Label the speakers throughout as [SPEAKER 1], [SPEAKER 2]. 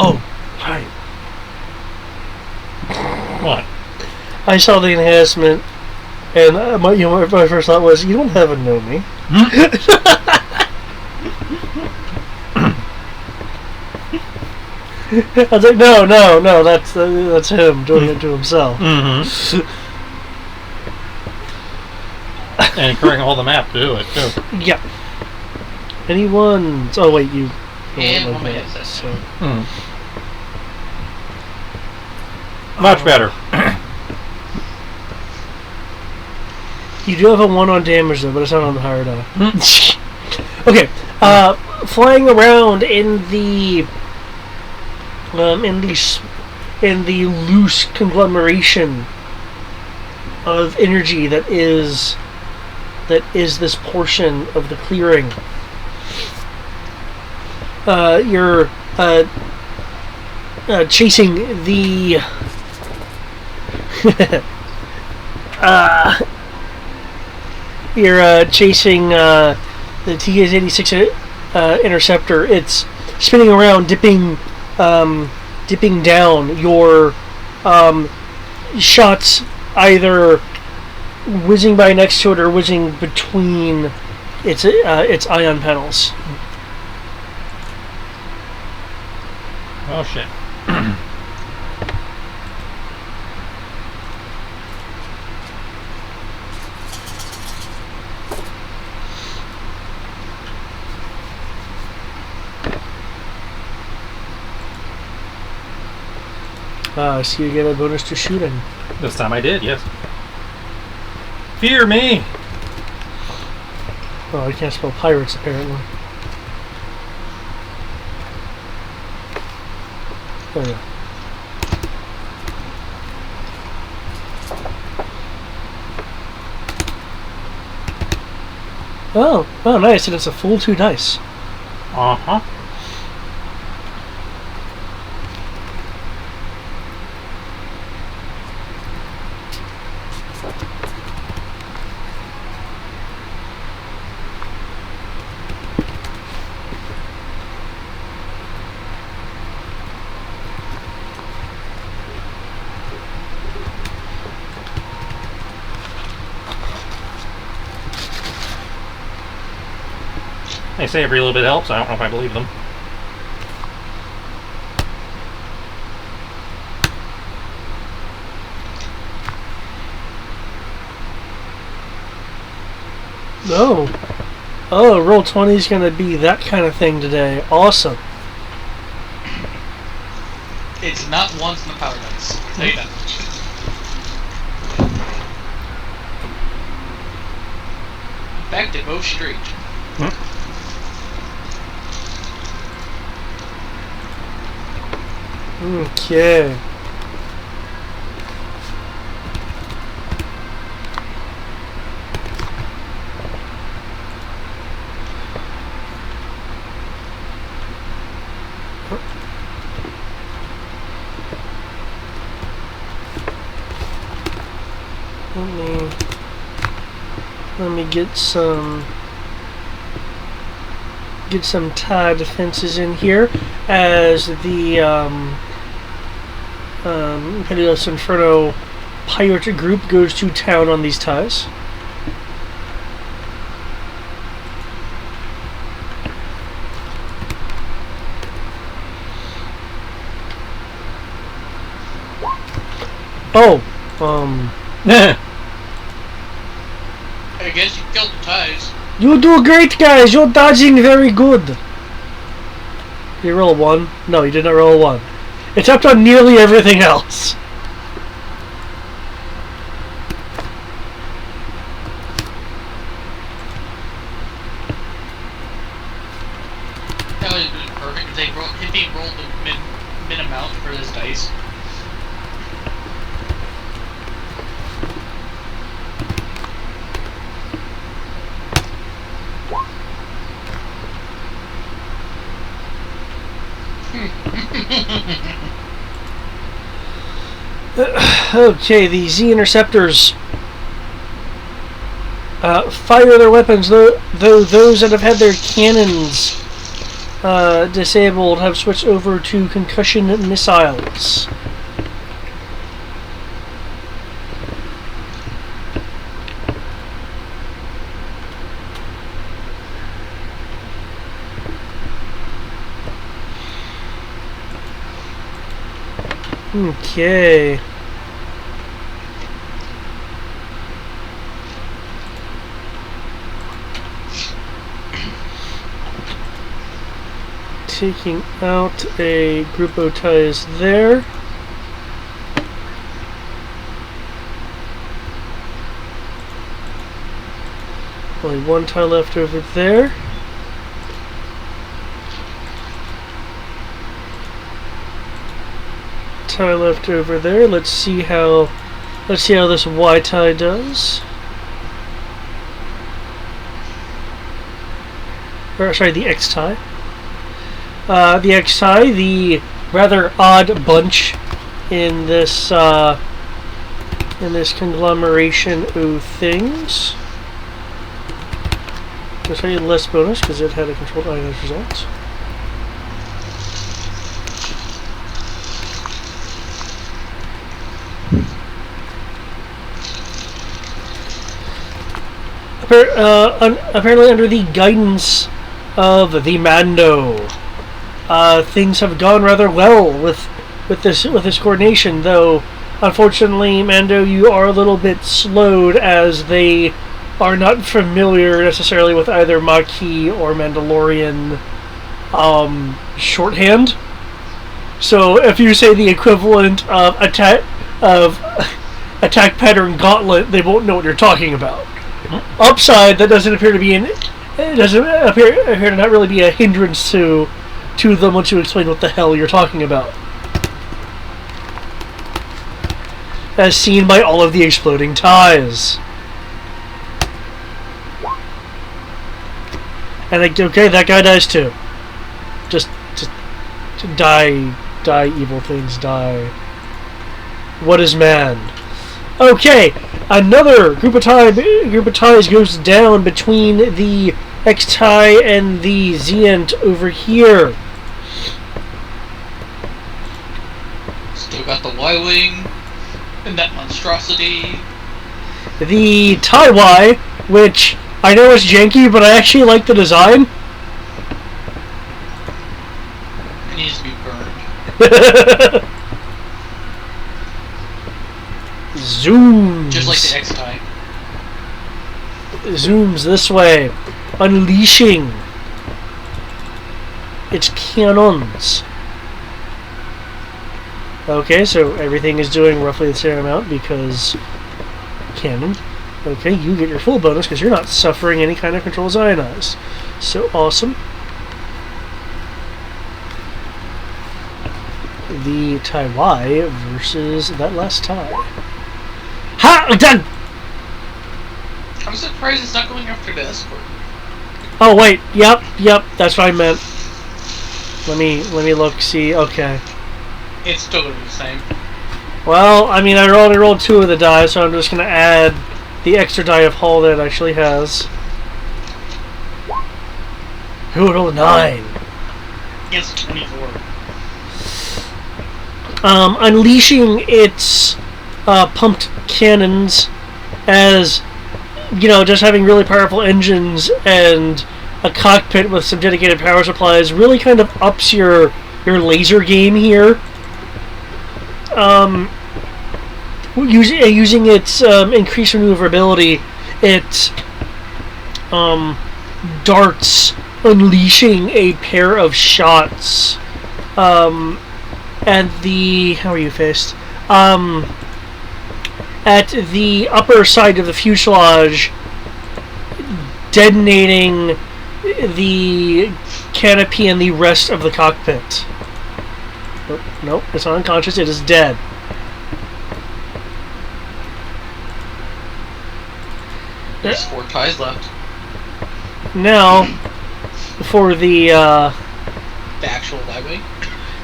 [SPEAKER 1] Oh, right.
[SPEAKER 2] What?
[SPEAKER 1] I saw the enhancement, and my first thought was, you don't have a Nomi. I was like, no, that's him doing it to himself.
[SPEAKER 2] Mm-hmm. And clearing all the map to do it, too.
[SPEAKER 1] Yeah. Anyone? Oh, wait, you.
[SPEAKER 3] And
[SPEAKER 1] like
[SPEAKER 3] my
[SPEAKER 1] that,
[SPEAKER 3] headset.
[SPEAKER 1] so.
[SPEAKER 2] Much better.
[SPEAKER 1] You do have a 1 on damage, though, but it's not on the higher die. Okay. Flying around in the loose conglomeration of energy that is this portion of the clearing. You're chasing the you're chasing the TS-86 interceptor. It's spinning around, dipping down. Your shots either whizzing by next to it or whizzing between its ion panels.
[SPEAKER 2] Oh, shit.
[SPEAKER 1] So you get a bonus to shooting.
[SPEAKER 2] This time I did, yes. Fear me!
[SPEAKER 1] Oh, I can't spell pirates, apparently. Oh, yeah. Oh, nice, and it's a full 2 dice.
[SPEAKER 2] Uh-huh. They say every little bit helps. I don't know if I believe them.
[SPEAKER 1] Oh, roll 20 is going to be that kind of thing today. Awesome.
[SPEAKER 3] It's not once in the power dice. I'll tell you that much. In fact, it goes straight.
[SPEAKER 1] Okay. Let me get some tie defenses in here as the Imperialist Inferno pirate group goes to town on these ties.
[SPEAKER 3] I guess you killed the ties.
[SPEAKER 1] You do great, guys. You're dodging very good. You roll a 1? No, you did not roll a 1. It's up on nearly everything else.
[SPEAKER 3] That would have been perfect if they rolled the min amount for this dice.
[SPEAKER 1] Okay, the Z interceptors fire their weapons, though those that have had their cannons disabled have switched over to concussion missiles. Okay. Taking out a group of ties there. Only one tie left over there. Tie left over there. Let's see how this Y tie does. Or sorry, the X tie. The X tie, the rather odd bunch in this conglomeration of things. Let's try less bonus because it had a controlled ionized result. Apparently, under the guidance of the Mando, things have gone rather well with this coordination. Though, unfortunately, Mando, you are a little bit slowed as they are not familiar necessarily with either Maquis or Mandalorian shorthand. So, if you say the equivalent of attack pattern gauntlet, they won't know what you're talking about. Upside, that doesn't appear to be it doesn't appear to not really be a hindrance to them once you explain what the hell you're talking about. As seen by all of the exploding ties. And okay, that guy dies too. Just die, evil things, die. What is man? Okay, another group of ties goes down between the X tie and the Zeant over here.
[SPEAKER 3] Still got the Y-wing and that monstrosity.
[SPEAKER 1] The tie Y, which I know is janky, but I actually like the design.
[SPEAKER 3] It needs to be burned.
[SPEAKER 1] Zooms.
[SPEAKER 3] Just like the X-tie.
[SPEAKER 1] Zooms this way, unleashing its cannons. Okay, so everything is doing roughly the same amount because cannon. Okay, you get your full bonus because you're not suffering any kind of control ionized. So awesome. The tie Y versus that last tie. Ha! Done!
[SPEAKER 3] I'm surprised it's not going after the escort.
[SPEAKER 1] Oh wait, yep, that's what I meant. Let me look, see, okay.
[SPEAKER 3] It's still gonna be the same.
[SPEAKER 1] Well, I mean, I only rolled 2 of the die, so I'm just gonna add the extra die of hull that it actually has. Who rolled a 9?
[SPEAKER 3] It's 24.
[SPEAKER 1] Unleashing its pumped cannons as, you know, just having really powerful engines and a cockpit with some dedicated power supplies really kind of ups your laser game here. Using its increased maneuverability, it darts, unleashing a pair of shots at the... how are you faced? At the upper side of the fuselage, detonating the canopy and the rest of the cockpit. Nope, it's not unconscious, it is dead.
[SPEAKER 3] There's 4 ties left.
[SPEAKER 1] Now, for the
[SPEAKER 3] actual Y-wing.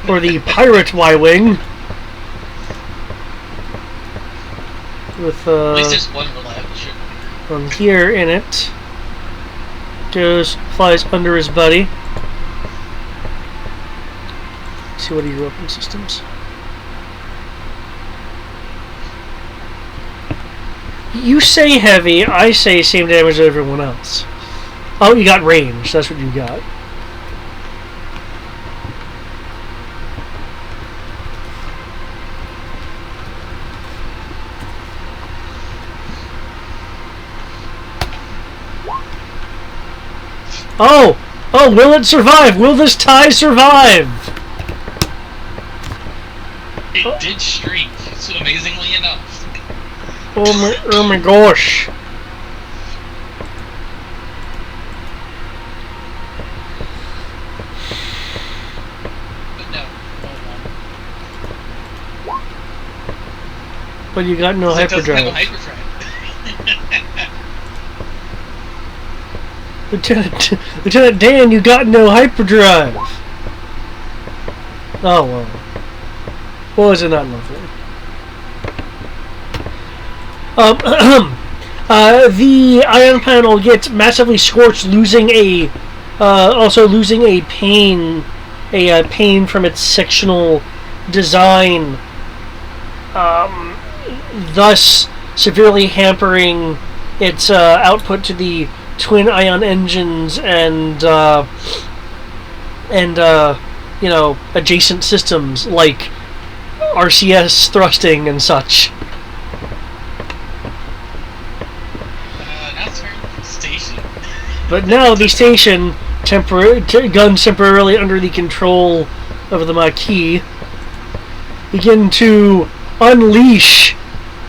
[SPEAKER 1] For the pirate Y-wing, with
[SPEAKER 3] At least there's one reliable ship.
[SPEAKER 1] from here in it, flies under his buddy. see what are your weapon systems. You say heavy, I say same damage as everyone else. Oh, you got range. That's what you got. Oh! Oh, will it survive? Will this tie survive?
[SPEAKER 3] It did streak, so amazingly enough.
[SPEAKER 1] Oh my gosh.
[SPEAKER 3] But no.
[SPEAKER 1] But you got no
[SPEAKER 3] It doesn't have a
[SPEAKER 1] hyperdrive.
[SPEAKER 3] hyperdrive.
[SPEAKER 1] Lieutenant Dan, you got no hyperdrive. Oh well. Well, isn't that lovely? The ion panel gets massively scorched, losing a, also losing a pane from its sectional design, thus severely hampering its output to the twin ion engines and you know, adjacent systems like RCS thrusting and such.
[SPEAKER 3] Now it's our station.
[SPEAKER 1] But now the station, guns temporarily under the control of the Maquis, begin to unleash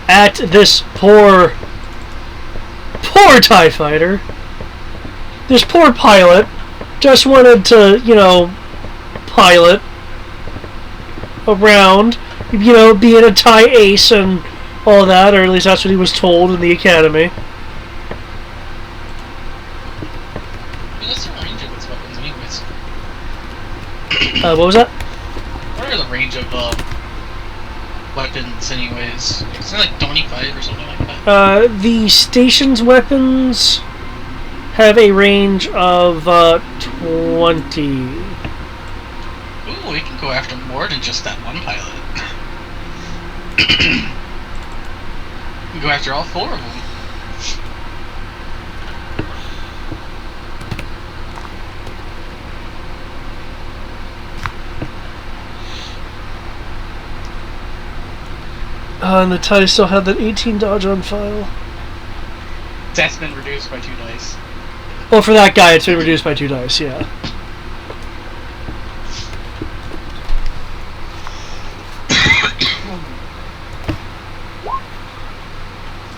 [SPEAKER 1] at this poor TIE fighter. This poor pilot just wanted to, you know, pilot around, you know, being a TIE ace and all that, or at least that's what he was told in the academy.
[SPEAKER 3] What's the range of its weapons anyways?
[SPEAKER 1] What was that?
[SPEAKER 3] What are the range of weapons anyways? It's not like 25 or something like that.
[SPEAKER 1] The station's weapons have a range of 20.
[SPEAKER 3] Ooh, we can go after more than just that one pilot. We can go after all 4 of them.
[SPEAKER 1] And the TIE still had that 18 dodge on file.
[SPEAKER 3] That's been reduced by 2 dice.
[SPEAKER 1] Well, for that guy, it's been reduced by 2 dice, yeah.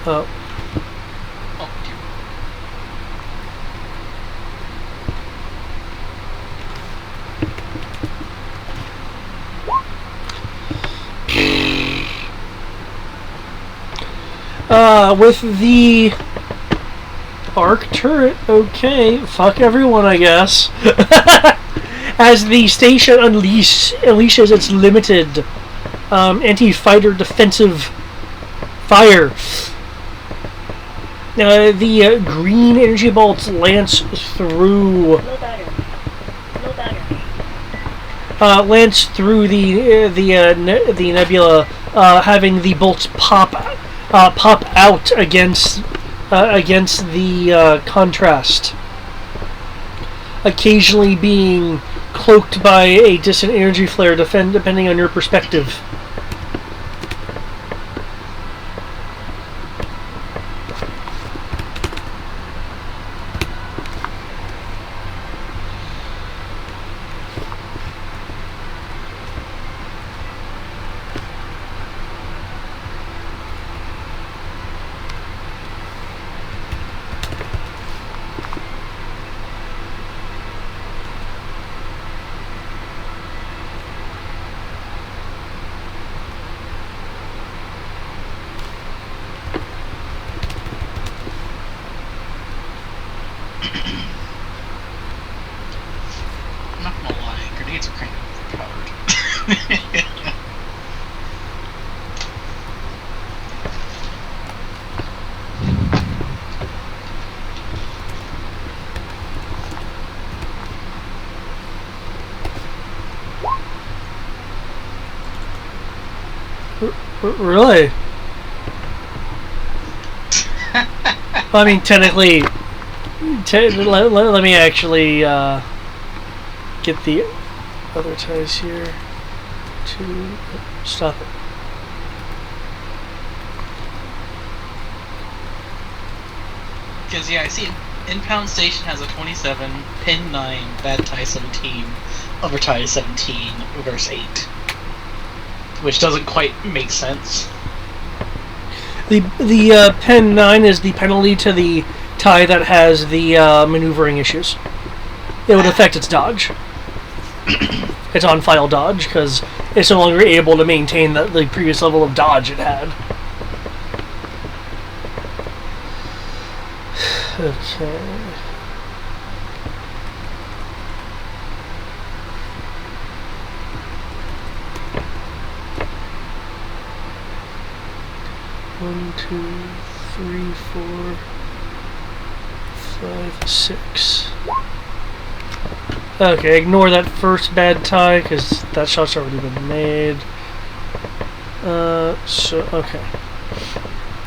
[SPEAKER 1] Oh.
[SPEAKER 3] Oh, dear.
[SPEAKER 1] With the arc turret, okay, fuck everyone, I guess. As the station unleashes its limited anti-fighter defensive fire. The green energy bolts lance through. Lance through the nebula, having the bolts pop out against the contrast, occasionally being cloaked by a distant energy flare, depending on your perspective.
[SPEAKER 3] I'm not gonna lie, grenades are kind of overpowered.
[SPEAKER 1] Really? I mean, technically, let me actually get the other ties here to stop it.
[SPEAKER 3] Because, yeah, I see Impound Station has a 27, pin 9, bad tie 17, over tie 17, reverse 8. Which doesn't quite make sense.
[SPEAKER 1] The pen 9 is the penalty to the tie that has the maneuvering issues. It would affect its dodge. Its on-file dodge, because it's no longer able to maintain the previous level of dodge it had. Okay. One, two, three, 4, 5, 6. Okay, ignore that first bad tie because that shot's already been made. Okay.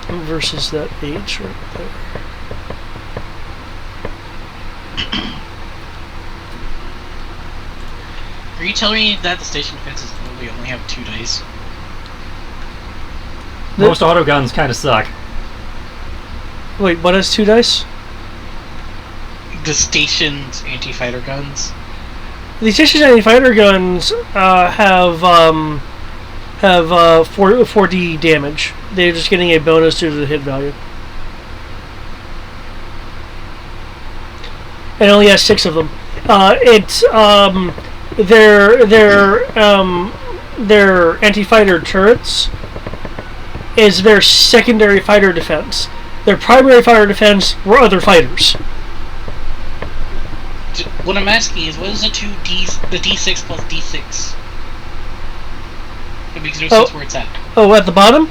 [SPEAKER 1] Versus that H right there.
[SPEAKER 3] Are you telling me that the station defenses literally only have 2 dice?
[SPEAKER 2] Most auto guns kind of suck.
[SPEAKER 1] Wait, what has 2 dice?
[SPEAKER 3] The station's anti-fighter guns.
[SPEAKER 1] The station's anti-fighter guns have 4D damage. They're just getting a bonus due to the hit value. It only has 6 of them. Their anti-fighter turrets is their secondary fighter defense. Their primary fighter defense were other fighters.
[SPEAKER 3] What I'm asking is, what is the D6 plus D6? It makes no sense where it's at.
[SPEAKER 1] Oh, at the bottom?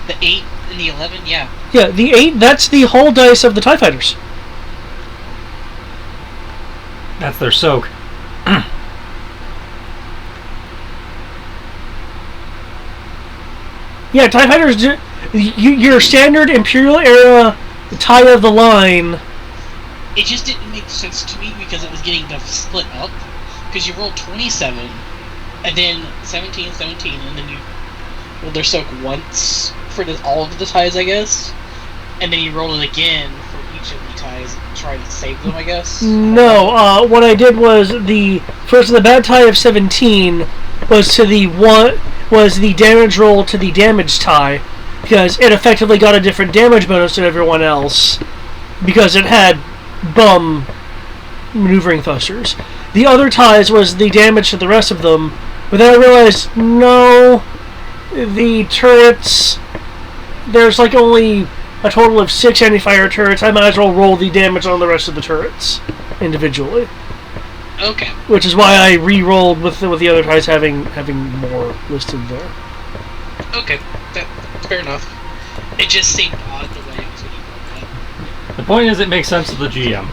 [SPEAKER 3] The 8 and the 11, yeah.
[SPEAKER 1] Yeah, the 8, that's the whole dice of the TIE fighters.
[SPEAKER 2] That's their soak.
[SPEAKER 1] Yeah, TIE fighters, your standard Imperial era TIE of the line.
[SPEAKER 3] It just didn't make sense to me because it was getting split up. Because you rolled 27, and then 17, 17, and then you rolled their soak once for all of the ties, I guess. And then you rolled it again for each of the ties, trying to save them, I guess.
[SPEAKER 1] No, what I did was the bad tie of 17 was the damage roll to the damage tie, because it effectively got a different damage bonus than everyone else because it had bum maneuvering thrusters. The other ties was the damage to the rest of them, but then I realized, no, the turrets, there's like only a total of 6 anti-fire turrets. I might as well roll the damage on the rest of the turrets individually.
[SPEAKER 3] Okay.
[SPEAKER 1] Which is why I re-rolled with the other ties having more listed there.
[SPEAKER 3] Okay, that's fair enough. It just seemed odd the way it was when you rolled that.
[SPEAKER 2] The point is, it makes sense to the GM.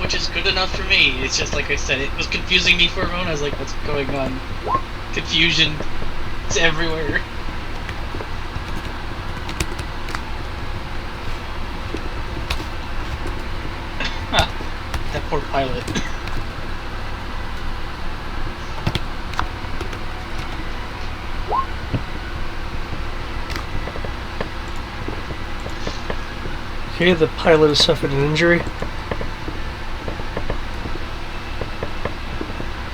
[SPEAKER 3] Which is good enough for me. It's just like I said, it was confusing me for a moment. I was like, what's going on? Confusion. It's everywhere. That poor pilot.
[SPEAKER 1] Okay, the pilot has suffered an injury.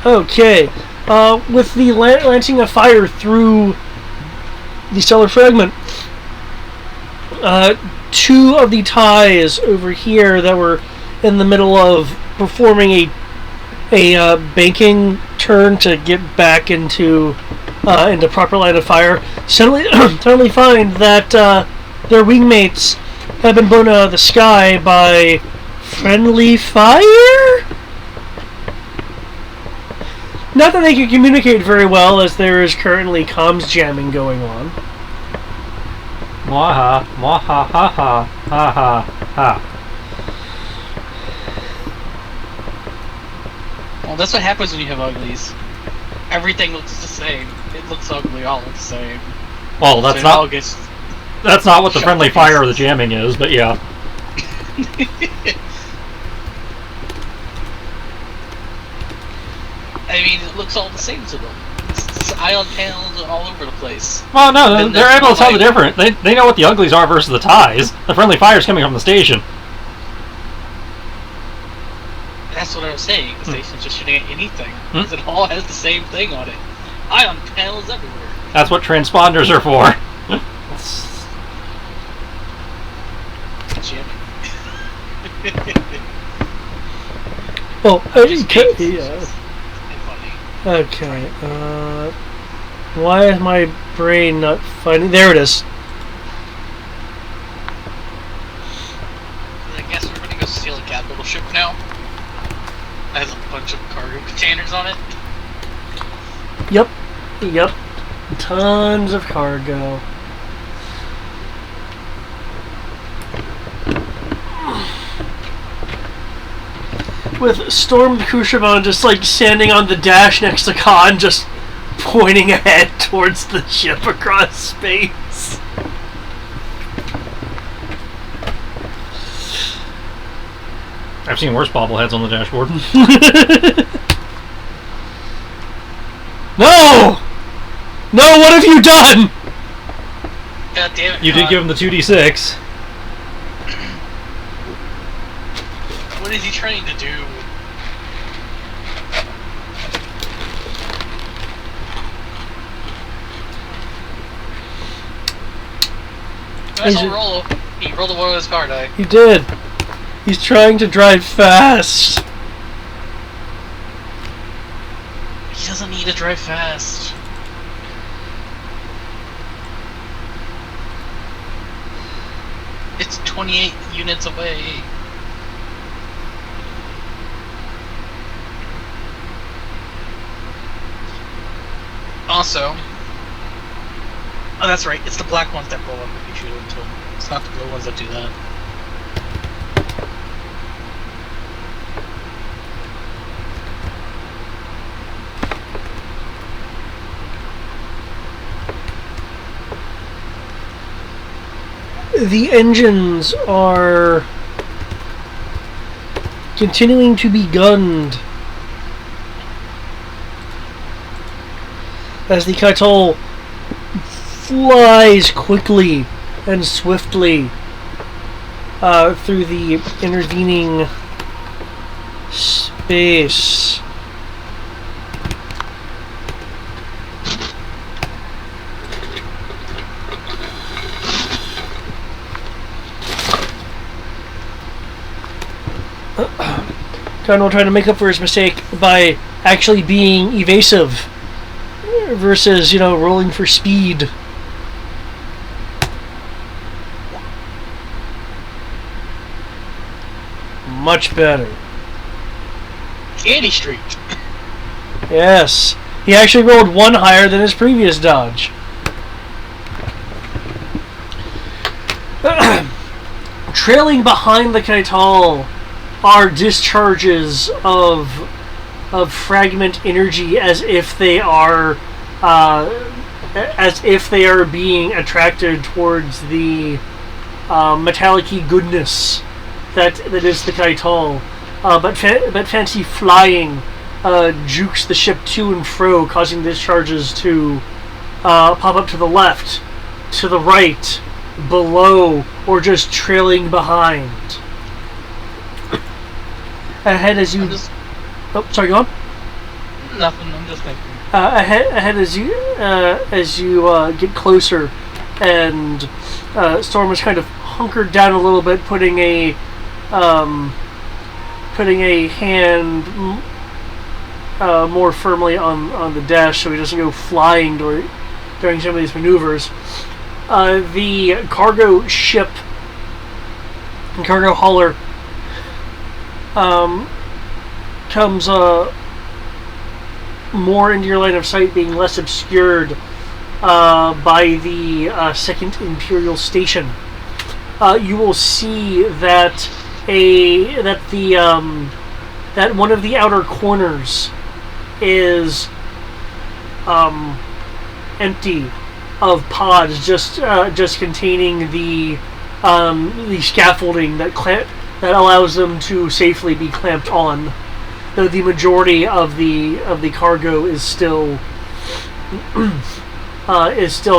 [SPEAKER 1] Okay, with the lancing of fire through the stellar fragment, 2 of the ties over here that were in the middle of performing a banking turn to get back into proper line of fire, suddenly find that their wingmates have been blown out of the sky by friendly fire? Not that they can communicate very well, as there is currently comms jamming going on.
[SPEAKER 2] Mwaha, mwaha, ha ha, ha ha, ha.
[SPEAKER 3] Well, that's what happens when you have uglies. everything looks the same. It looks ugly, all the same.
[SPEAKER 2] Well,
[SPEAKER 3] So it all gets
[SPEAKER 2] that's not what the
[SPEAKER 3] shot
[SPEAKER 2] friendly
[SPEAKER 3] to
[SPEAKER 2] fire or the
[SPEAKER 3] pieces.
[SPEAKER 2] jamming is, but yeah.
[SPEAKER 3] I mean, it looks all the same to them. It's ion panels all over the place.
[SPEAKER 2] Well, no,
[SPEAKER 3] Then
[SPEAKER 2] they're
[SPEAKER 3] there's
[SPEAKER 2] able
[SPEAKER 3] no,
[SPEAKER 2] to tell the
[SPEAKER 3] like-
[SPEAKER 2] difference. They know what the uglies are versus the ties. The friendly fire's coming from the station.
[SPEAKER 3] That's what I was saying. The station's just shooting at anything.
[SPEAKER 2] Hmm.
[SPEAKER 3] Because it all has the same thing on it. Ion panels everywhere.
[SPEAKER 2] That's what transponders are for.
[SPEAKER 3] Jamming.
[SPEAKER 1] Well,
[SPEAKER 3] Just
[SPEAKER 1] okay,
[SPEAKER 3] being
[SPEAKER 1] yeah.
[SPEAKER 3] funny.
[SPEAKER 1] Okay. Why is my brain not finding? There it is.
[SPEAKER 3] I guess we're gonna go steal a capital ship now. It has a bunch of cargo containers on it.
[SPEAKER 1] Yep. Yep. Tons of cargo. With Storm Kushaban just like standing on the dash next to Khan, just pointing ahead towards the ship across space.
[SPEAKER 2] I've seen worse bobbleheads on the dashboard.
[SPEAKER 1] No! No, what have you done?
[SPEAKER 3] God damn it!
[SPEAKER 2] You did
[SPEAKER 3] Khan.
[SPEAKER 2] give him the 2d6.
[SPEAKER 3] What is he trying to do? Nice
[SPEAKER 1] Is
[SPEAKER 3] old
[SPEAKER 1] it-
[SPEAKER 3] roll. He rolled a one on his car die.
[SPEAKER 1] He did. He's trying to drive fast.
[SPEAKER 3] He doesn't need to drive fast. It's 28 units away. Also, oh, that's right. It's the black ones that blow up if you shoot into them. It's not the blue ones that do that.
[SPEAKER 1] The engines are continuing to be gunned as the Kaitol flies quickly and swiftly through the intervening space. Colonel trying to make up for his mistake by actually being evasive versus, rolling for speed. Much better.
[SPEAKER 3] Candy Street.
[SPEAKER 1] Yes. He actually rolled one higher than his previous dodge. Trailing behind the Kaital are discharges of fragment energy as if they are being attracted towards the metallic-y goodness that is the Kaital. But fancy flying jukes the ship to and fro, causing discharges to pop up to the left, to the right, below, or just trailing behind. Ahead as you... Oh, sorry, go on.
[SPEAKER 3] Nothing, I'm just thinking.
[SPEAKER 1] Ahead as you get closer, and Storm is kind of hunkered down a little bit, putting a hand more firmly on the dash so he doesn't go flying during some of these maneuvers. The cargo ship and cargo hauler comes more into your line of sight, being less obscured by the Second Imperial Station. You will see that that one of the outer corners is empty of pods, just containing the scaffolding that allows them to safely be clamped on. Though the majority of the cargo is still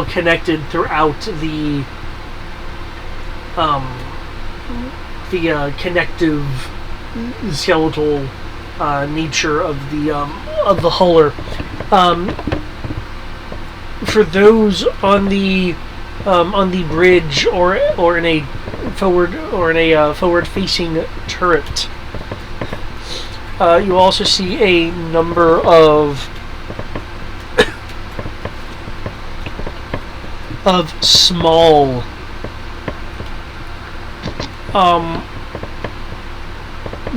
[SPEAKER 1] connected throughout the connective skeletal nature of the huller. For those on the bridge or in a forward facing turret, you also see a number of small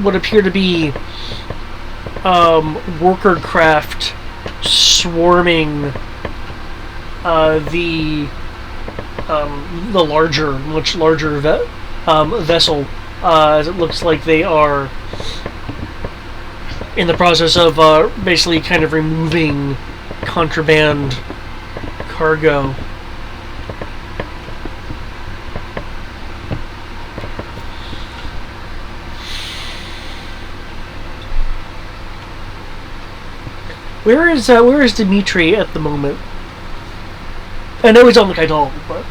[SPEAKER 1] what appear to be worker craft swarming the much larger vessel, as it looks like they are in the process of basically kind of removing contraband cargo. Where is Dimitri at the moment? I know he's on the Kaidal, but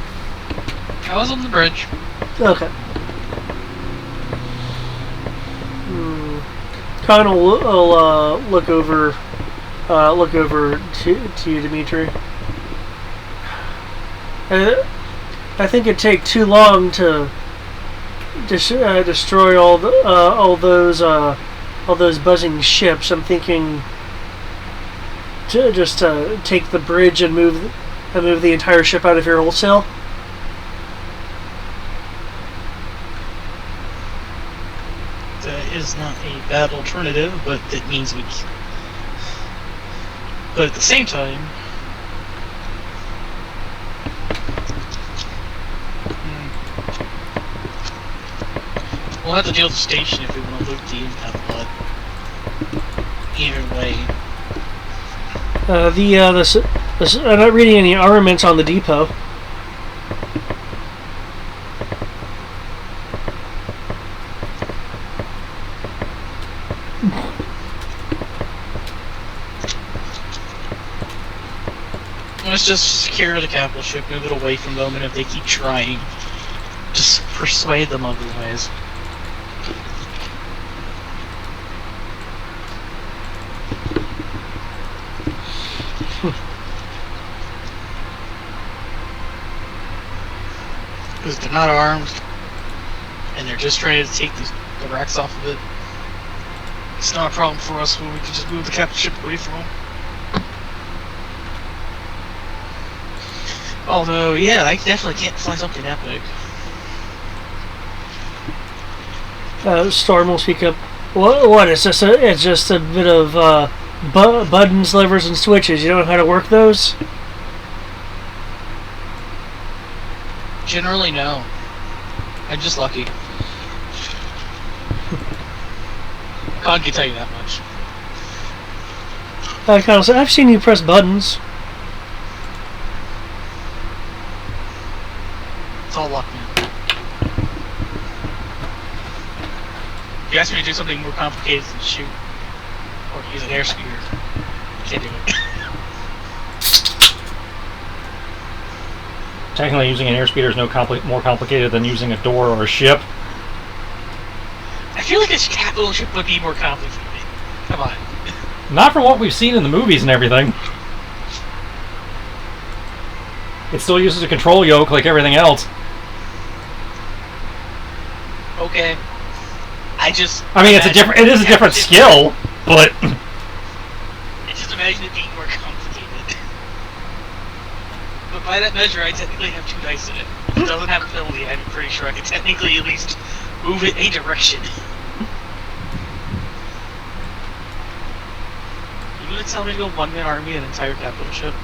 [SPEAKER 3] I was on the bridge.
[SPEAKER 1] okay. Khan will look over to you, Dimitri. I think it'd take too long to destroy all those buzzing ships. I'm thinking to just take the bridge and move the entire ship out of here wholesale.
[SPEAKER 3] That is not a bad alternative, but it means we. But at the same time, we'll have to deal with the station if we want to loot the impound blood. Either way.
[SPEAKER 1] I'm not reading any armaments on the depot.
[SPEAKER 3] Let's just secure the capital ship, move it away from them, and if they keep trying, just persuade them otherwise. Because they're not armed, and they're just trying to take the racks off of it. It's not a problem for us when we can just move the capital ship away from them. Although, yeah, I definitely can't find something that big.
[SPEAKER 1] Storm will speak up. What? It's just a bit of buttons, levers, and switches. You don't know how to work those?
[SPEAKER 3] Generally, no. I'm just lucky. Can't tell you that much.
[SPEAKER 1] Connell, I've seen you press buttons.
[SPEAKER 3] It's all luck, man. If you ask me to do something more complicated than shoot or use an air speeder, I can't do it.
[SPEAKER 2] Technically, using an airspeeder is more complicated than using a door or a ship.
[SPEAKER 3] I feel like this capital ship would be more complicated. Come on.
[SPEAKER 2] Not from what we've seen in the movies and everything. It still uses a control yoke like everything else.
[SPEAKER 3] Okay. It
[SPEAKER 2] is a different skill, but
[SPEAKER 3] I just imagine it being more complicated. But by that measure, I technically have 2 dice in it. If it doesn't have a penalty, I'm pretty sure I can technically at least move it a direction. You gonna tell me to go one-man army an entire capital ship?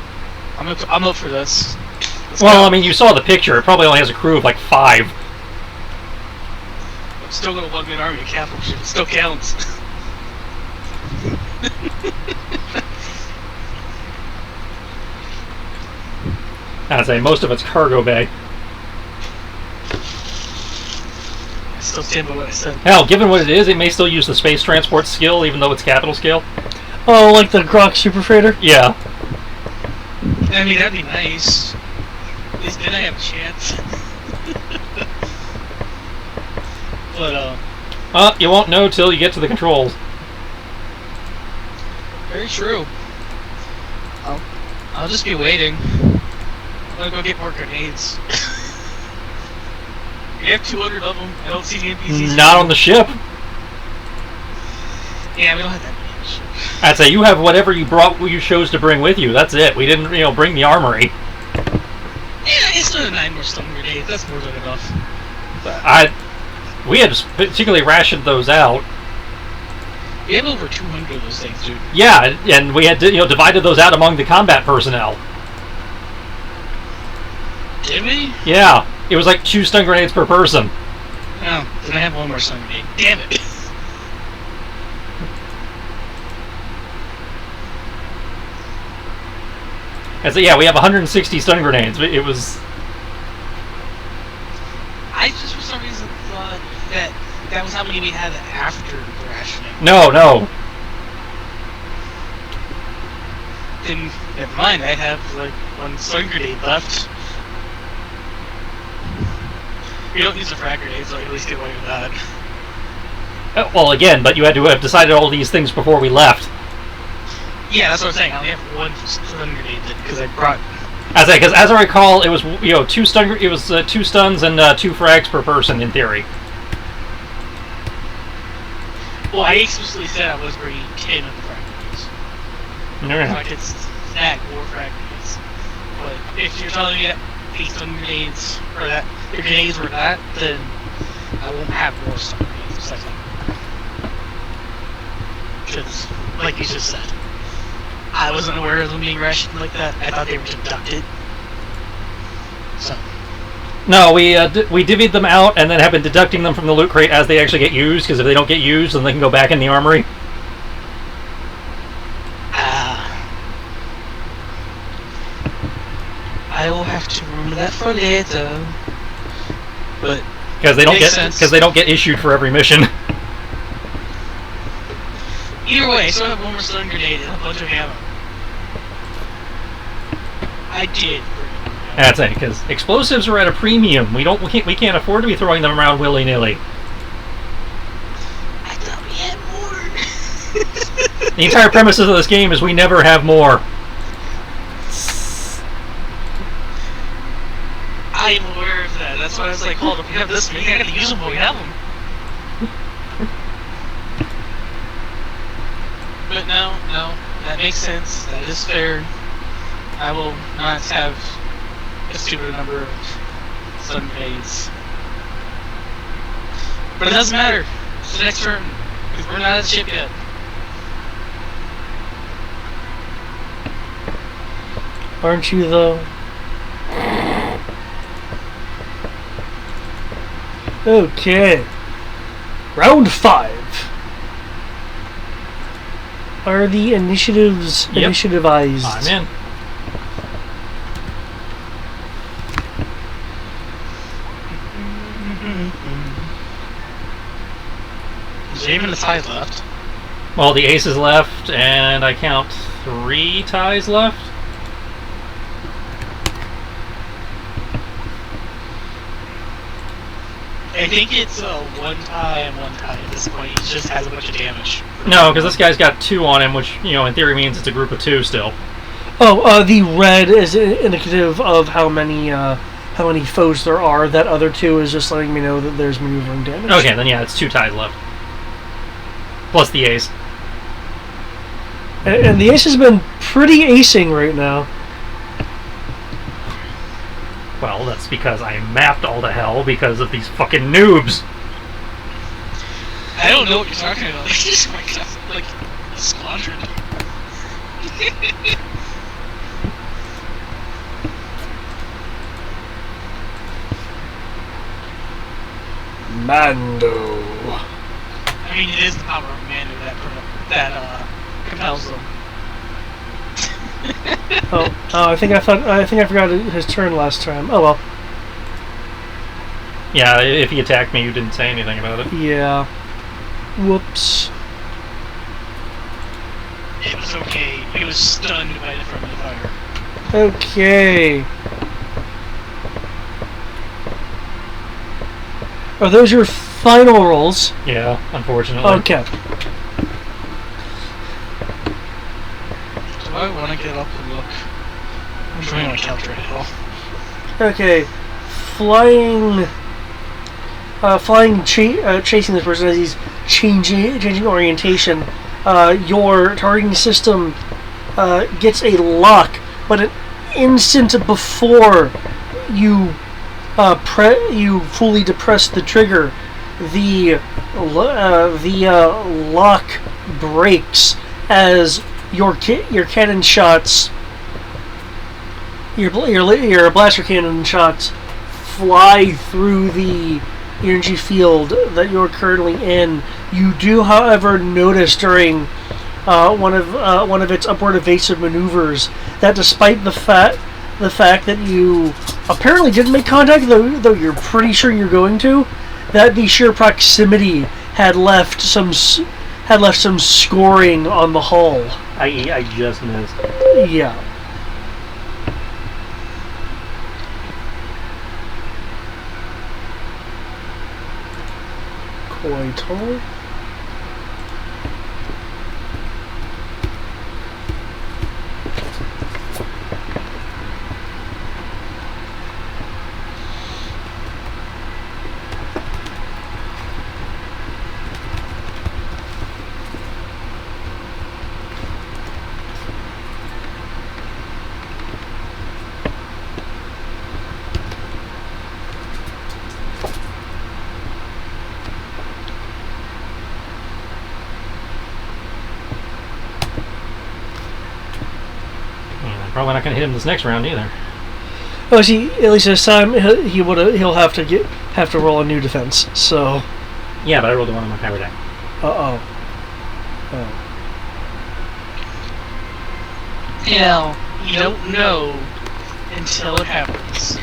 [SPEAKER 3] I'm up for this. Let's
[SPEAKER 2] well,
[SPEAKER 3] go.
[SPEAKER 2] I mean, you saw the picture. It probably only has a crew of like 5.
[SPEAKER 3] I'm still gonna one-man army a capital ship. It still counts.
[SPEAKER 2] I'd say most of it's cargo bay.
[SPEAKER 3] I still stand by what I said.
[SPEAKER 2] Hell, given what it is, it may still use the space transport skill, even though it's capital scale.
[SPEAKER 1] Oh, like the Grok Super Freighter?
[SPEAKER 2] Yeah.
[SPEAKER 3] I mean, that'd be nice. At least then I have a chance. But,
[SPEAKER 2] You won't know till you get to the controls.
[SPEAKER 3] very true. I'll just be waiting. I'm gonna go get more grenades. You have 200 of them. I don't see the NPCs.
[SPEAKER 2] Not on the ship.
[SPEAKER 3] Yeah, we don't have that many on the ship.
[SPEAKER 2] I'd say you have whatever you brought, what you chose to bring with you. That's it. We didn't, bring the armory.
[SPEAKER 3] Yeah, it's not 9 more stun grenades. That's more than enough.
[SPEAKER 2] We had particularly rationed those out.
[SPEAKER 3] We have over 200 of those things, dude.
[SPEAKER 2] Yeah, and we had divided those out among the combat personnel.
[SPEAKER 3] Did we?
[SPEAKER 2] Yeah, it was like 2 stun grenades per person.
[SPEAKER 3] Oh, then I have 1 more stun grenade. Damn it!
[SPEAKER 2] And so yeah, we have 160 stun grenades. It was.
[SPEAKER 3] I just for some reason thought that was how many we had after the rationing.
[SPEAKER 2] No.
[SPEAKER 3] Then never mind. I have like 1 stun grenade left. You don't use a frag grenade, so I at least get away with that.
[SPEAKER 2] Well, again, but you had to have decided all these things before we left.
[SPEAKER 3] Yeah, that's what I'm saying. I only have 1 stun grenade because I brought.
[SPEAKER 2] Because as I recall, it was 2 stun. It was 2 stuns and 2 frags per person in theory.
[SPEAKER 3] Well, I explicitly said I was bringing 10 of the frag grenades. So I could snag more frag grenades. But if you're telling me that 8 stun grenades or that the grenades were that, then I won't have more stun grenades besides that. Because, like you just said, I wasn't aware of them being rationed like that. I thought they were deducted. So.
[SPEAKER 2] No, we divvied them out and then have been deducting them from the loot crate as they actually get used, because if they don't get used, then they can go back in the armory.
[SPEAKER 3] I will have to remember that for later. But
[SPEAKER 2] because they don't get issued for every mission.
[SPEAKER 3] Either way, so I have 1 more stun grenade and a bunch of ammo. I did.
[SPEAKER 2] That's it, because explosives are at a premium. We can't afford to be throwing them around willy nilly.
[SPEAKER 3] I thought we had more.
[SPEAKER 2] The entire premise of this game is we never have more.
[SPEAKER 3] I'm aware of that. That's why I was like, hold up, we have this many. I gotta use them when we have them. But no, that makes sense. That is fair. I will not have a stupid number of stun grenades. But it doesn't matter. It's the next turn. Because we're not at the ship yet.
[SPEAKER 1] Aren't you, though? Okay. Round 5. Are the initiatives initiativized?
[SPEAKER 2] I'm in.
[SPEAKER 3] Is there even a tie left?
[SPEAKER 2] Well, the ace is left, and I count 3 ties left.
[SPEAKER 3] I think it's 1 tie and 1 tie at this point. He just has a bunch of damage.
[SPEAKER 2] No, because this guy's got 2 on him, which, in theory means it's a group of 2 still.
[SPEAKER 1] Oh, the red is indicative of how many foes there are. That other 2 is just letting me know that there's maneuvering damage.
[SPEAKER 2] Okay, then yeah, it's 2 ties left. Plus the ace.
[SPEAKER 1] And the ace has been pretty acing right now.
[SPEAKER 2] Well, that's because I mapped all to hell because of these fucking noobs.
[SPEAKER 3] I don't know what you're talking about. They just like a squadron.
[SPEAKER 1] Mando.
[SPEAKER 3] I mean, it is the power of Mando that compels them.
[SPEAKER 1] I think I forgot his turn last time. Oh well.
[SPEAKER 2] Yeah, if he attacked me, you didn't say anything about it.
[SPEAKER 1] Yeah. Whoops.
[SPEAKER 3] It was okay. He was stunned by the friendly fire.
[SPEAKER 1] Okay. Are those your final rolls?
[SPEAKER 2] Yeah, unfortunately.
[SPEAKER 1] Okay.
[SPEAKER 3] Do I want to get up and look? I'm trying to calculate it all.
[SPEAKER 1] Okay. Chasing this person as he's changing orientation. Your targeting system gets a lock, but an instant before you you fully depress the trigger, the lock breaks as your cannon shots, your blaster cannon shots, fly through the energy field that you're currently in. You do, however, notice during one of its upward evasive maneuvers that despite the fact that you apparently didn't make contact, though you're pretty sure you're going to, that the sheer proximity had left some scoring on the hull.
[SPEAKER 2] I just missed.
[SPEAKER 1] Yeah. Coital.
[SPEAKER 2] Probably not going to hit him this next round either.
[SPEAKER 1] Oh, see, at least this time he'll have to roll a new defense. So.
[SPEAKER 2] Yeah, but I rolled a 1 on my power die.
[SPEAKER 1] Oh.
[SPEAKER 3] Now, you don't know until it happens.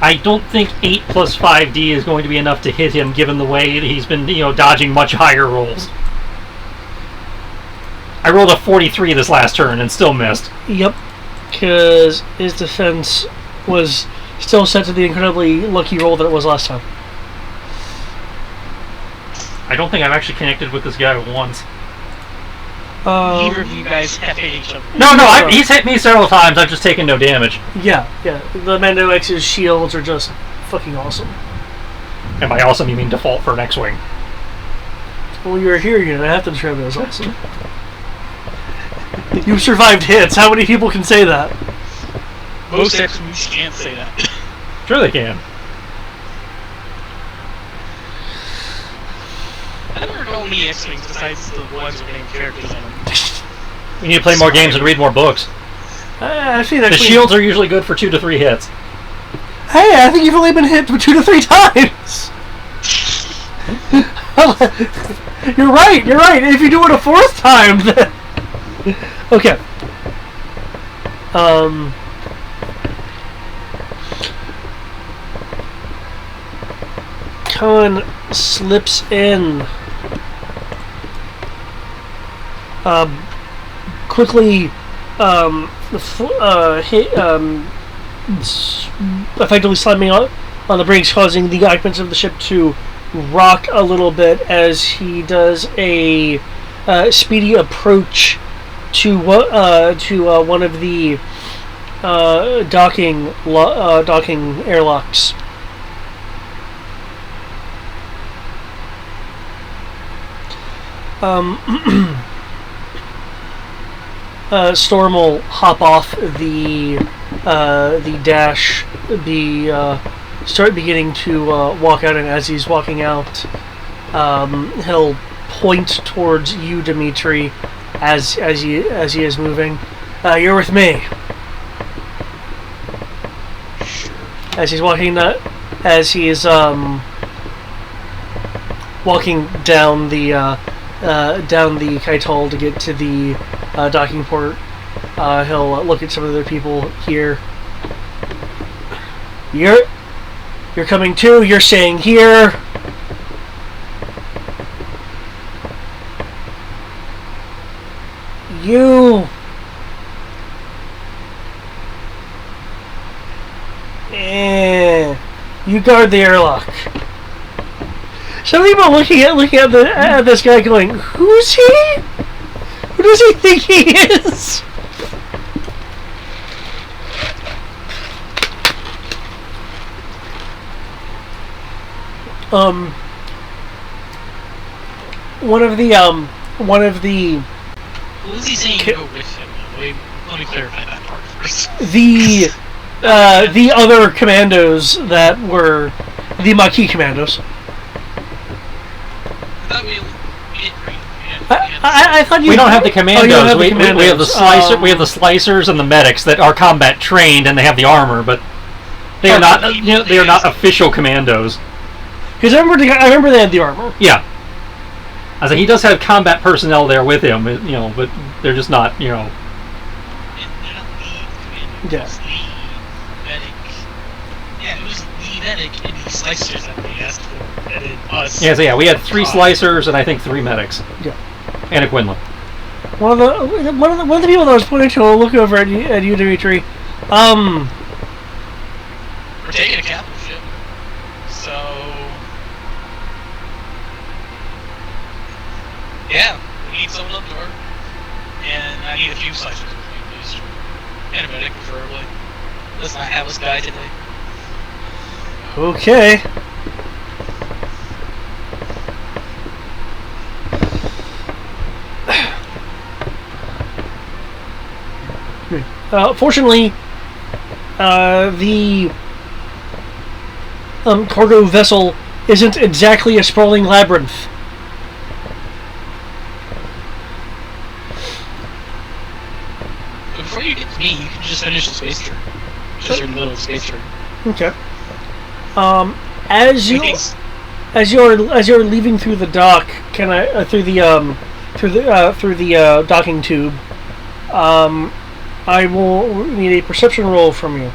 [SPEAKER 2] I don't think 8 plus 5D is going to be enough to hit him, given the way that he's been, dodging much higher rolls. I rolled a 43 this last turn and still missed.
[SPEAKER 1] Yep, because his defense was still set to the incredibly lucky roll that it was last time.
[SPEAKER 2] I don't think I've actually connected with this guy once.
[SPEAKER 3] Neither of you guys have hit each other.
[SPEAKER 2] No, he's hit me several times. I've just taken no damage.
[SPEAKER 1] Yeah. The Mando X's shields are just fucking awesome.
[SPEAKER 2] And by awesome, you mean default for an X-Wing.
[SPEAKER 1] Well, you're here, you're gonna have to describe it as awesome. You survived hits. How many people can say that?
[SPEAKER 3] Most X-Wings can't say that.
[SPEAKER 2] Sure they can.
[SPEAKER 3] I never know any X-Wings besides the ones with named characters in them.
[SPEAKER 2] We need to play more games and read more books.
[SPEAKER 1] Actually,
[SPEAKER 2] The shields are usually good for 2 to 3 hits.
[SPEAKER 1] Hey, I think you've only been hit 2 to 3 times! You're right. If you do it a 4th time, then... Okay. Khan slips in. Quickly effectively slamming on the brakes, causing the occupants of the ship to rock a little bit as he does a speedy approach to one of the docking airlocks. Storm will hop off the dash, start beginning to walk out, and as he's walking out, he'll point towards you, Dimitri, as he is moving. You're with me. As he's walking walking down the Kaital to get to the docking port, He'll look at some of the people here. You're coming too. You're staying here. You. You guard the airlock. Some people are looking at this guy going, "Who's he? Who does he think he is?" One of the
[SPEAKER 3] What was he saying? Go with him. Let me clarify that part first.
[SPEAKER 1] the other commandos that were the Maquis commandos. I thought you.
[SPEAKER 2] We don't have the commandos.
[SPEAKER 1] Oh, you don't have the
[SPEAKER 2] we
[SPEAKER 1] commandos.
[SPEAKER 2] have the slicer. We have the slicers and the medics that are combat trained and they have the armor, but they are not. They are not official commandos.
[SPEAKER 1] Because I remember they had the armor.
[SPEAKER 2] Yeah. I said he does have combat personnel there with him, but they're just not,
[SPEAKER 1] Yeah.
[SPEAKER 3] Yeah, it was the medic and the slicers that they asked for, and then us.
[SPEAKER 2] Yeah, so yeah, we had 3 slicers and I think 3 medics.
[SPEAKER 1] Yeah.
[SPEAKER 2] And a Quinlan.
[SPEAKER 1] One of the people that was pointing to a look over at you, Dimitri.
[SPEAKER 3] We're taking a capital ship, so yeah, we need someone up door, and I need a few slicers with me, please, and a medic preferably. Let's not have this guy today.
[SPEAKER 1] Okay. Fortunately, the cargo vessel isn't exactly a sprawling labyrinth.
[SPEAKER 3] Before you get to me, you can just finish the space turn. Just in the middle of the space turn.
[SPEAKER 1] Okay. As you're leaving through the dock, can I through the docking tube? I will need a perception roll from you.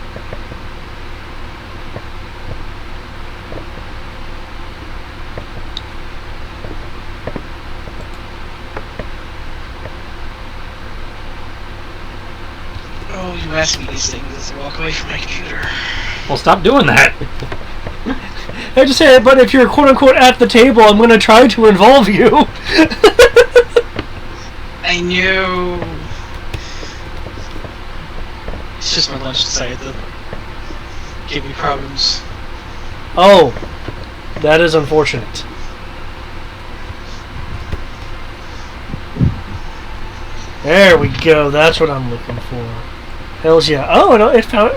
[SPEAKER 3] Oh, you ask me these things as I walk away from my computer.
[SPEAKER 2] Well, stop doing that.
[SPEAKER 1] I just say, but if you're quote unquote at the table, I'm going to try to involve you.
[SPEAKER 3] I knew. It's just my lunch decided to give me problems.
[SPEAKER 1] Oh, that is unfortunate. There we go. That's what I'm looking for. Hells yeah. Oh, no, it found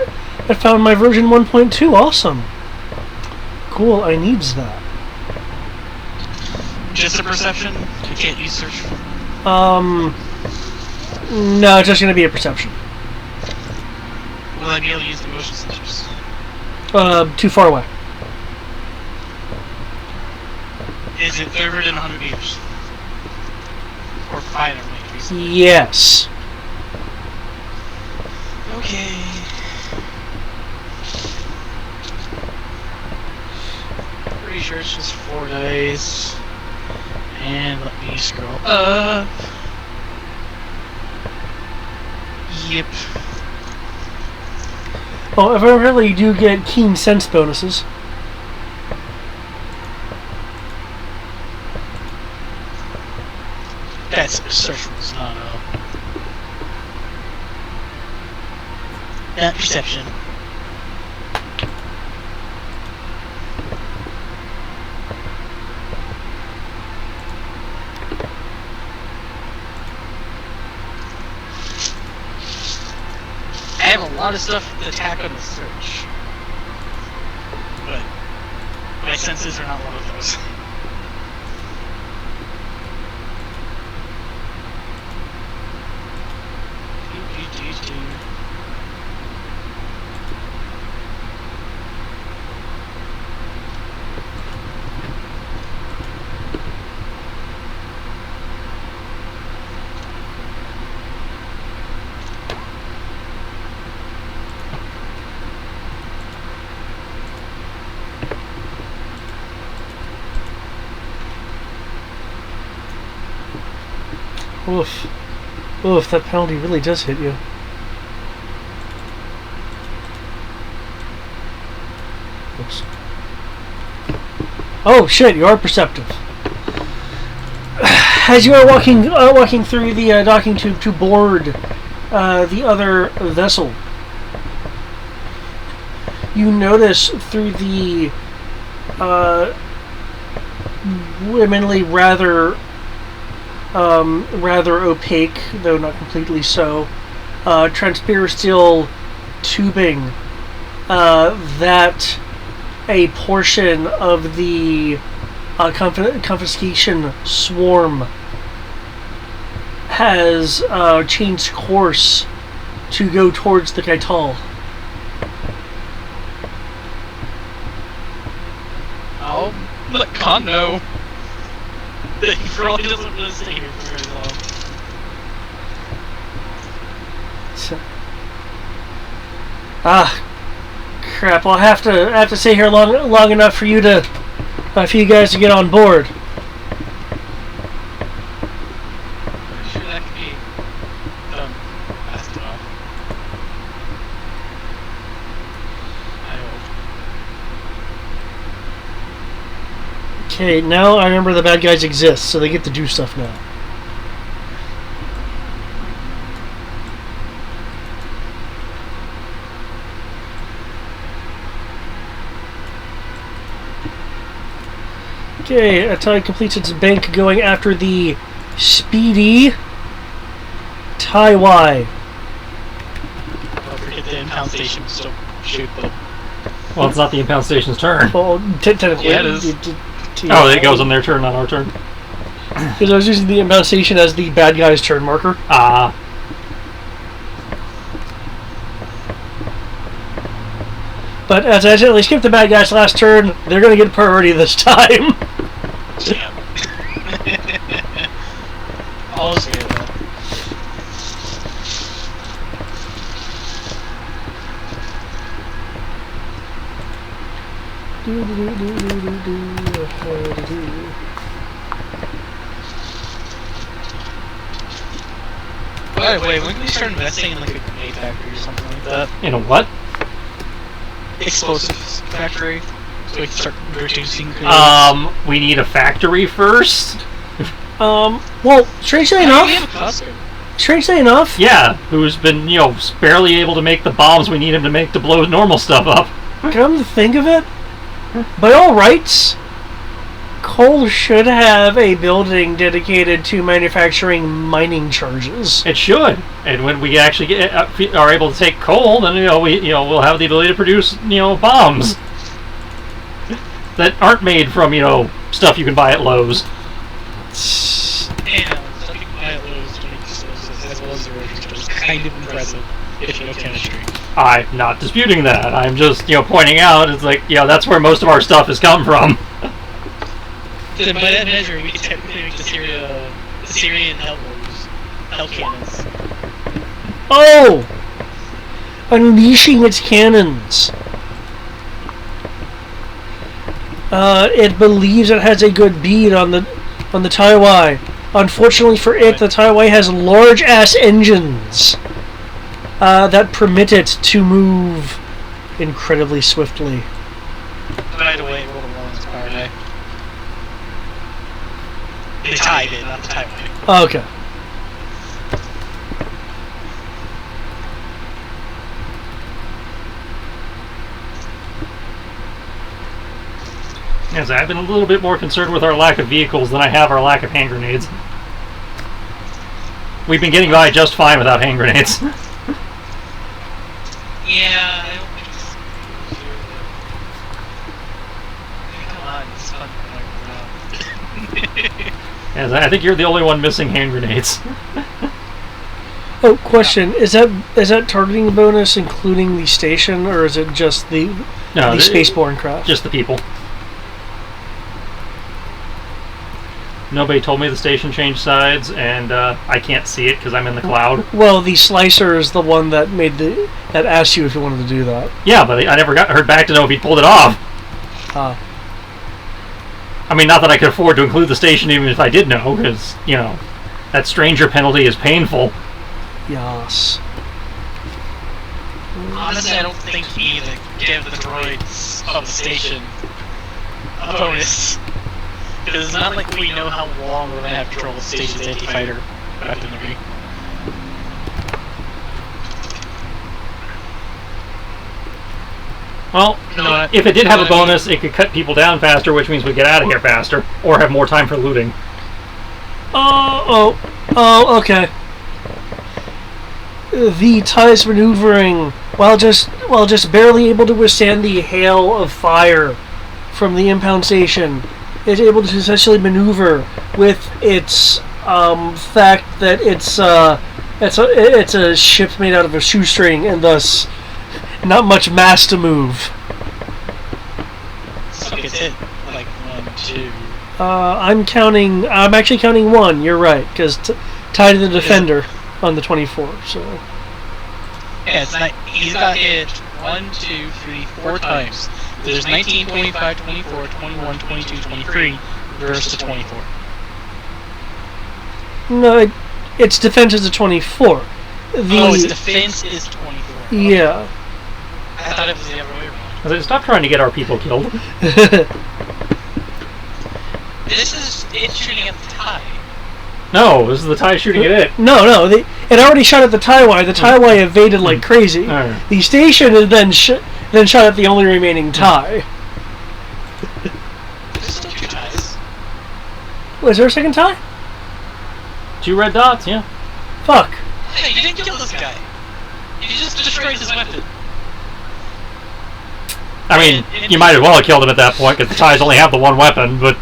[SPEAKER 1] my version 1.2. Awesome. Cool. I needs that.
[SPEAKER 3] Just a perception? You can't use search?
[SPEAKER 1] No, it's just going to be a perception.
[SPEAKER 3] Will I be able to use the motion sensors?
[SPEAKER 1] Too far away.
[SPEAKER 3] Is it further than 100 meters? Or 500 meters?
[SPEAKER 1] Yes.
[SPEAKER 3] Okay. Pretty sure it's just 4 dice. And let me scroll up. Yep.
[SPEAKER 1] Oh, apparently you do get keen sense bonuses.
[SPEAKER 3] That's search rules, not not perception. I have a lot of stuff to attack on the search, but my senses are not one of those.
[SPEAKER 1] Oof. Oof, that penalty really does hit you. Oops. Oh shit, you are perceptive. As you are walking through the docking tube to board the other vessel, you notice through the womanly rather opaque, though not completely so, transparent steel tubing that a portion of the confiscation swarm has changed course to go towards the Kaital.
[SPEAKER 3] I'll let Khan know that he probably doesn't want to stay here for very long.
[SPEAKER 1] Crap! I'll have to stay here long enough for you to for you guys to get on board.
[SPEAKER 3] I'm sure that could be done fast enough. I hope.
[SPEAKER 1] Okay, now I remember the bad guys exist, so they get to do stuff now. Okay, Atari completes its bank going after the speedy Taiwai.
[SPEAKER 3] Don't forget the impound station will still shoot them.
[SPEAKER 2] Well, it's not the impound station's turn.
[SPEAKER 1] Well, technically,
[SPEAKER 3] Yeah, it is.
[SPEAKER 2] Oh, it goes on their turn, not our turn.
[SPEAKER 1] Because I was using the impound station as the bad guy's turn marker.
[SPEAKER 2] Ah.
[SPEAKER 1] But as I accidentally skipped the bad guy's last turn, they're going to get priority this time.
[SPEAKER 3] Damn. All is good though. By the way, when can we start investing in like a grenade factory or something like that?
[SPEAKER 2] In a what?
[SPEAKER 3] Explosives factory? So we can start producing grenades.
[SPEAKER 2] We need a factory first.
[SPEAKER 1] Well, strangely
[SPEAKER 3] We have
[SPEAKER 1] enough,
[SPEAKER 3] a Costco.
[SPEAKER 2] Yeah, who's been, barely able to make the bombs we need him to make to blow normal stuff up.
[SPEAKER 1] come to think of it, by all rights, Cole should have a building dedicated to manufacturing mining charges.
[SPEAKER 2] It should, and when we actually are able to take coal, then we'll have the ability to produce bombs that aren't made from stuff you can buy at Lowe's.
[SPEAKER 3] And some people buy at Lowe's to make explosives as well as the road which is kind of impressive if you know chemistry.
[SPEAKER 2] I'm not disputing that. I'm just pointing out it's like that's where most of our stuff has come from.
[SPEAKER 3] Then by that measure, we can technically make the Syrian hell cannons.
[SPEAKER 1] Oh! Unleashing its cannons. It believes it has a good bead on the Taiwai. Unfortunately for it, the Taiwai has large-ass engines that permit it to move incredibly swiftly.
[SPEAKER 3] By the way, roll the ones power day. The Thai bit, not the Taiwan.
[SPEAKER 1] Okay.
[SPEAKER 2] Yes, I've been a little bit more concerned with our lack of vehicles than I have our lack of hand grenades. We've been getting by just fine without hand grenades.
[SPEAKER 3] Yeah, I don't think it's... Come on, it's fun to run around.
[SPEAKER 2] Yes, I think you're the only one missing hand grenades.
[SPEAKER 1] Oh, question: Is that targeting bonus including the station, or is it just the spaceborne craft?
[SPEAKER 2] Just the people. Nobody told me the station changed sides, and I can't see it because I'm in the cloud.
[SPEAKER 1] Well, the slicer is the one that that asked you if you wanted to do that.
[SPEAKER 2] Yeah, but I never heard back to know if he pulled it off. I mean, not that I could afford to include the station even if I did know, because, That stranger penalty is painful.
[SPEAKER 1] Yes.
[SPEAKER 3] Honestly, I don't think you need to give the droids of the station a bonus. Because it's not like we know how long we're going to have control of the station's anti-fighter weaponry.
[SPEAKER 2] Well, if it did have a bonus, it could cut people down faster, which means we get out of here faster, or have more time for looting.
[SPEAKER 1] Oh, okay. The TIE's maneuvering, while just barely able to withstand the hail of fire from the impound station, is able to essentially maneuver with its fact that it's a ship made out of a shoestring, and thus not much mass to move.
[SPEAKER 3] So gets hit like 1, 2.
[SPEAKER 1] I'm actually counting 1. You're right, because tied to the defender on the 24. So
[SPEAKER 3] yeah, it's not. He's got hit 1, 2, 3, 4 times. There's 19, 25, 24, 21, 22, 23 versus 24.
[SPEAKER 1] No, its defense is a 24.
[SPEAKER 3] Its defense is 24.
[SPEAKER 1] Yeah.
[SPEAKER 3] I thought it was the other way around.
[SPEAKER 2] I said, stop trying to get our people killed.
[SPEAKER 3] This is it shooting at the TIE.
[SPEAKER 2] No, this is the TIE shooting at it.
[SPEAKER 1] No, it already shot at the TIE. The TIE evaded like crazy.
[SPEAKER 2] Right.
[SPEAKER 1] The station is then shot at the only remaining TIE.
[SPEAKER 3] There's still 2 TIEs.
[SPEAKER 1] Was there a second TIE?
[SPEAKER 2] 2 red dots, yeah.
[SPEAKER 1] Fuck.
[SPEAKER 3] Hey, you didn't kill this guy. You just destroyed his weapon.
[SPEAKER 2] I mean, you might as well have killed him at that point, because the TIEs only have the one weapon, but...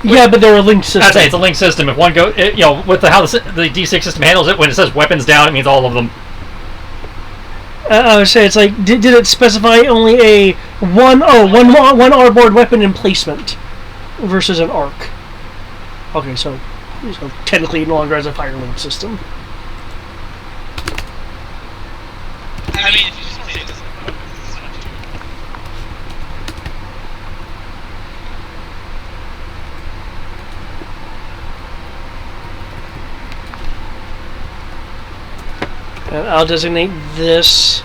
[SPEAKER 1] Yeah, but they're a linked system.
[SPEAKER 2] I'd say it's a linked system. If one goes, with how the D6 system handles it, when it says weapons down, it means all of them.
[SPEAKER 1] I would say it's like, did it specify only a one R-board weapon emplacement versus an arc? Okay, so technically it no longer has a fire link system.
[SPEAKER 3] I mean, if you just want to say it doesn't have weapons, it's not too.
[SPEAKER 1] And I'll designate this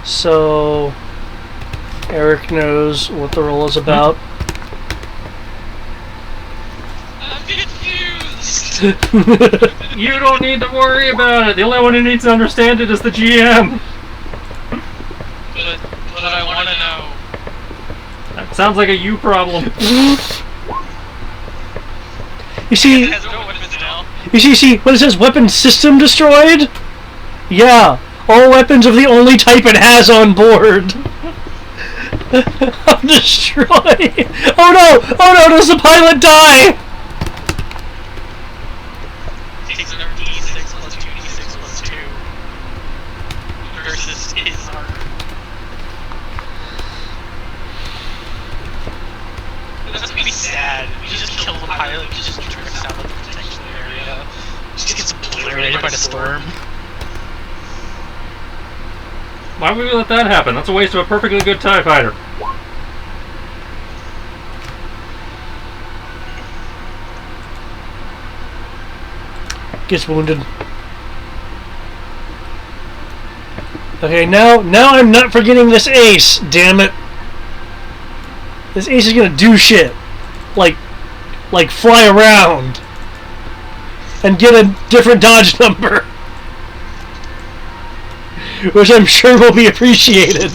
[SPEAKER 1] so Eric knows what the role is about.
[SPEAKER 3] I'm confused!
[SPEAKER 2] You don't need to worry about it. The only one who needs to understand it is the GM.
[SPEAKER 3] But I want to know.
[SPEAKER 2] That sounds like a you problem.
[SPEAKER 1] You see,
[SPEAKER 3] It has no weapons now.
[SPEAKER 1] you see, when it says weapon system destroyed? Yeah, all weapons of the only type it has on board. Destroy! Oh no! Does the pilot die?
[SPEAKER 3] Takes another D6 plus 2, D6 plus 2. Versus his arc. That's gonna be sad. You just kill the pilot, you just drifts out of the protection area. Just gets obliterated by the storm.
[SPEAKER 2] Why would we let that happen? That's a waste of a perfectly good TIE fighter.
[SPEAKER 1] Gets wounded. Okay, now I'm not forgetting this ace, damn it. This ace is gonna do shit. Like fly around. And get a different dodge number. Which I'm sure will be appreciated.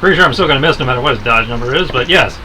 [SPEAKER 2] Pretty sure I'm still going to miss no matter what his dodge number is, but yes.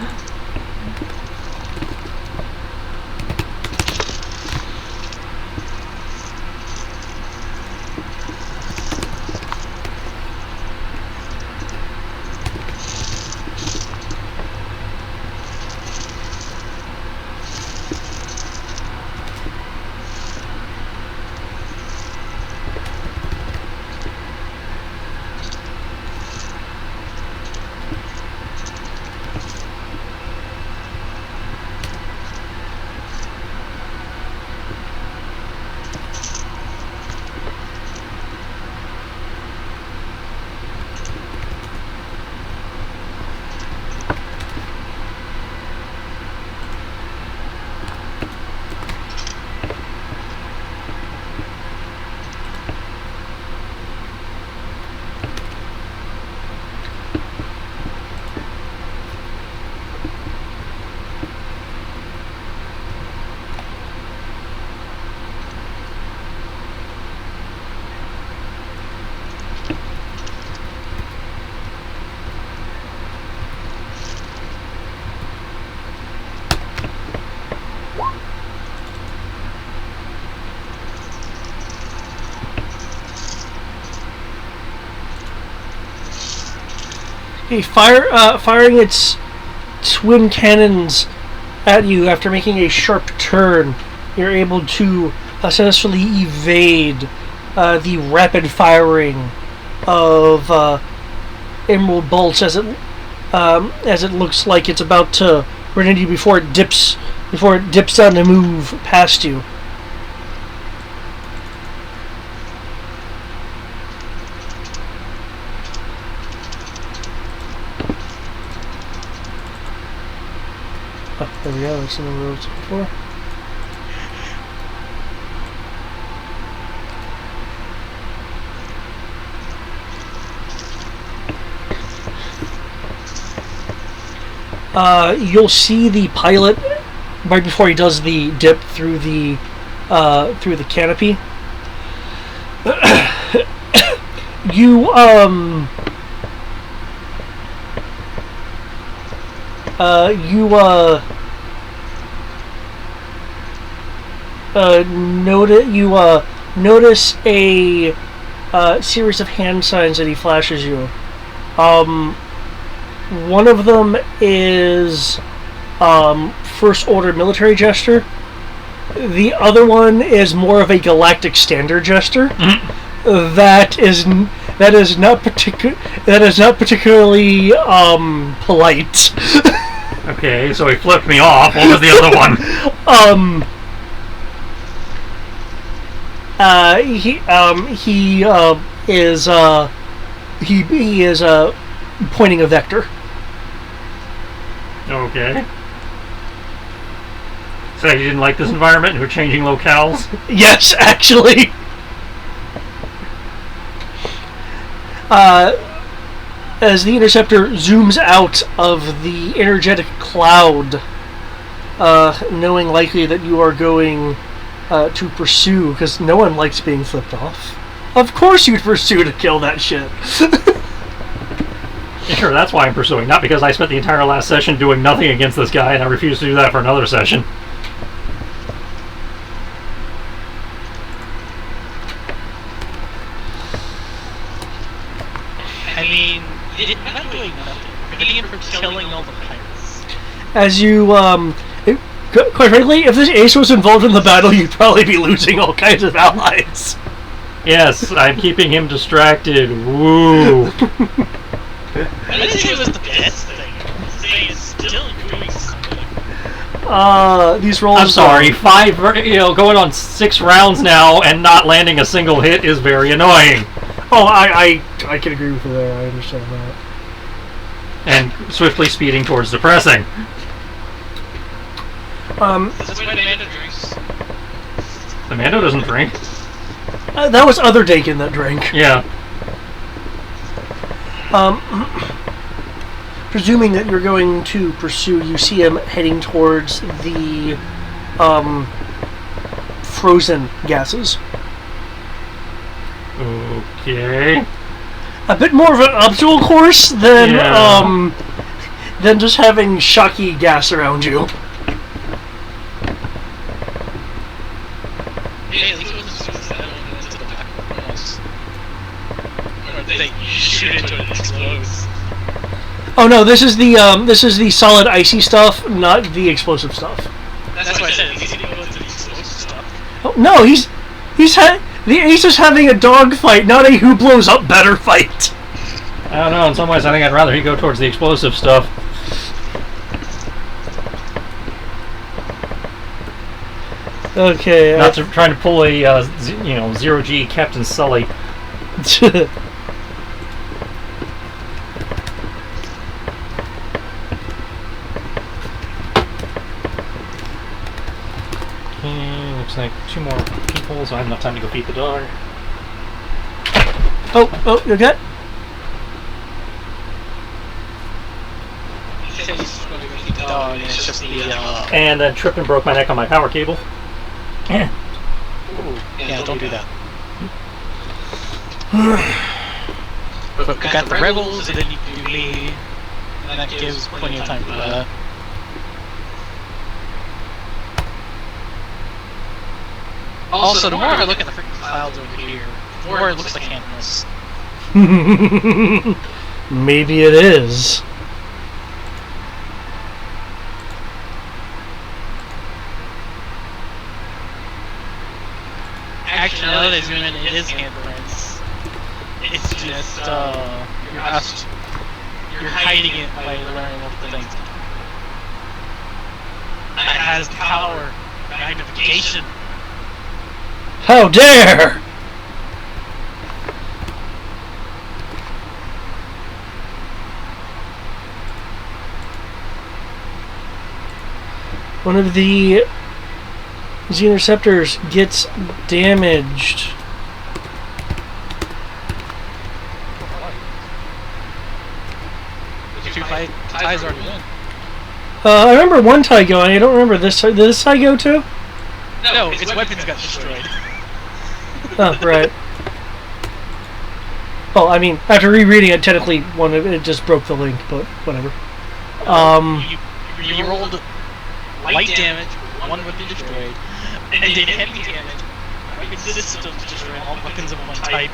[SPEAKER 1] firing its twin cannons at you after making a sharp turn. You're able to successfully evade the rapid firing of emerald bolts as it looks like it's about to run into you before it dips down to move past you. Oh, there we go. That's the number I was looking for. You'll see the pilot right before he does the dip through the canopy. You notice a series of hand signs that he flashes you. One of them is first order military gesture. The other one is more of a galactic standard gesture. Mm-hmm. That is not particularly polite.
[SPEAKER 2] Okay, so he flipped me off. What was the other one?
[SPEAKER 1] He is pointing a vector.
[SPEAKER 2] Okay. So you didn't like this environment and we're changing locales?
[SPEAKER 1] Yes, actually. As the interceptor zooms out of the energetic cloud, knowing likely that you are going to pursue, because no one likes being flipped off. Of course you'd pursue to kill that shit.
[SPEAKER 2] Sure, that's why I'm pursuing, not because I spent the entire last session doing nothing against this guy and I refuse to do that for another session.
[SPEAKER 3] I mean, you're not doing nothing. You're getting him for killing all the pirates.
[SPEAKER 1] As you, quite frankly, if this ace was involved in the battle, you'd probably be losing all kinds of allies.
[SPEAKER 2] Yes, I'm keeping him distracted. Woo!
[SPEAKER 3] I didn't say it was the best thing. It's still doing something.
[SPEAKER 1] These rolls.
[SPEAKER 2] I'm sorry, going on 6 rounds now and not landing a single hit is very annoying.
[SPEAKER 1] Oh, I can agree with you there. I understand that.
[SPEAKER 2] And swiftly speeding towards depressing.
[SPEAKER 3] That's why Amanda drinks.
[SPEAKER 2] Amanda doesn't drink.
[SPEAKER 1] That was other Dakin that drank.
[SPEAKER 2] Yeah.
[SPEAKER 1] Presuming that you're going to pursue, you see him heading towards the frozen gases.
[SPEAKER 2] Okay.
[SPEAKER 1] A bit more of an obstacle course than just having shocky gas around you.
[SPEAKER 3] Yeah, at least it wasn't suicidal into the back of the walls. Or they shoot into it and explodes.
[SPEAKER 1] Oh no, this is the solid icy stuff, not the explosive stuff.
[SPEAKER 3] That's why I said he's gonna go into the explosive stuff.
[SPEAKER 1] Oh no, the ace is having a dogfight, not a who blows up better fight.
[SPEAKER 2] I don't know, in some ways I think I'd rather he go towards the explosive stuff.
[SPEAKER 1] Okay.
[SPEAKER 2] Not trying to pull a, zero-G Captain Sully. Looks like 2 more people, so I have enough time to go feed the dog.
[SPEAKER 1] Oh, you okay?
[SPEAKER 3] He said he's going to go feed the dog, and it's just the,
[SPEAKER 2] And then tripped and broke my neck on my power cable.
[SPEAKER 3] yeah, don't do that. But we got the rebels, and then you do me, and that gives plenty of time for that. Also, the more I look at the freaking clouds over here, the more it looks like Canvas.
[SPEAKER 1] Maybe it is.
[SPEAKER 3] Actually, now that I zoom in, it is handprints. It's just, you're hiding it by learning multiple things. It has power, magnification.
[SPEAKER 1] How dare! One of the Z-interceptors gets damaged.
[SPEAKER 3] Did you fight ties already win?
[SPEAKER 1] I remember one tie going. I don't remember this tie. Did this tie go too?
[SPEAKER 3] No, its weapons got destroyed.
[SPEAKER 1] Oh, right. Well, I mean, after rereading it, technically, it just broke the link, but whatever.
[SPEAKER 3] You rolled light damage, one weapon destroyed, and did heavy damage. Weapon systems destroyed, all weapons of one type,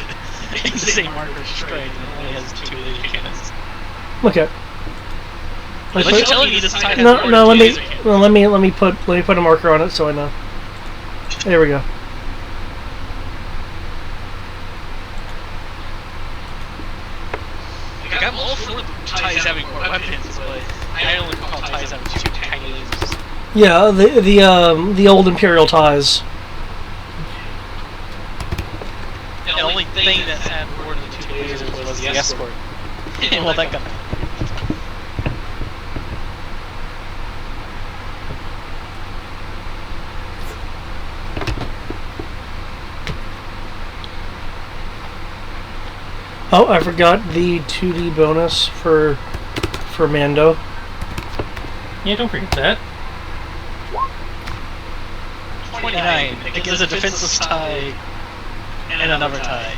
[SPEAKER 3] and the same marker destroyed, and it only has 2 laser cannons.
[SPEAKER 1] Okay.
[SPEAKER 3] Unless you're telling me this tie has
[SPEAKER 1] No,
[SPEAKER 3] more
[SPEAKER 1] no.
[SPEAKER 3] than 2 laser cannons.
[SPEAKER 1] Well, let me put a marker on it so I know. There we go.
[SPEAKER 3] Like, I'm all for ties having more weapons, but I only recall ties having 2 tiny lasers.
[SPEAKER 1] Yeah, the old Imperial ties.
[SPEAKER 3] The only thing that had more than 2 lasers was the escort. And well, that got.
[SPEAKER 1] Oh, I forgot the 2D bonus for Mando.
[SPEAKER 2] Yeah, don't forget that.
[SPEAKER 3] 29. It gives a defenseless tie and another tie.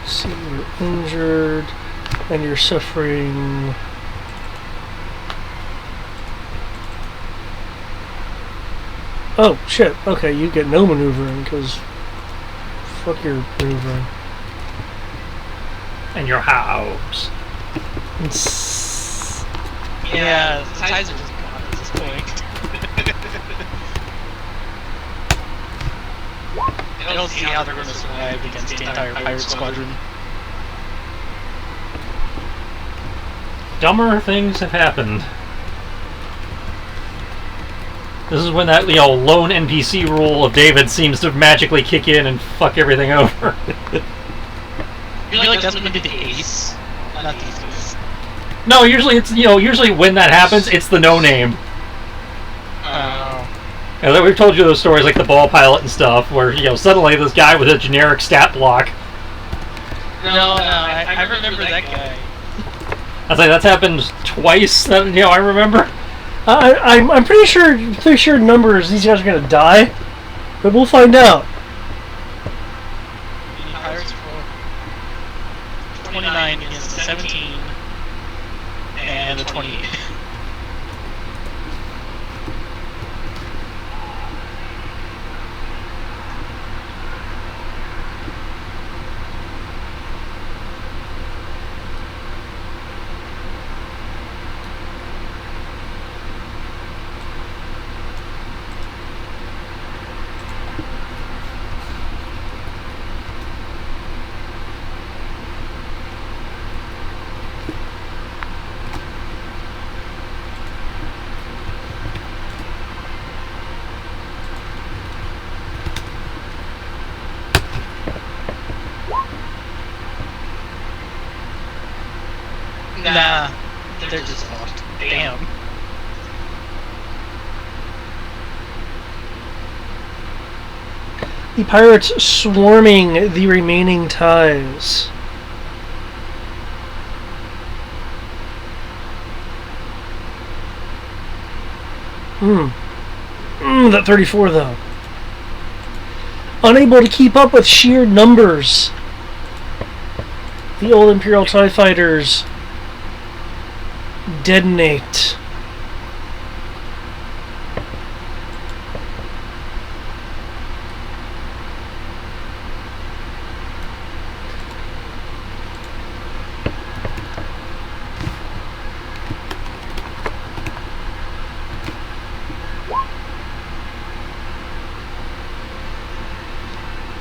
[SPEAKER 1] See, you're injured and you're suffering. Oh shit! Okay, you get no maneuvering because fuck your maneuvering.
[SPEAKER 2] And your house.
[SPEAKER 3] Yeah, the ties are just gone at this point. I don't see how they're going to survive against the entire pirate squadron.
[SPEAKER 2] Dumber things have happened. This is when that, lone NPC rule of David seems to magically kick in and fuck everything over.
[SPEAKER 3] I feel like that's when they did the ace, not these guys.
[SPEAKER 2] No, usually it's, usually when that happens, it's the no name. And we've told you those stories like the ball pilot and stuff, where, suddenly this guy with a generic stat block.
[SPEAKER 3] No, I remember that guy.
[SPEAKER 2] I was like, that's happened twice, that, I remember.
[SPEAKER 1] I'm pretty sure numbers these guys are gonna die, but we'll find out.
[SPEAKER 3] Pirates for 29 against the 17 and the 28. Nah, they're just fucked. Damn.
[SPEAKER 1] The pirates swarming the remaining ties. That 34 though. Unable to keep up with sheer numbers. the old Imperial TIE fighters detonate.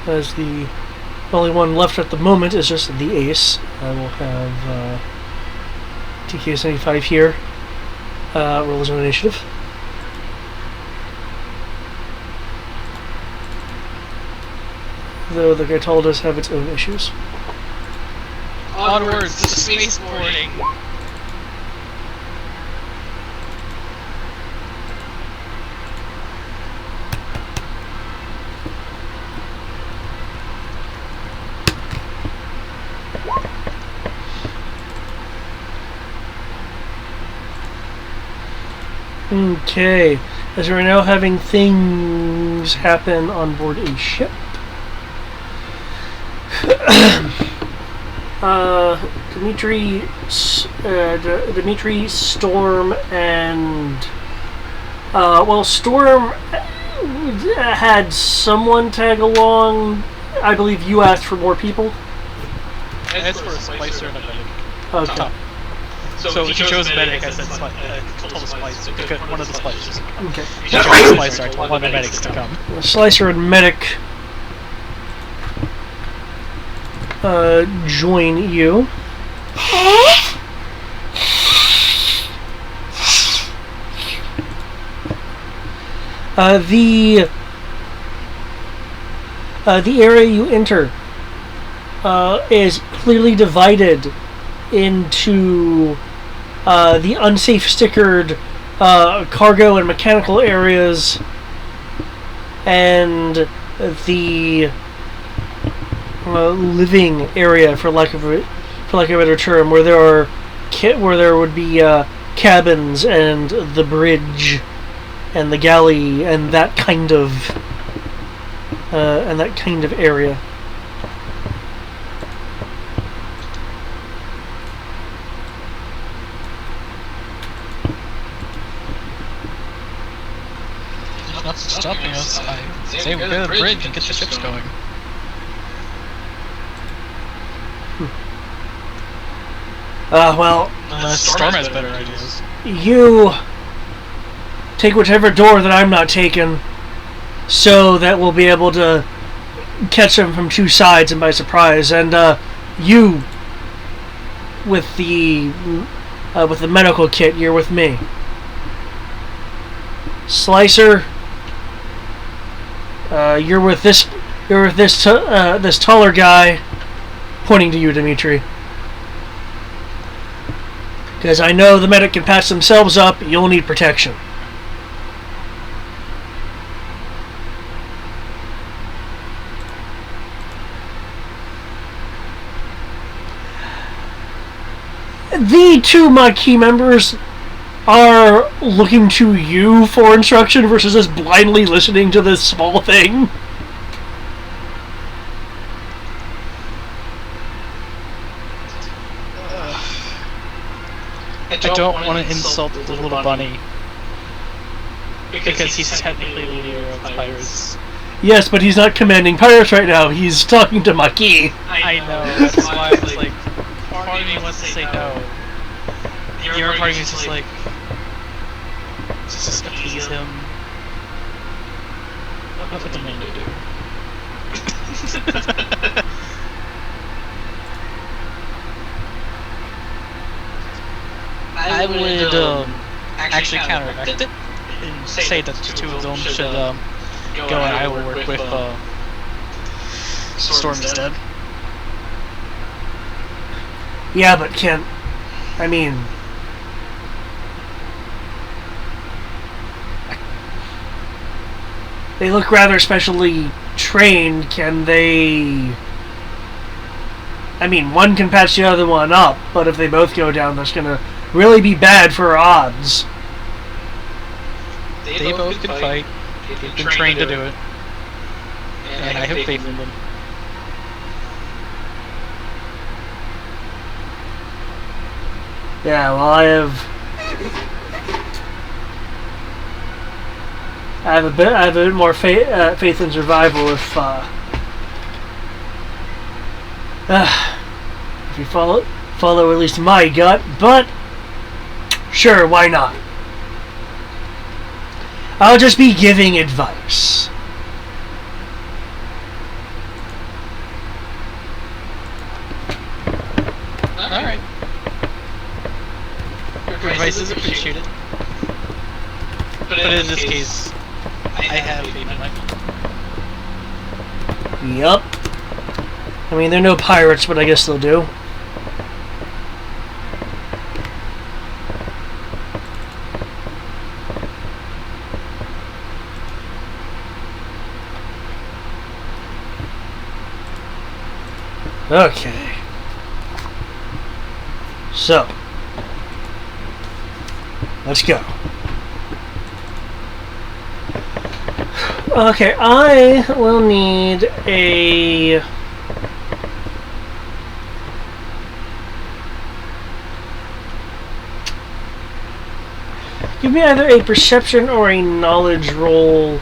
[SPEAKER 1] As the only one left at the moment is just the Ace. I will have TK-75 here. Roll his own initiative. Though the Gaitol does have its own issues.
[SPEAKER 4] Onwards to spaceport.
[SPEAKER 1] Okay, as we're now having things happen on board a ship. Dimitri, Storm, and Storm had someone tag along. I believe you asked for more people.
[SPEAKER 4] As for a splicer and a medic.
[SPEAKER 1] Okay.
[SPEAKER 4] So if you chose a medic, I said told the splicer. Pick one of the splicers.
[SPEAKER 1] Okay.
[SPEAKER 4] If you chose a splicer, I told one of the medics to come.
[SPEAKER 1] Slicer and medic join you. The area you enter is clearly divided into the unsafe stickered cargo and mechanical areas, and the living area, for lack of a better term, where there would be cabins and the bridge and the galley and that kind of area.
[SPEAKER 4] Nothing's stopping us. I say we go to the bridge and get the ships going. Unless Storm has better ideas.
[SPEAKER 1] You take whichever door that I'm not taking, so that we'll be able to catch them from two sides and by surprise. And you, with the medical kit, you're with me. Slicer, you're with this taller guy, pointing to you, Dimitri. Because I know the medic can patch themselves up, you'll need protection. The two Maquis members are looking to you for instruction versus just blindly listening to this small thing.
[SPEAKER 4] I don't want to insult the little bunny because he's technically the leader of the pirates.
[SPEAKER 1] Yes, but he's not commanding pirates right now. He's talking to Maquis.
[SPEAKER 4] I know, that's why I was like, part of me wants to say no. The other part of me is just like, just appease him. What the man to do? I would actually counteract it and say that the two of them should go and I will work with Storm instead.
[SPEAKER 1] Yeah, but Kent, I mean, they look rather specially trained. Can they... I mean, one can patch the other one up, but if they both go down, that's going to really be bad for our odds.
[SPEAKER 4] They both can fight. They've been trained to do it. And I have faith in them.
[SPEAKER 1] Yeah, well, I have a bit more faith in survival if you follow at least my gut. But sure, why not? I'll just be giving advice.
[SPEAKER 3] Alright.
[SPEAKER 4] Your advice is appreciated. But in this case, I have faith in my
[SPEAKER 1] Yup. I mean, they're no pirates, but I guess they'll do. Okay. So, let's go. Okay, I will need a... Give me either a perception or a knowledge roll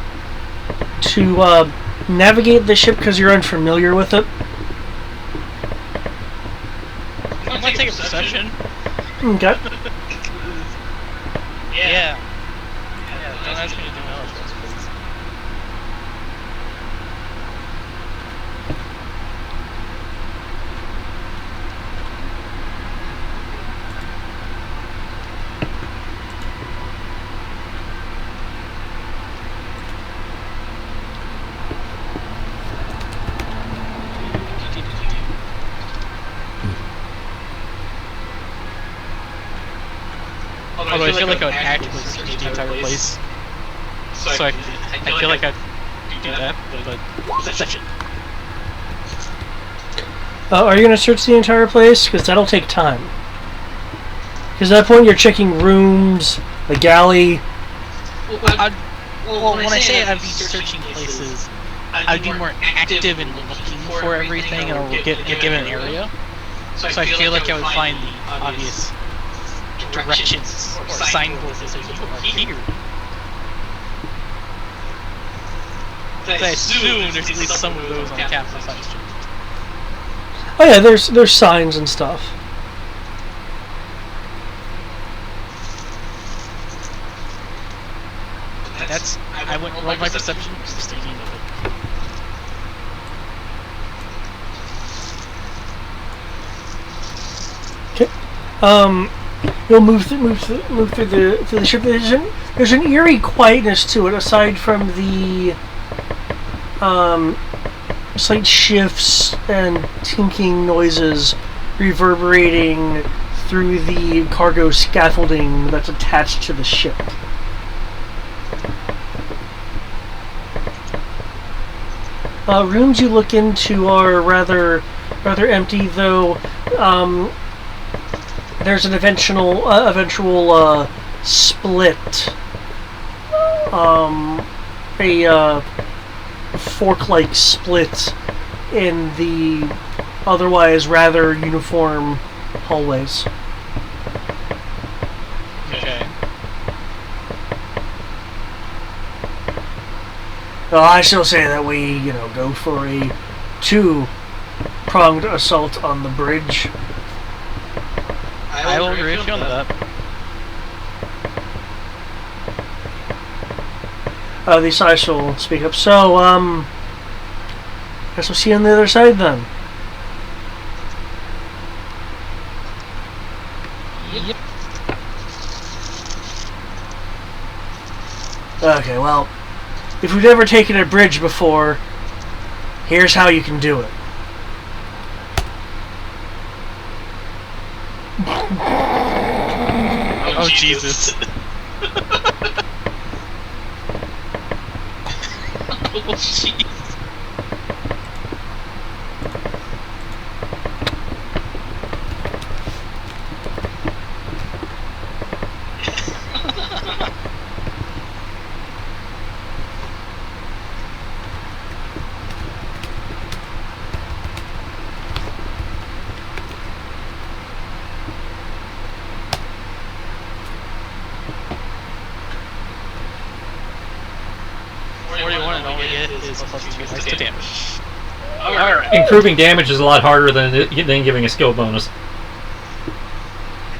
[SPEAKER 1] to navigate the ship because you're unfamiliar with it.
[SPEAKER 4] I'm gonna take a perception.
[SPEAKER 1] Okay.
[SPEAKER 4] Yeah. Don't ask me to do knowledge rolls, please. Although I feel like I would actively search the entire place. So I feel like I'd do that, but perception.
[SPEAKER 1] Are you going to search the entire place? Because that'll take time. Because at that point you're checking rooms, the galley.
[SPEAKER 4] Well, when I say I'd be searching places, I'd be more active in looking for everything and I'll get given an area. So I feel like I would find the obvious directions or signboards that say here. I assume there's at least some of those on the capital side street.
[SPEAKER 1] Oh yeah, there's signs and stuff. I went roll my perception, just thinking of it. Okay. You'll move through the ship. There's an eerie quietness to it, aside from the slight shifts and tinking noises reverberating through the cargo scaffolding that's attached to the ship. Rooms you look into are rather empty, though. There's an eventual split, a fork-like split in the otherwise rather uniform hallways.
[SPEAKER 4] Okay.
[SPEAKER 1] I still say that we, go for a two-pronged assault on the bridge.
[SPEAKER 4] I will agree with you on that.
[SPEAKER 1] The size will speak up. So, guess we'll see you on the other side then.
[SPEAKER 4] Yep.
[SPEAKER 1] Okay, well, if we've never taken a bridge before, here's how you can do it.
[SPEAKER 4] Oh, Jesus. Oh, jeez. and all we get is plus 2 dice to damage. Alright.
[SPEAKER 2] Improving damage is a lot harder than giving a skill bonus.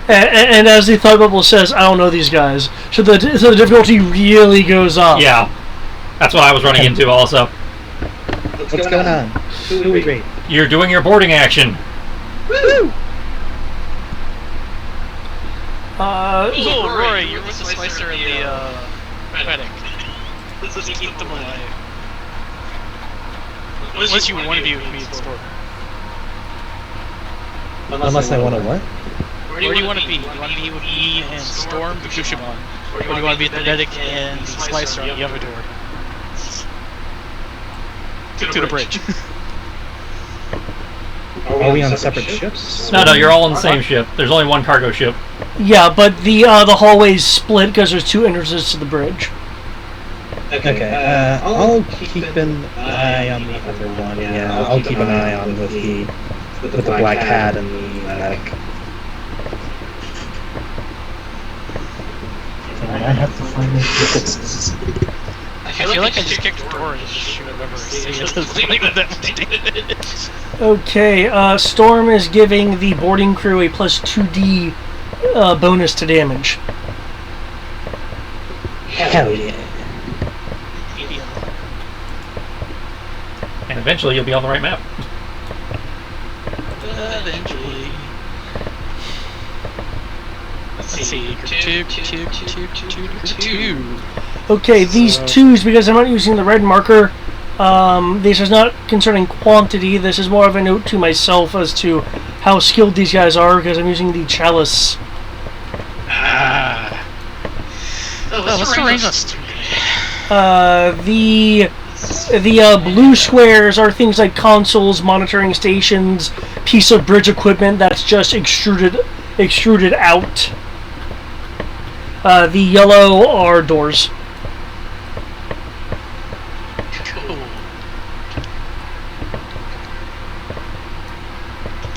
[SPEAKER 1] And as the thought bubble says, I don't know these guys. So the difficulty really goes up.
[SPEAKER 2] Yeah. That's what I was running into also.
[SPEAKER 5] What's going on? Who are we raiding?
[SPEAKER 2] You're doing your boarding action.
[SPEAKER 5] Woo!
[SPEAKER 4] Oh, Rory, you're with the Slicer and the Fennec. Let's keep them alive. Unless you want to be with me in the store.
[SPEAKER 5] Unless I want to what?
[SPEAKER 4] Where do you want to be? Do you want to be with me and Storm, the Kushiman? Or do you want to be with the Medic and the Slicer on the other door? To the bridge.
[SPEAKER 5] Are we on separate ships?
[SPEAKER 2] No, you're all on the same ship. There's only one cargo ship.
[SPEAKER 1] Yeah, but the hallway's split because there's 2 entrances to the bridge.
[SPEAKER 5] Okay, I'll keep an eye on the other one. Yeah, I'll keep an eye on with the black hat and the medic. I have to find this.
[SPEAKER 4] I feel like I just kicked the door and just shoot whatever I see. It doesn't leave that much damage.
[SPEAKER 1] Okay, Storm is giving the boarding crew a plus 2d bonus to damage.
[SPEAKER 5] Hell yeah.
[SPEAKER 2] And eventually you'll be on the right map.
[SPEAKER 4] Eventually. Let's see. 2.
[SPEAKER 1] Okay, these 2s, because I'm not using the red marker, this is not concerning quantity, this is more of a note to myself as to how skilled these guys are, because I'm using the chalice.
[SPEAKER 4] What's the range list?
[SPEAKER 1] The blue squares are things like consoles, monitoring stations, piece of bridge equipment that's just extruded out. The yellow are doors.
[SPEAKER 4] Cool.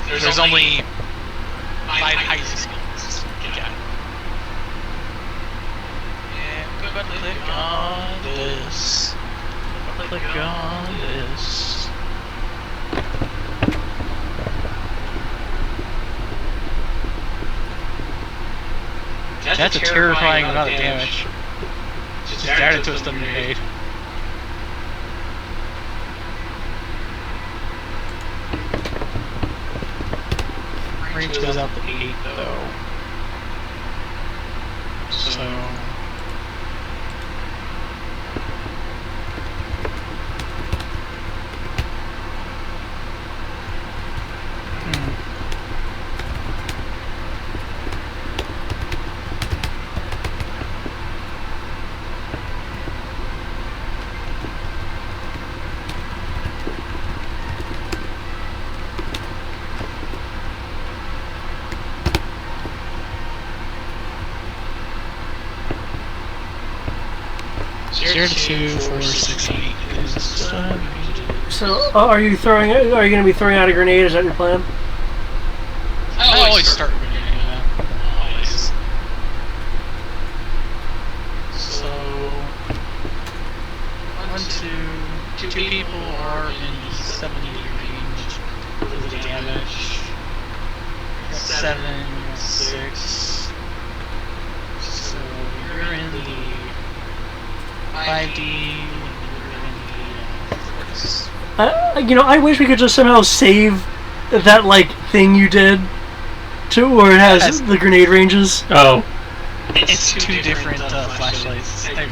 [SPEAKER 4] There's only 5 high skills. Got it. And click on this. Click on this. That's a terrifying amount of damage. Just added to a stun grenade. Range goes out to 8 though. So... Zero to 2, 4, 6, 8 is
[SPEAKER 1] So, are you going to be throwing out a grenade? Is that your plan?
[SPEAKER 4] I always start with a grenade, always. So, 1, 2 people are in the 70 range for the damage. 7, 6. So, you're in the 5D.
[SPEAKER 1] I wish we could just somehow save that thing you did to where it has the grenade ranges.
[SPEAKER 2] Oh.
[SPEAKER 4] It's 2 different flashlights that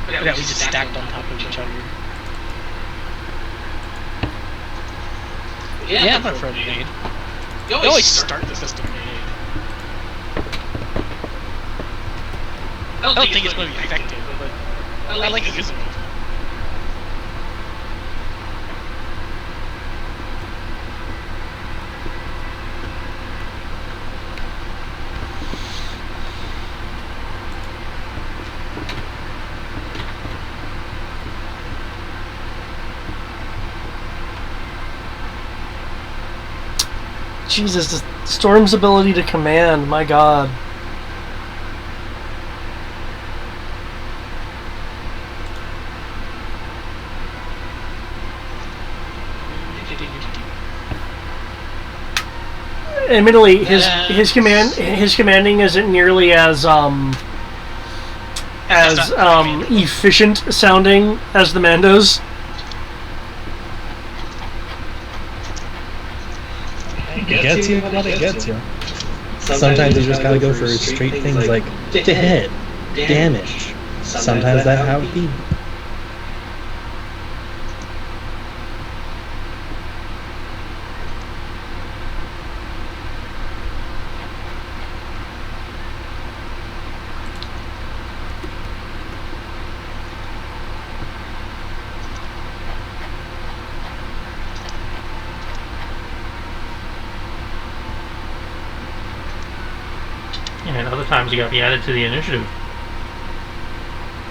[SPEAKER 4] we just stacked on top of each other. Yeah, I'm not for a grenade. You always start the system grenade. I don't think it's going to be effective, but I like it using it.
[SPEAKER 1] Jesus, the Storm's ability to command, my god. admittedly, his commanding isn't nearly as efficient sounding as the Mando's.
[SPEAKER 5] It gets you what it gets you. Sometimes you just gotta go for straight things like to hit, damage. Sometimes that's how it be.
[SPEAKER 2] And other times you got to be added to the initiative.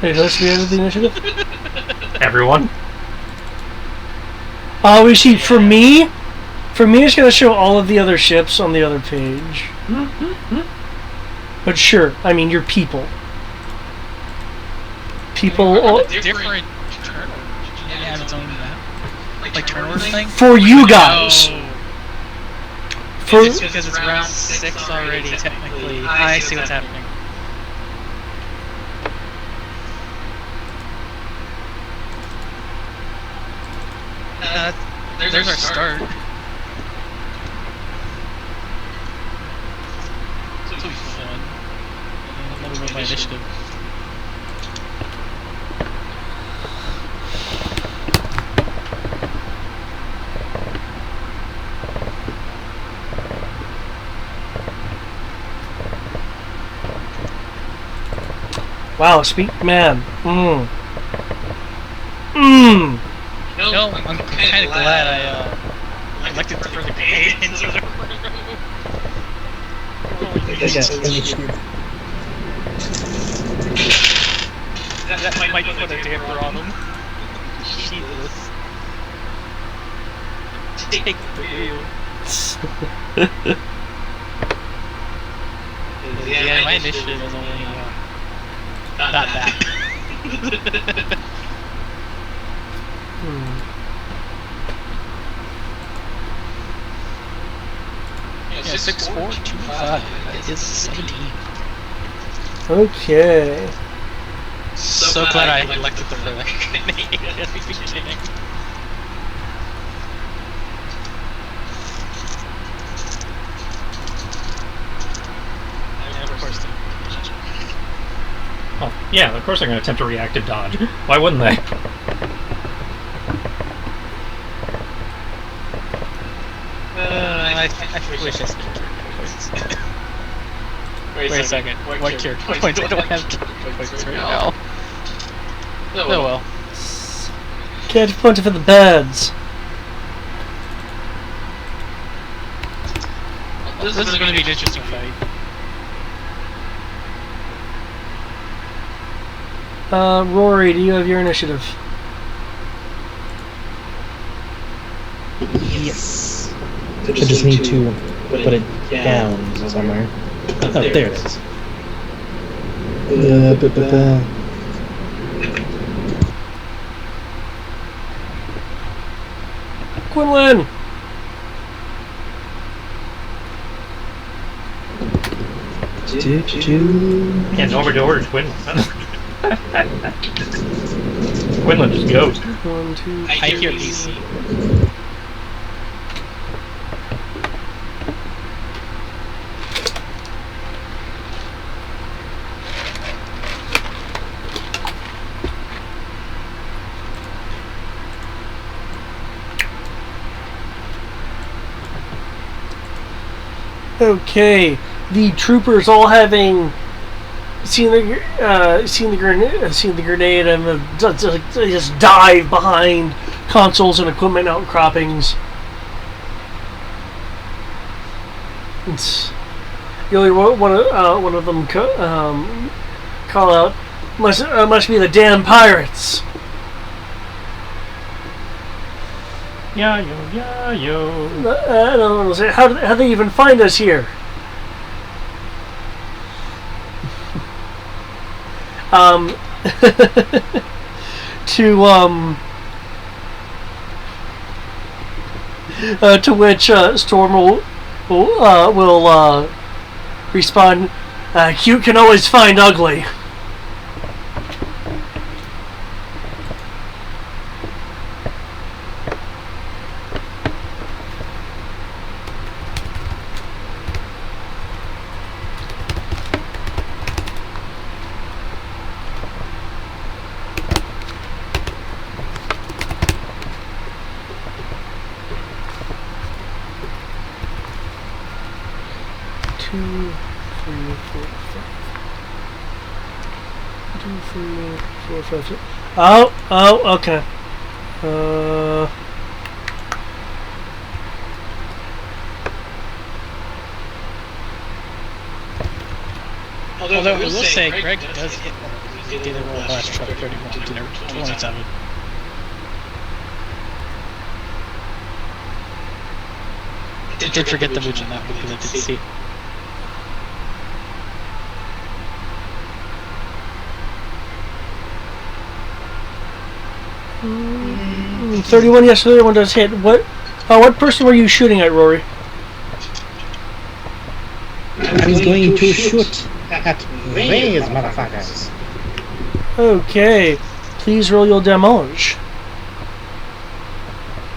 [SPEAKER 1] Hey, who has to be added to the initiative?
[SPEAKER 2] Everyone.
[SPEAKER 1] Oh, we see. For me, it's gonna show all of the other ships on the other page. But sure, I mean, you're people. People.
[SPEAKER 4] Different turnover. Did it have its own map? Like turnover thing?
[SPEAKER 1] For you guys.
[SPEAKER 4] No.
[SPEAKER 1] For
[SPEAKER 4] It's because it's round 6 already, technically. I see what's happening. There's our start. This will be fun. Let me roll my initiative.
[SPEAKER 1] wow, man.
[SPEAKER 4] No, I'm kind of glad I elected to throw the grenade into the room. That might put a damper on them. Jesus. Take the wheel. Yeah, my initiative is only not that. Yeah, 6, 4, 2, 5. That is 17.
[SPEAKER 1] Okay.
[SPEAKER 4] So glad I elected to throw that grenade at the beginning. And of course,
[SPEAKER 2] Oh, yeah, of course they're going to attempt a reactive dodge. Why wouldn't they?
[SPEAKER 4] I wish I spent points. Wait a second. What character points? I don't have character points right now. Oh well.
[SPEAKER 1] Character points for the birds.
[SPEAKER 4] This is going to be an interesting fight.
[SPEAKER 1] Rory, do you have your initiative?
[SPEAKER 5] Yes. I just need to put it down somewhere. Oh, there it is.
[SPEAKER 1] Quinlan!
[SPEAKER 2] Yeah, nobody orders Quinlan. Quinlan just goes.
[SPEAKER 1] 1, 2,
[SPEAKER 4] I hear PC.
[SPEAKER 1] Okay, the troopers all having seen the grenade and just dive behind consoles and equipment outcroppings. You only one of them call out, must be the damn pirates.
[SPEAKER 2] Yeah, yo.
[SPEAKER 1] I don't know. How they even find us here? To which Storm will will respond. Cute can always find ugly. Oh, okay.
[SPEAKER 4] Although I will say, Greg does hit one. He did a roll last truck 31 to 27. I did forget to mention that because I did see it.
[SPEAKER 1] Mm, 31, yes, the other one does hit. What person were you shooting at, Rory?
[SPEAKER 5] I was going to shoot at these motherfuckers.
[SPEAKER 1] Okay, please roll your damage.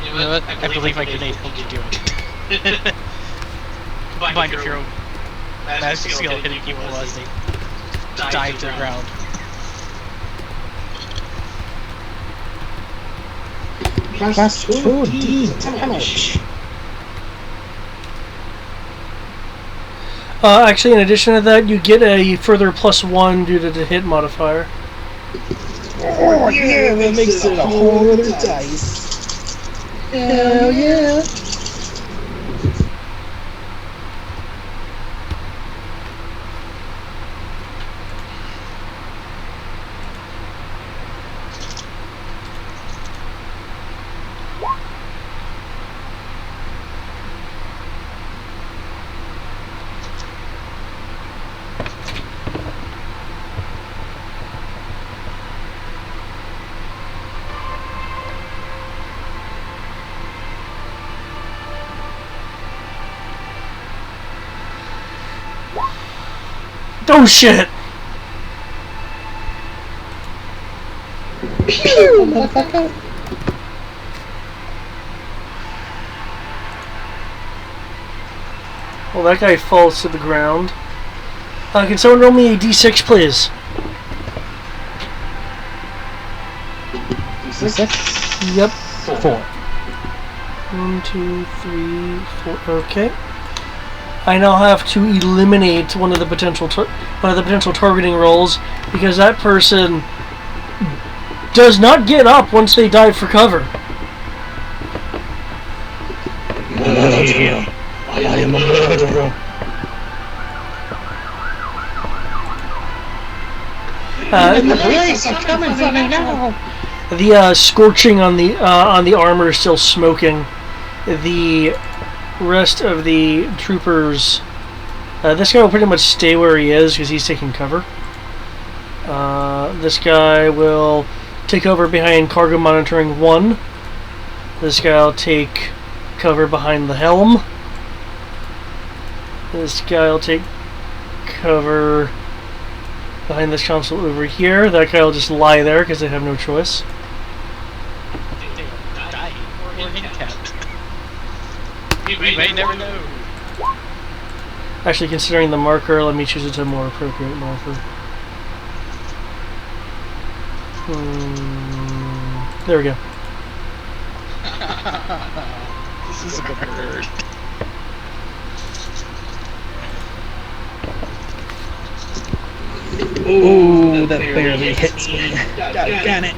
[SPEAKER 4] You know what? I believe my grenade helped you do it. Combined with your own magic skill hitting people as they dive to the ground.
[SPEAKER 5] Plus 2d damage.
[SPEAKER 1] Actually, in addition to that, you get a further +1 due to the hit modifier.
[SPEAKER 5] Oh yeah, that makes it a whole other dice. Hell yeah.
[SPEAKER 1] Oh shit!
[SPEAKER 5] Pew, motherfucker.
[SPEAKER 1] Well, that guy falls to the ground. Can someone roll me a d6, please?
[SPEAKER 5] D6?
[SPEAKER 1] Yep.
[SPEAKER 5] 4.
[SPEAKER 1] 1, 2, 3, 4. Okay. I now have to eliminate one of the potential targeting rolls because that person does not get up once they dive for cover.
[SPEAKER 5] I am a murderer. The police are coming for me now.
[SPEAKER 1] The scorching on the armor is still smoking. The rest of the troopers, this guy will pretty much stay where he is because he's taking cover. This guy will take over behind cargo monitoring 1. This guy will take cover behind the helm. This guy will take cover behind this console over here. That guy will just lie there because they have no choice.
[SPEAKER 4] We may never know.
[SPEAKER 1] Actually, considering the marker, let me choose a more appropriate marker. There we go.
[SPEAKER 4] This is a good bird.
[SPEAKER 5] Ooh, that barely hits me. Got it.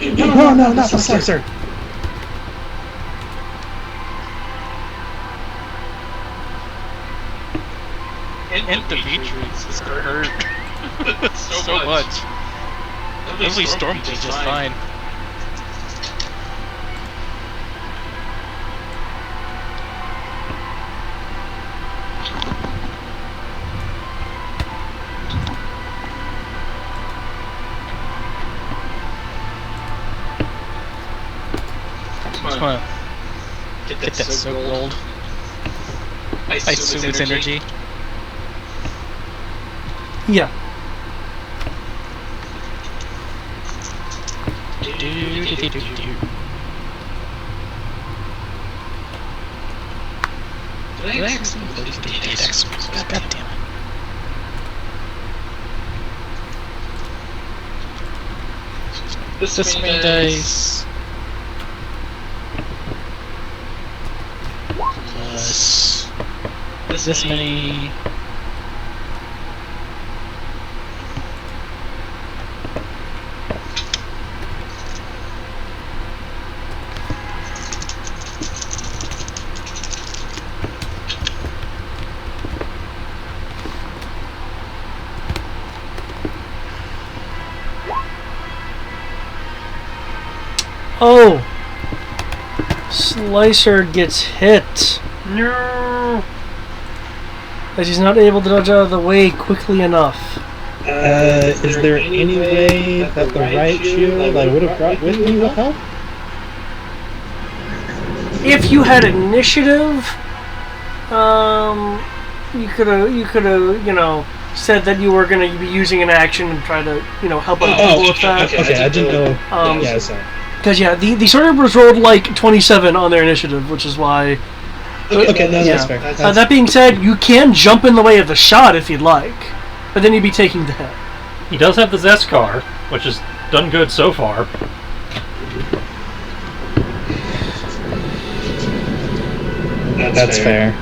[SPEAKER 5] No, not the slicer.
[SPEAKER 4] And Demetrius is hurt so much. Hopefully Storm will be just fine. just wanna get that soak gold. I assume it's energy.
[SPEAKER 1] Yeah.
[SPEAKER 4] Did I accidentally dex? God damn it. This many dice. Plus this many.
[SPEAKER 1] Oh! Slicer gets hit.
[SPEAKER 2] No.
[SPEAKER 1] As he's not able to dodge out of the way quickly enough.
[SPEAKER 5] Is there any way that the right shield I would have brought with me would help?
[SPEAKER 1] If you had initiative, you could have, you know, said that you were going to be using an action and try to, you know, help other people with that.
[SPEAKER 5] Okay, I didn't know. Yeah, sorry.
[SPEAKER 1] Because, yeah, the Sorcerers rolled like 27 on their initiative, which is why...
[SPEAKER 5] Okay, no,
[SPEAKER 1] yeah.
[SPEAKER 5] that's fair.
[SPEAKER 1] That being said, you can jump in the way of the shot if you'd like, but then you'd be taking the hit.
[SPEAKER 2] He does have the Zeskar, which has done good so far.
[SPEAKER 5] That's fair.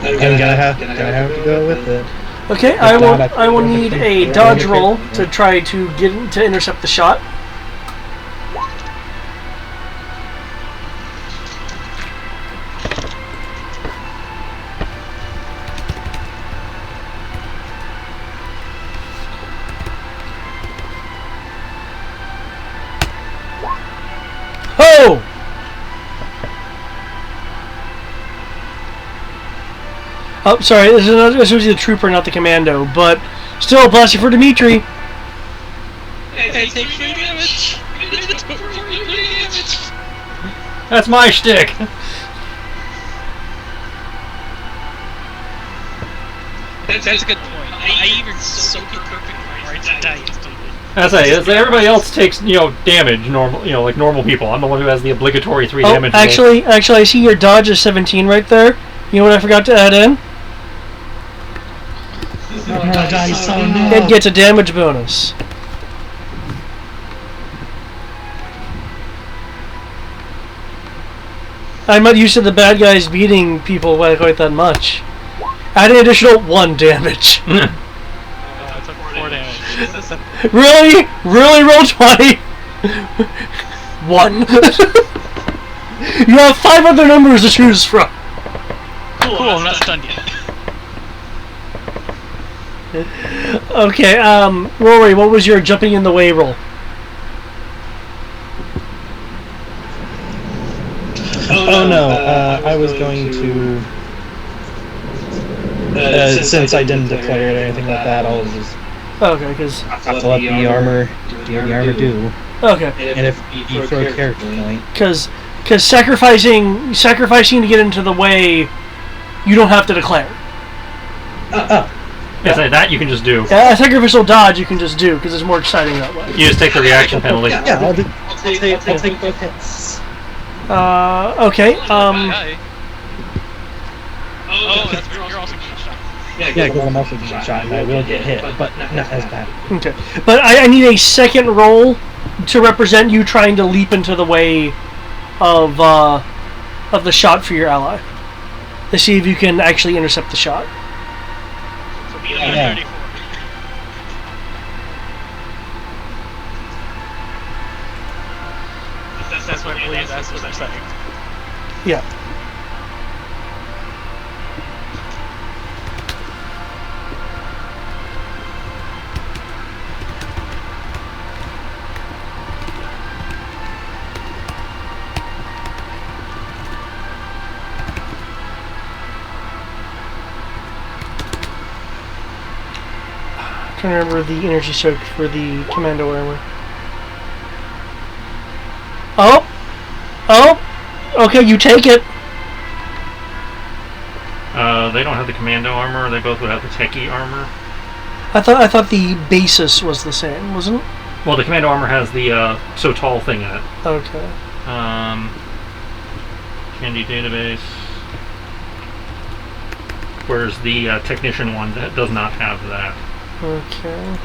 [SPEAKER 5] I'm gonna have to go with it.
[SPEAKER 1] Okay, I will need a dodge roll to try to get to intercept the shot. Oh! Oh, sorry, this was the trooper, not the commando, but still, bless you for Dimitri.
[SPEAKER 4] I take 3 damage.
[SPEAKER 2] That's my shtick.
[SPEAKER 4] That's a good point. I even soak it perfectly right to die instantly.
[SPEAKER 2] As everybody else takes, you know, damage, normal, you know, like normal people. I'm the one who has the obligatory 3 damage.
[SPEAKER 1] Actually, I see your dodge is 17 right there. You know what I forgot to add in? It gets a damage bonus. I'm not used to the bad guys beating people by quite that much. Add an additional 1 damage.
[SPEAKER 4] I took 4 damage.
[SPEAKER 1] Really? Really roll 20? 1. You have 5 other numbers to choose from.
[SPEAKER 4] Cool, I'm not stunned yet.
[SPEAKER 1] Okay, Rory, what was your jumping in the way roll?
[SPEAKER 5] Oh no, I was going to... since I didn't declare it or anything like that, I'll just...
[SPEAKER 1] Okay, because...
[SPEAKER 5] I'll let the armor do.
[SPEAKER 1] Okay.
[SPEAKER 5] And if you throw a character point...
[SPEAKER 1] Because sacrificing to get into the way, you don't have to declare.
[SPEAKER 2] Yeah, so that you can just do.
[SPEAKER 1] A sacrificial dodge you can just do, because it's more exciting that way.
[SPEAKER 2] You just take the reaction penalty.
[SPEAKER 5] Yeah, I'll take both hits.
[SPEAKER 1] Okay,
[SPEAKER 4] Hi. Oh, you're also getting shot.
[SPEAKER 5] Yeah, because I'm also getting shot and I will get hit, but not as bad.
[SPEAKER 1] Okay. But I need a second roll to represent you trying to leap into the way of the shot for your ally. To see if you can actually intercept the shot.
[SPEAKER 4] So be under 34. That's what I believe that's what they're saying.
[SPEAKER 1] Yeah. I'm trying to remember the energy soak for the commando armor. Oh! Oh, okay, you take it.
[SPEAKER 2] They don't have the commando armor. They both would have the techie armor.
[SPEAKER 1] I thought the basis was the same, wasn't it?
[SPEAKER 2] Well, the commando armor has the so tall thing in it.
[SPEAKER 1] Okay.
[SPEAKER 2] Candy database. Whereas the technician one that does not have that.
[SPEAKER 1] Okay.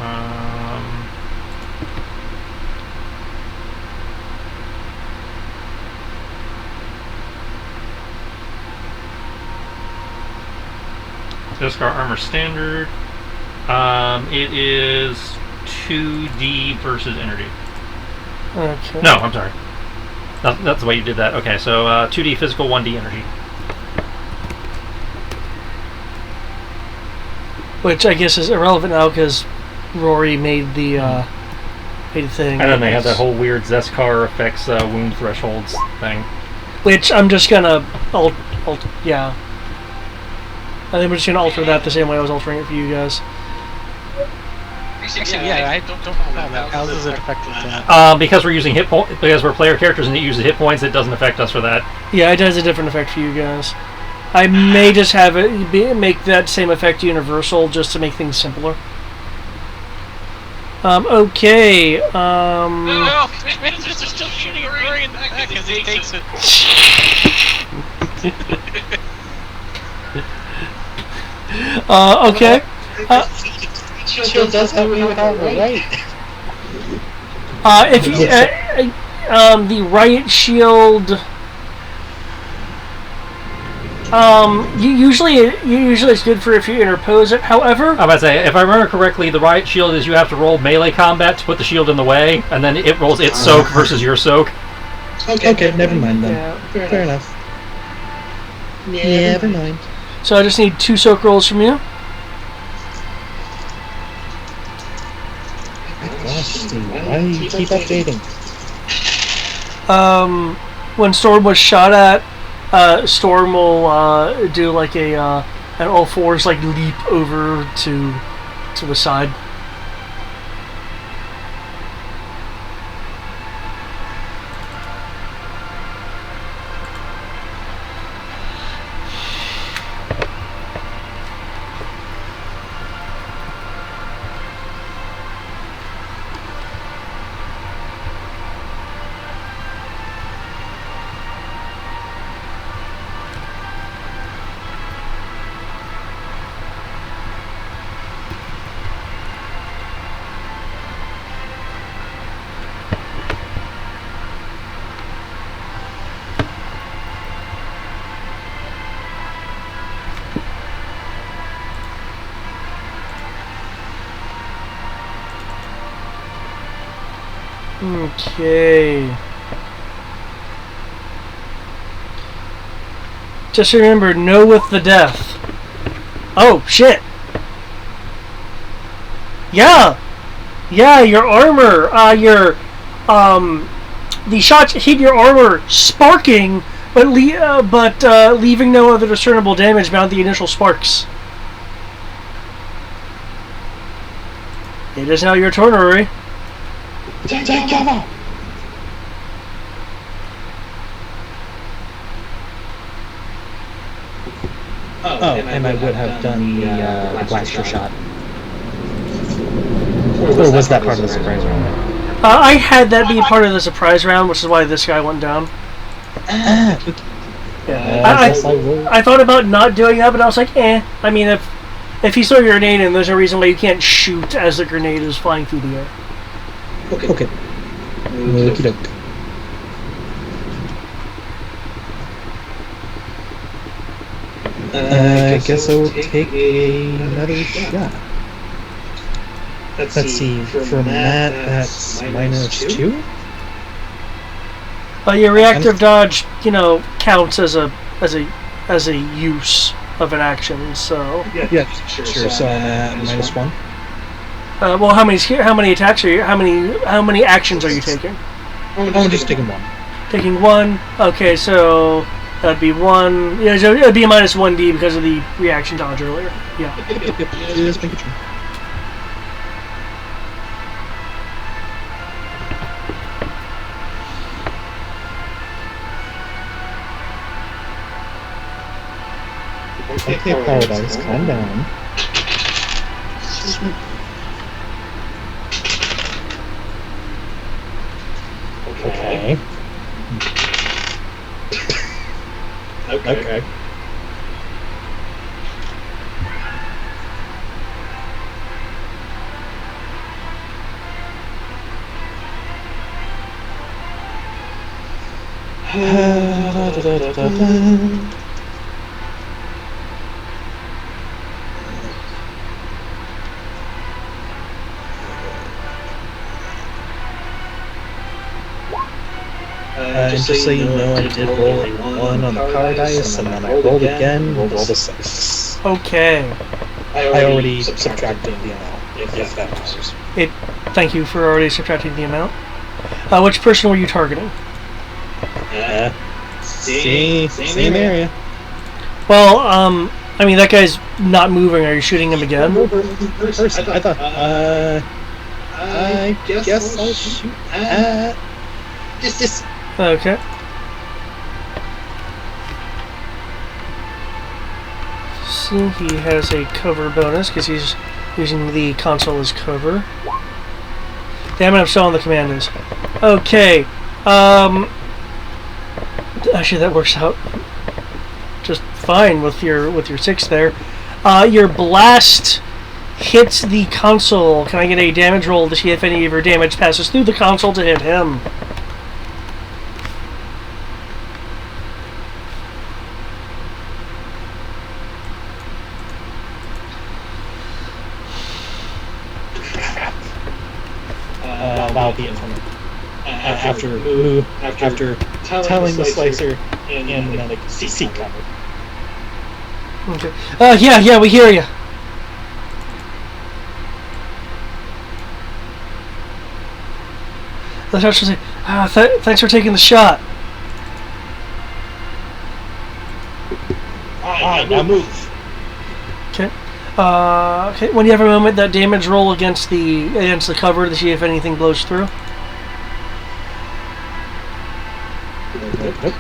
[SPEAKER 2] Beskar armor standard. It is 2D versus energy.
[SPEAKER 1] Okay.
[SPEAKER 2] No, I'm sorry. That's the way you did that. Okay, so 2D physical, 1D energy.
[SPEAKER 1] Which I guess is irrelevant now because Rory made the thing.
[SPEAKER 2] And then they have that whole weird Zeskar affects wound thresholds thing.
[SPEAKER 1] Which I'm just gonna yeah. I think we're just gonna alter that the same way I was altering it for you guys.
[SPEAKER 4] Actually, yeah, I don't know that. How does it affect that?
[SPEAKER 2] Because we're using because we're player characters and it uses hit points, it doesn't affect us for that.
[SPEAKER 1] Yeah, it has a different effect for you guys. I may just have it make that same effect universal just to make things simpler. Okay.
[SPEAKER 4] No, Vince is still shooting a Rory in the back as he takes it.
[SPEAKER 1] Okay.
[SPEAKER 5] Shield does help me with armor, right?
[SPEAKER 1] If you, the right shield, usually it's good for if you interpose it. However,
[SPEAKER 2] I'm about to say, if I remember correctly, the riot shield is you have to roll melee combat to put the shield in the way, and then it rolls its soak versus your soak.
[SPEAKER 5] Okay, never mind then.
[SPEAKER 1] Yeah.
[SPEAKER 5] Fair enough. Never mind.
[SPEAKER 1] So I just need 2 soak rolls from you.
[SPEAKER 5] Gosh, Steve, why do you keep updating?
[SPEAKER 1] When Storm was shot at, Storm will do like an all fours like leap over to the side. Okay. Just remember, no with the death. Oh, shit. Yeah. Yeah, your armor, the shots hit your armor sparking, but leaving no other discernible damage beyond the initial sparks. It is now your turn, Rory.
[SPEAKER 5] Take cover! Oh, and I would have done the blaster shot. Or was that part of the surprise round?
[SPEAKER 1] I had that be part of the surprise round, which is why this guy went down. Yeah. I thought about not doing that, but I was like, eh. I mean, if you throw a grenade in, there's no reason why you can't shoot as the grenade is flying through the air.
[SPEAKER 5] Okay. Okie doke. I guess I'll take another shot. Let's see, from that, that's -2?
[SPEAKER 1] Your reactive dodge, counts as a use of an action. So
[SPEAKER 5] yeah, sure. So I'm at -1.
[SPEAKER 1] Well, how many attacks are you? How many actions are you taking?
[SPEAKER 5] I'm just taking one.
[SPEAKER 1] Taking one. Okay, so that'd be 1. Yeah, so it'd be a -1d because of the reaction dodge earlier. Yeah.
[SPEAKER 5] Yep. Just making sure. Okay, Paradise, calm down. Okay. Okay. And just so you know, I did roll a 1 on the power dice, and then I rolled again, rolled a 6.
[SPEAKER 1] Okay.
[SPEAKER 5] I already subtracted the amount, if that matters.
[SPEAKER 1] Thank you for already subtracting the amount. Which person were you targeting?
[SPEAKER 5] Same area.
[SPEAKER 1] Well, I mean, that guy's not moving. Are you shooting him again?
[SPEAKER 5] Person. I thought, I guess I'll shoot at this.
[SPEAKER 1] Okay. So he has a cover bonus because he's using the console as cover. Damn it, I'm still on the command list. Okay. Actually, that works out just fine with your 6 there. Your blast hits the console. Can I get a damage roll to see if any of your damage passes through the console to hit him?
[SPEAKER 5] That'll be it for me. After telling the slicer and the medic, seek cover.
[SPEAKER 1] Okay. Yeah, we hear you. Let's actually say, thanks for taking the shot.
[SPEAKER 5] Now move.
[SPEAKER 1] Okay. Okay. When you have a moment, that damage roll against the cover to see if anything blows through.
[SPEAKER 5] Nope.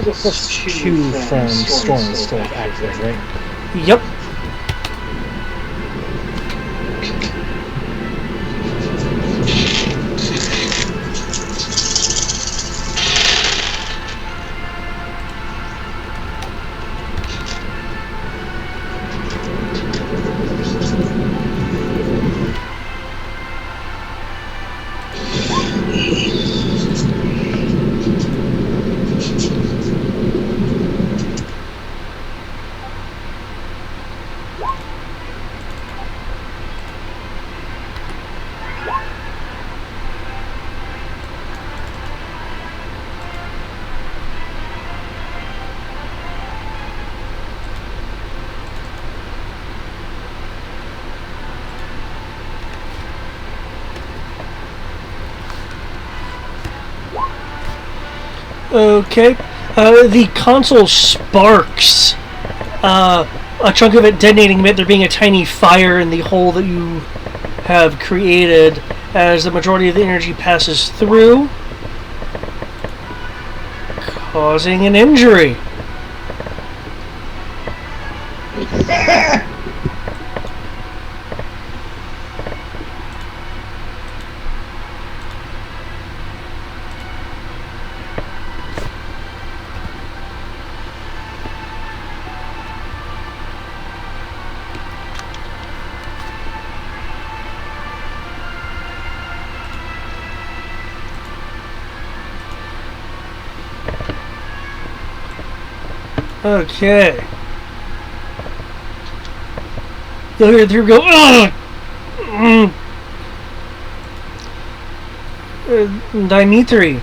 [SPEAKER 5] Plus 2 from Storm is still active, right?
[SPEAKER 1] Yep. Okay. The console sparks. A chunk of it detonating, there being a tiny fire in the hole that you have created as the majority of the energy passes through, causing an injury. Okay. You'll hear the go, ugh! Dimitri.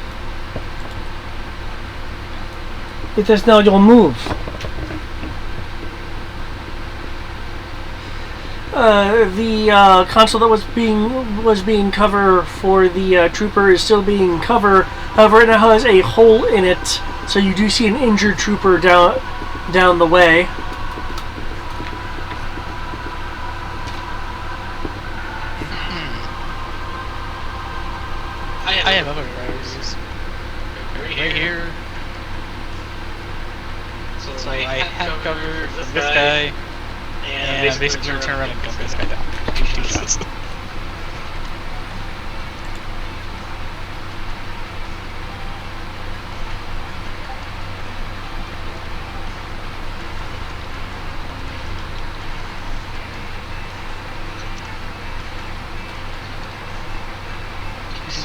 [SPEAKER 1] If that's now, you'll move. The console that was being cover for the trooper is still being cover. However, it now has a hole in it, so you do see an injured trooper down the way.
[SPEAKER 4] I have other priorities. Right here. So I had cover from this guy, and I'm basically going to turn around and gun this guy down. Two shots.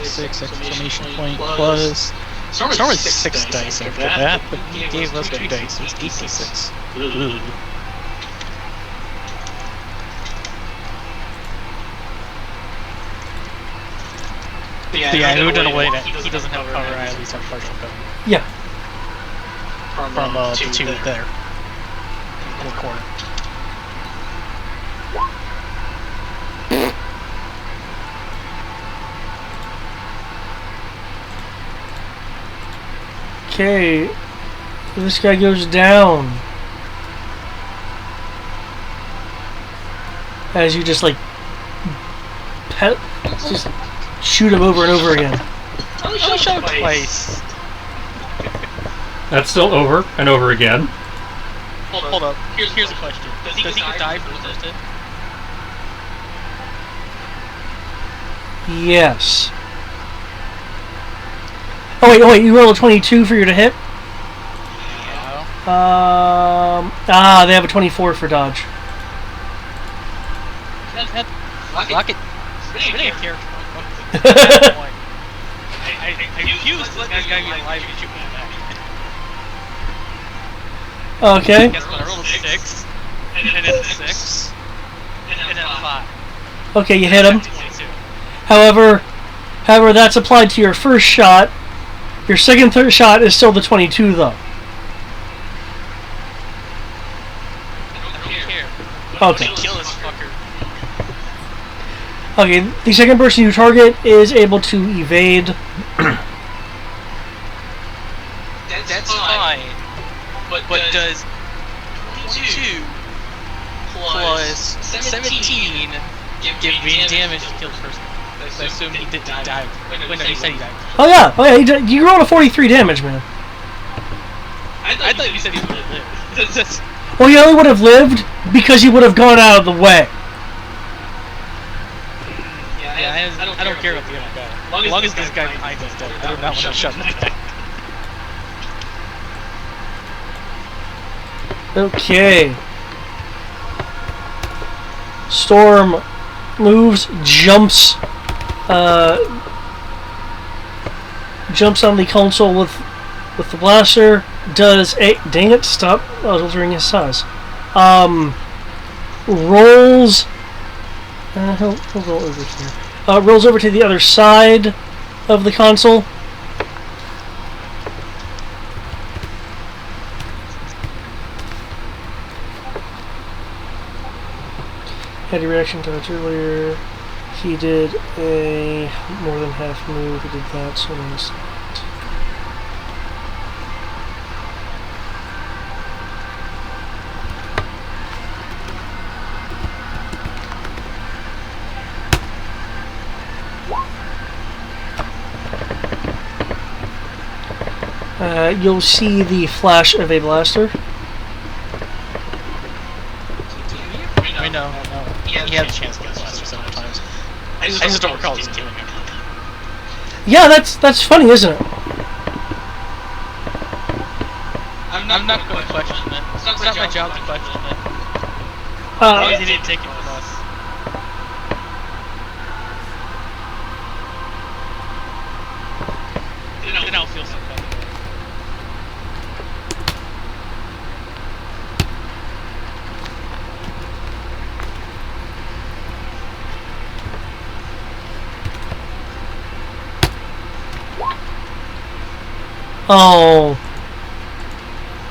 [SPEAKER 4] Six exclamation point plus. It's normally 6 dice after that, but he gave us 2 dice, so it's 8d6. Yeah, I moved in a way that he doesn't have cover, I at least have partial cover.
[SPEAKER 1] Yeah.
[SPEAKER 4] From the 2 there. In the corner.
[SPEAKER 1] Okay, this guy goes down. As you just like just shoot him over and over again.
[SPEAKER 4] I shot him twice.
[SPEAKER 2] That's still over and over again.
[SPEAKER 4] Hold up. Here's a question. Does he get die for resisted?
[SPEAKER 1] Yes. Oh wait, you roll a 22 for you to hit?
[SPEAKER 4] Yeah.
[SPEAKER 1] They have a 24 for dodge.
[SPEAKER 4] Lock it. Really a character. I refuse to let this guy be alive and shoot me back.
[SPEAKER 1] Okay.
[SPEAKER 4] Guess what? I rolled a 6, and then a 6, and then a 5.
[SPEAKER 1] Okay, you hit him.
[SPEAKER 4] 22.
[SPEAKER 1] However, that's applied to your first shot. Your second, third shot is still the 22, though.
[SPEAKER 4] I don't care.
[SPEAKER 1] Okay.
[SPEAKER 4] Kill this fucker.
[SPEAKER 1] Okay, the second person you target is able to evade.
[SPEAKER 4] That's fine. But does 22 plus 17 give me damage to kill the person? I assume he didn't die. Wait, no, he said he died.
[SPEAKER 1] Oh yeah, you rolled a 43 damage, man.
[SPEAKER 4] I thought you said he would have lived.
[SPEAKER 1] Well, he only would have lived because he would have gone out of the way.
[SPEAKER 4] Yeah, I don't care about the other guy. As long as this guy behind us dead, I do not want to shut him down.
[SPEAKER 1] Okay. Storm moves, jumps on the console with the blaster. Does a dang it! Stop altering his size. Rolls. He'll roll over here. Rolls over to the other side of the console. Had a reaction to it earlier. He did a more than half move. He did that, so nice. You'll see the flash of a blaster.
[SPEAKER 4] I know. He had a chance to get the blaster several times. I just don't recall just killing him.
[SPEAKER 1] Yeah, that's funny, isn't it?
[SPEAKER 4] I'm not going to question it. It's not my job to question it. As long as he didn't take it from us. Then I'll feel some better.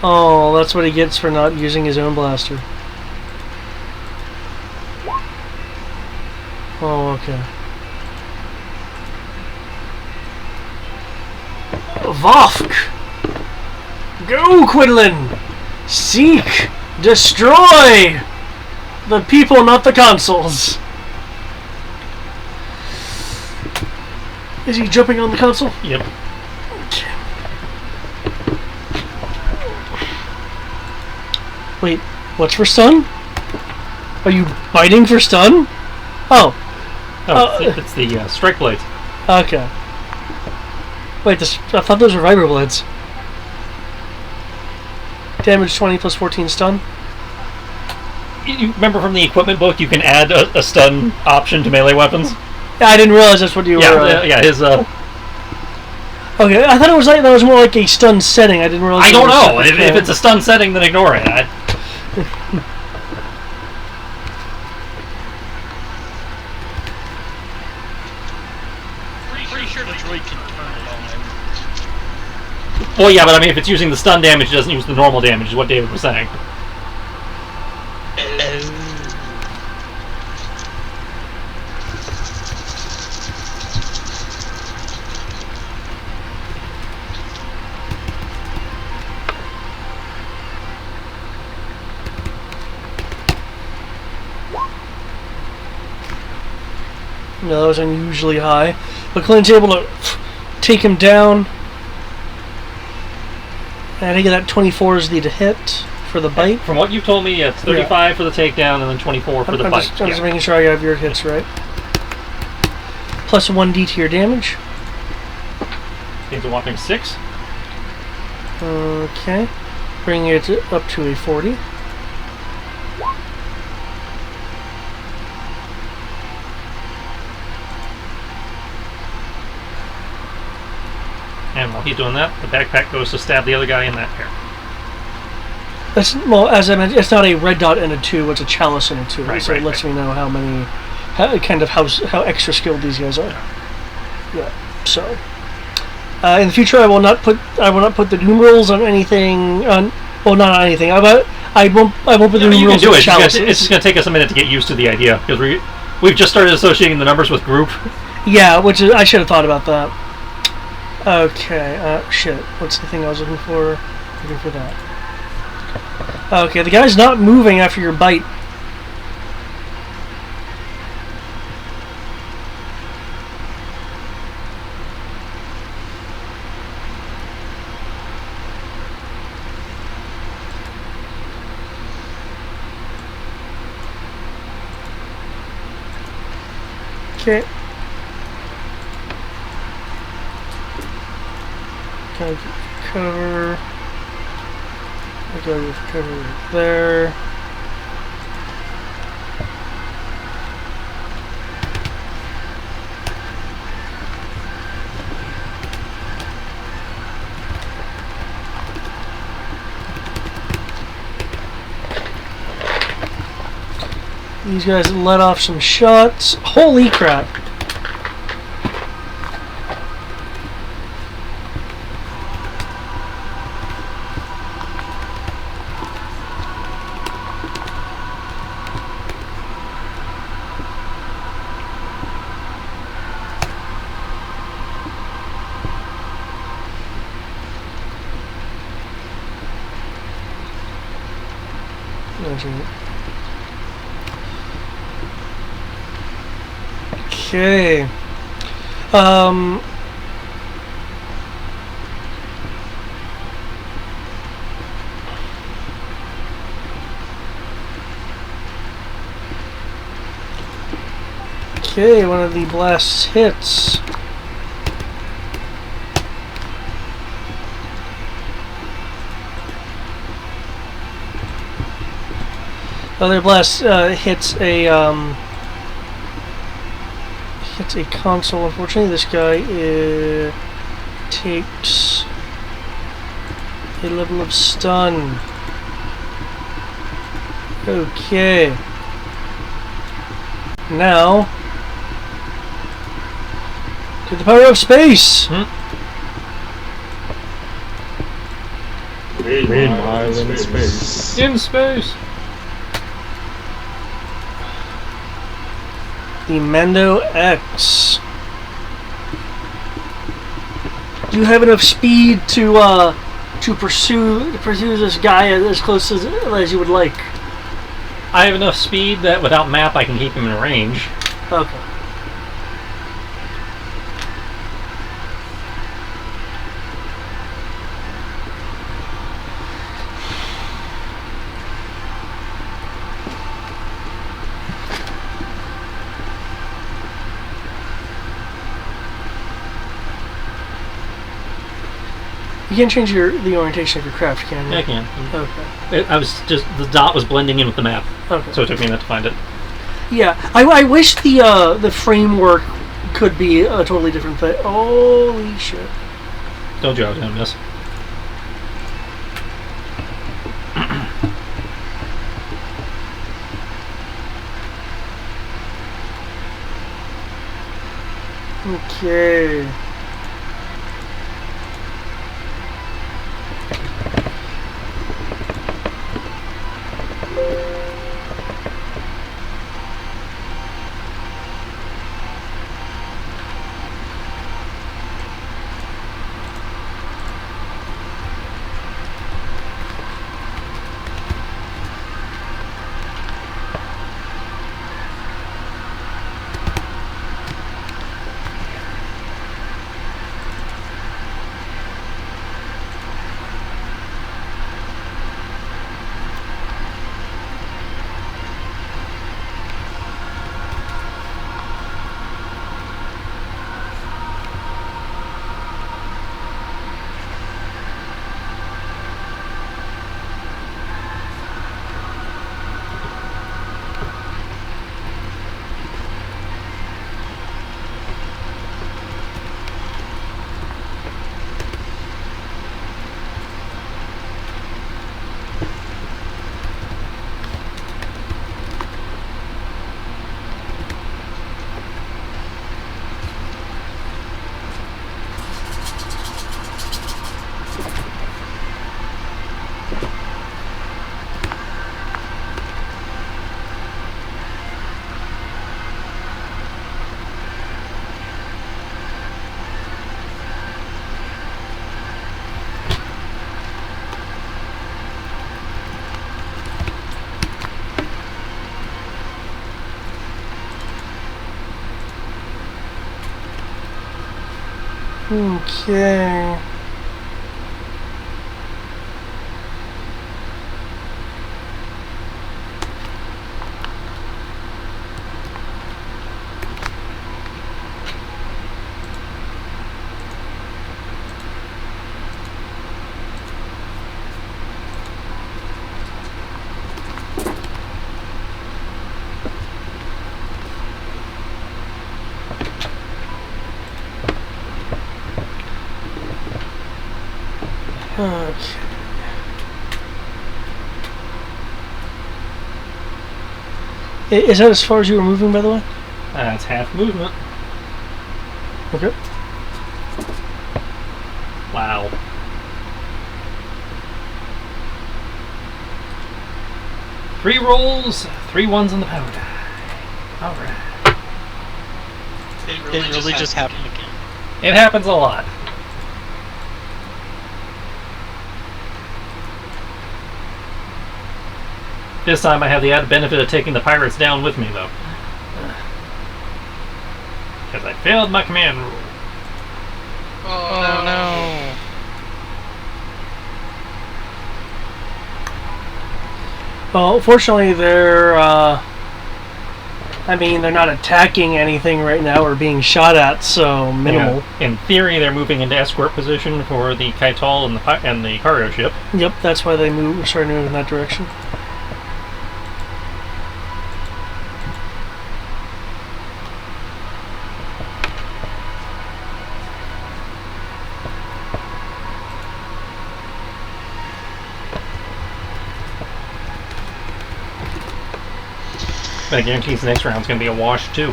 [SPEAKER 1] Oh, that's what he gets for not using his own blaster. Oh, okay. Vofk! Go, Quinlan! Seek! Destroy! The people, not the consoles. Is he jumping on the console?
[SPEAKER 2] Yep.
[SPEAKER 1] Wait, what's for stun? Are you biting for stun? Oh.
[SPEAKER 2] Oh, it's the strike blades.
[SPEAKER 1] Okay. Wait, I thought those were vibro blades. Damage 20 plus 14 stun.
[SPEAKER 2] You remember from the equipment book, you can add a stun option to melee weapons?
[SPEAKER 1] Yeah, I didn't realize that's what you were...
[SPEAKER 2] Yeah, his...
[SPEAKER 1] Okay, I thought it was like that was more like a stun setting. I didn't realize...
[SPEAKER 2] I don't know. If it's a stun setting, then ignore it.
[SPEAKER 4] Pretty sure the droid can turn it on.
[SPEAKER 2] Well, yeah, but I mean, if it's using the stun damage, it doesn't use the normal damage, is what David was saying.
[SPEAKER 1] No, that was unusually high. But Clint's able to take him down. And I think that 24 is the to hit for the bite.
[SPEAKER 2] From what you've told me, it's 35 for the takedown and then 24 for the bite.
[SPEAKER 1] I'm just making sure I have your hits right. Plus 1d to your damage.
[SPEAKER 2] It's a whopping 6.
[SPEAKER 1] Okay. Bringing it up to a 40.
[SPEAKER 2] And while he's doing that, the backpack goes to stab the other guy in that pair.
[SPEAKER 1] Well, as I mentioned, it's not a red dot and a 2, it's a chalice and a 2.
[SPEAKER 2] Right,
[SPEAKER 1] so it lets me know how extra skilled these guys are. Yeah. So in the future, I will not put the numerals on anything. Not on anything. I won't put the numerals on chalices.
[SPEAKER 2] It's just going to take us a minute to get used to the idea because we've just started associating the numbers with group.
[SPEAKER 1] Yeah, I should have thought about that. Okay, shit. What's the thing I was looking for? Looking for that. Okay, the guy's not moving after your bite. Okay. Kind of cover. I go with cover right there. These guys let off some shots. Holy crap! Okay. Okay, one of the blasts hits. Other blast hits a console. Unfortunately, this guy takes a level of stun. Okay. Now, to the power of space.
[SPEAKER 5] Meanwhile, in space.
[SPEAKER 2] In space.
[SPEAKER 1] The Mando X. Do you have enough speed to pursue this guy as close as you would like?
[SPEAKER 2] I have enough speed that without map I can keep him in range.
[SPEAKER 1] Okay. You can't change the orientation of your craft, can you?
[SPEAKER 2] Yeah, I can.
[SPEAKER 1] Okay.
[SPEAKER 2] I was just the dot was blending in with the map,
[SPEAKER 1] Okay.
[SPEAKER 2] so it took me a minute to find it.
[SPEAKER 1] Yeah, I wish the framework could be a totally different thing. Holy shit.
[SPEAKER 2] Told you I was gonna miss.
[SPEAKER 1] Okay. Okay. Okay. Is that as far as you were moving, by the way?
[SPEAKER 2] That's half movement.
[SPEAKER 1] Okay.
[SPEAKER 2] Wow. Three rolls, 3 ones on the power die. Alright.
[SPEAKER 4] It really just happened again.
[SPEAKER 2] It happens a lot. This time I have the added benefit of taking the pirates down with me, though. Because I failed my command rule.
[SPEAKER 4] Oh no.
[SPEAKER 1] Well, fortunately, they're not attacking anything right now or being shot at, so minimal.
[SPEAKER 2] Yeah. In theory, they're moving into escort position for the Kaital and the cargo ship.
[SPEAKER 1] Yep, that's why they started moving in that direction.
[SPEAKER 2] But I guarantee the next round's going to be a wash, too.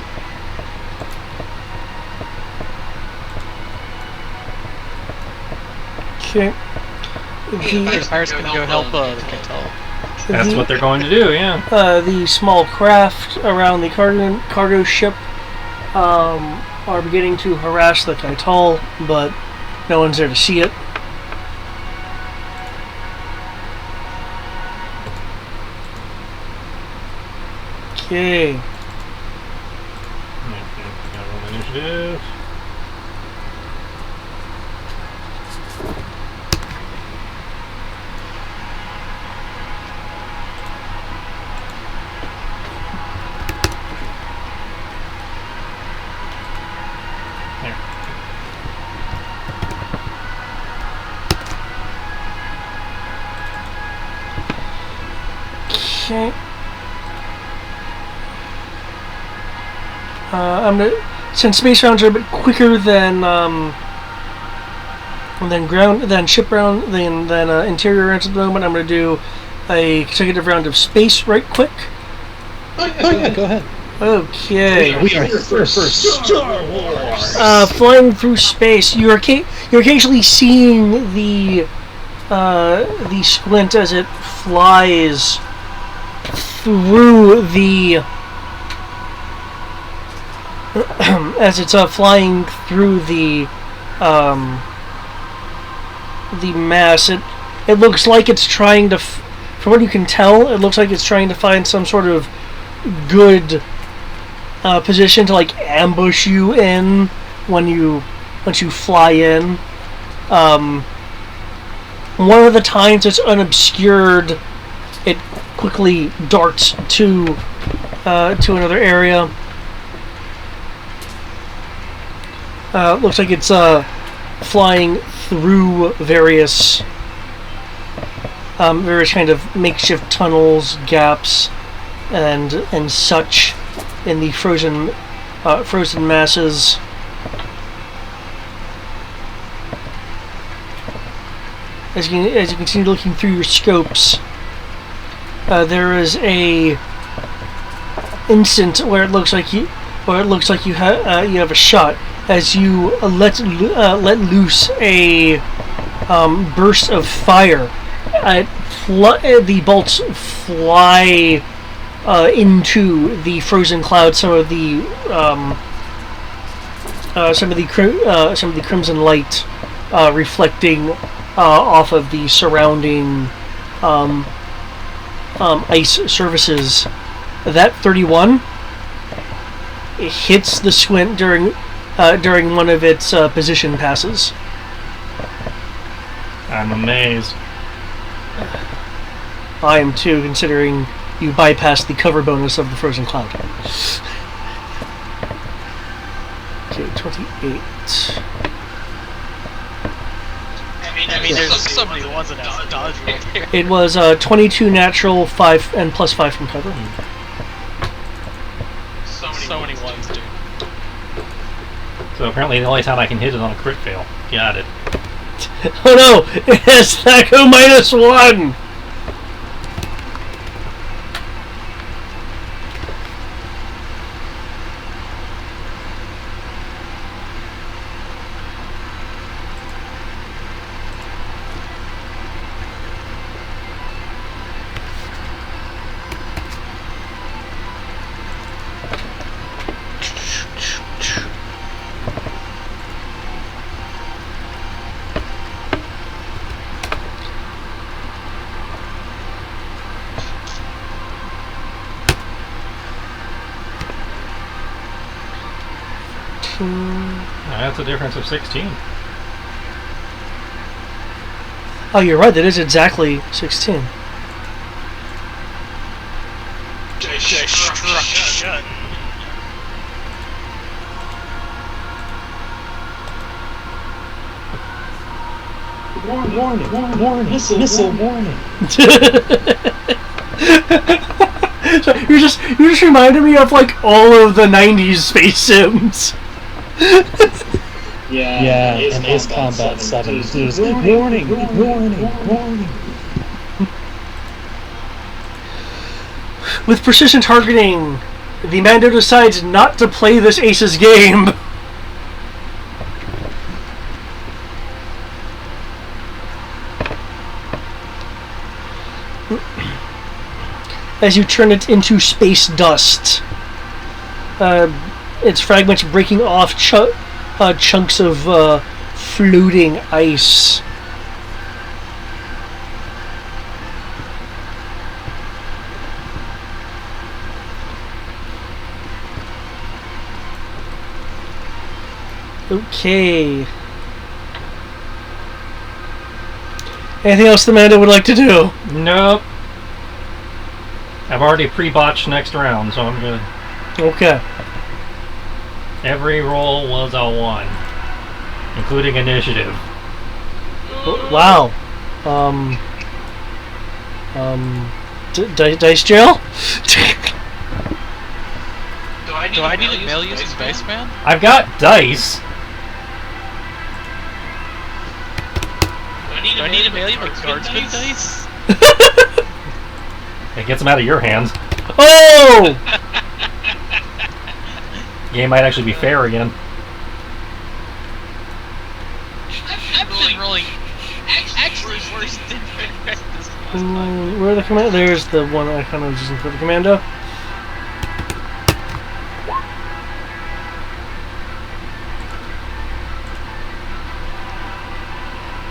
[SPEAKER 1] Okay.
[SPEAKER 4] The pirates can go help the Kaital.
[SPEAKER 2] That's what they're going to do, yeah.
[SPEAKER 1] The small craft around the cargo ship are beginning to harass the Kaital, but no one's there to see it. Okay.
[SPEAKER 2] Initiative. There.
[SPEAKER 1] Okay. I'm gonna, since space rounds are a bit quicker than ship round than interior rounds at the moment, I'm gonna do a consecutive round of space right quick.
[SPEAKER 5] Oh yeah, go ahead.
[SPEAKER 1] Okay.
[SPEAKER 5] We are here for Star Wars.
[SPEAKER 1] Flying through space, you're occasionally seeing the squint as it flies through the as it's flying through the mass. It looks like it's trying to, from what you can tell, it looks like it's trying to find some sort of good position to like ambush you in once you fly in. One of the times it's unobscured, it quickly darts to another area. Looks like it's flying through various kind of makeshift tunnels, gaps, and such in the frozen masses. As you continue looking through your scopes, there is a instant where it looks like you have a shot as you let loose a burst of fire. The bolts fly into the frozen clouds. Some of the crimson light reflecting off of the surrounding ice surfaces. That 31 hits the squint during one of its position passes.
[SPEAKER 2] I'm amazed.
[SPEAKER 1] I am too, considering you bypassed the cover bonus of the frozen cloud. Okay, 28.
[SPEAKER 4] I mean, there's so many ones that have dodge right there.
[SPEAKER 1] It was 22 natural, 5 and plus 5 from cover.
[SPEAKER 4] So many ones, dude.
[SPEAKER 2] So apparently the only time I can hit is on a crit fail. Got it.
[SPEAKER 1] Oh no! It has Thaco -1!
[SPEAKER 2] That's a difference of 16.
[SPEAKER 1] Oh, you're right, that is exactly 16.
[SPEAKER 4] Destruction.
[SPEAKER 5] Warning! Missile warning!
[SPEAKER 1] So you just reminded me of like all of the 90s space sims.
[SPEAKER 5] Yeah, and Ace Combat 7 is warning!
[SPEAKER 1] With precision targeting, the Mando decides not to play this Ace's game. As you turn it into space dust, its fragments breaking off chunks of floating ice. Okay. Anything else the Mando would like to do?
[SPEAKER 2] Nope. I've already pre-botched next round, so I'm good.
[SPEAKER 1] Okay.
[SPEAKER 2] Every roll was a 1, including initiative.
[SPEAKER 1] Wow. Dice jail?
[SPEAKER 4] Do I need to mail you some dice, man?
[SPEAKER 2] I've got dice.
[SPEAKER 4] Do I need to mail you my guardsman dice?
[SPEAKER 2] It gets them out of your hands.
[SPEAKER 1] Oh!
[SPEAKER 2] Game might actually be fair again.
[SPEAKER 4] I've been rolling actually worse than this last
[SPEAKER 1] Where are the commando? There's the one I kind of was using for the commando.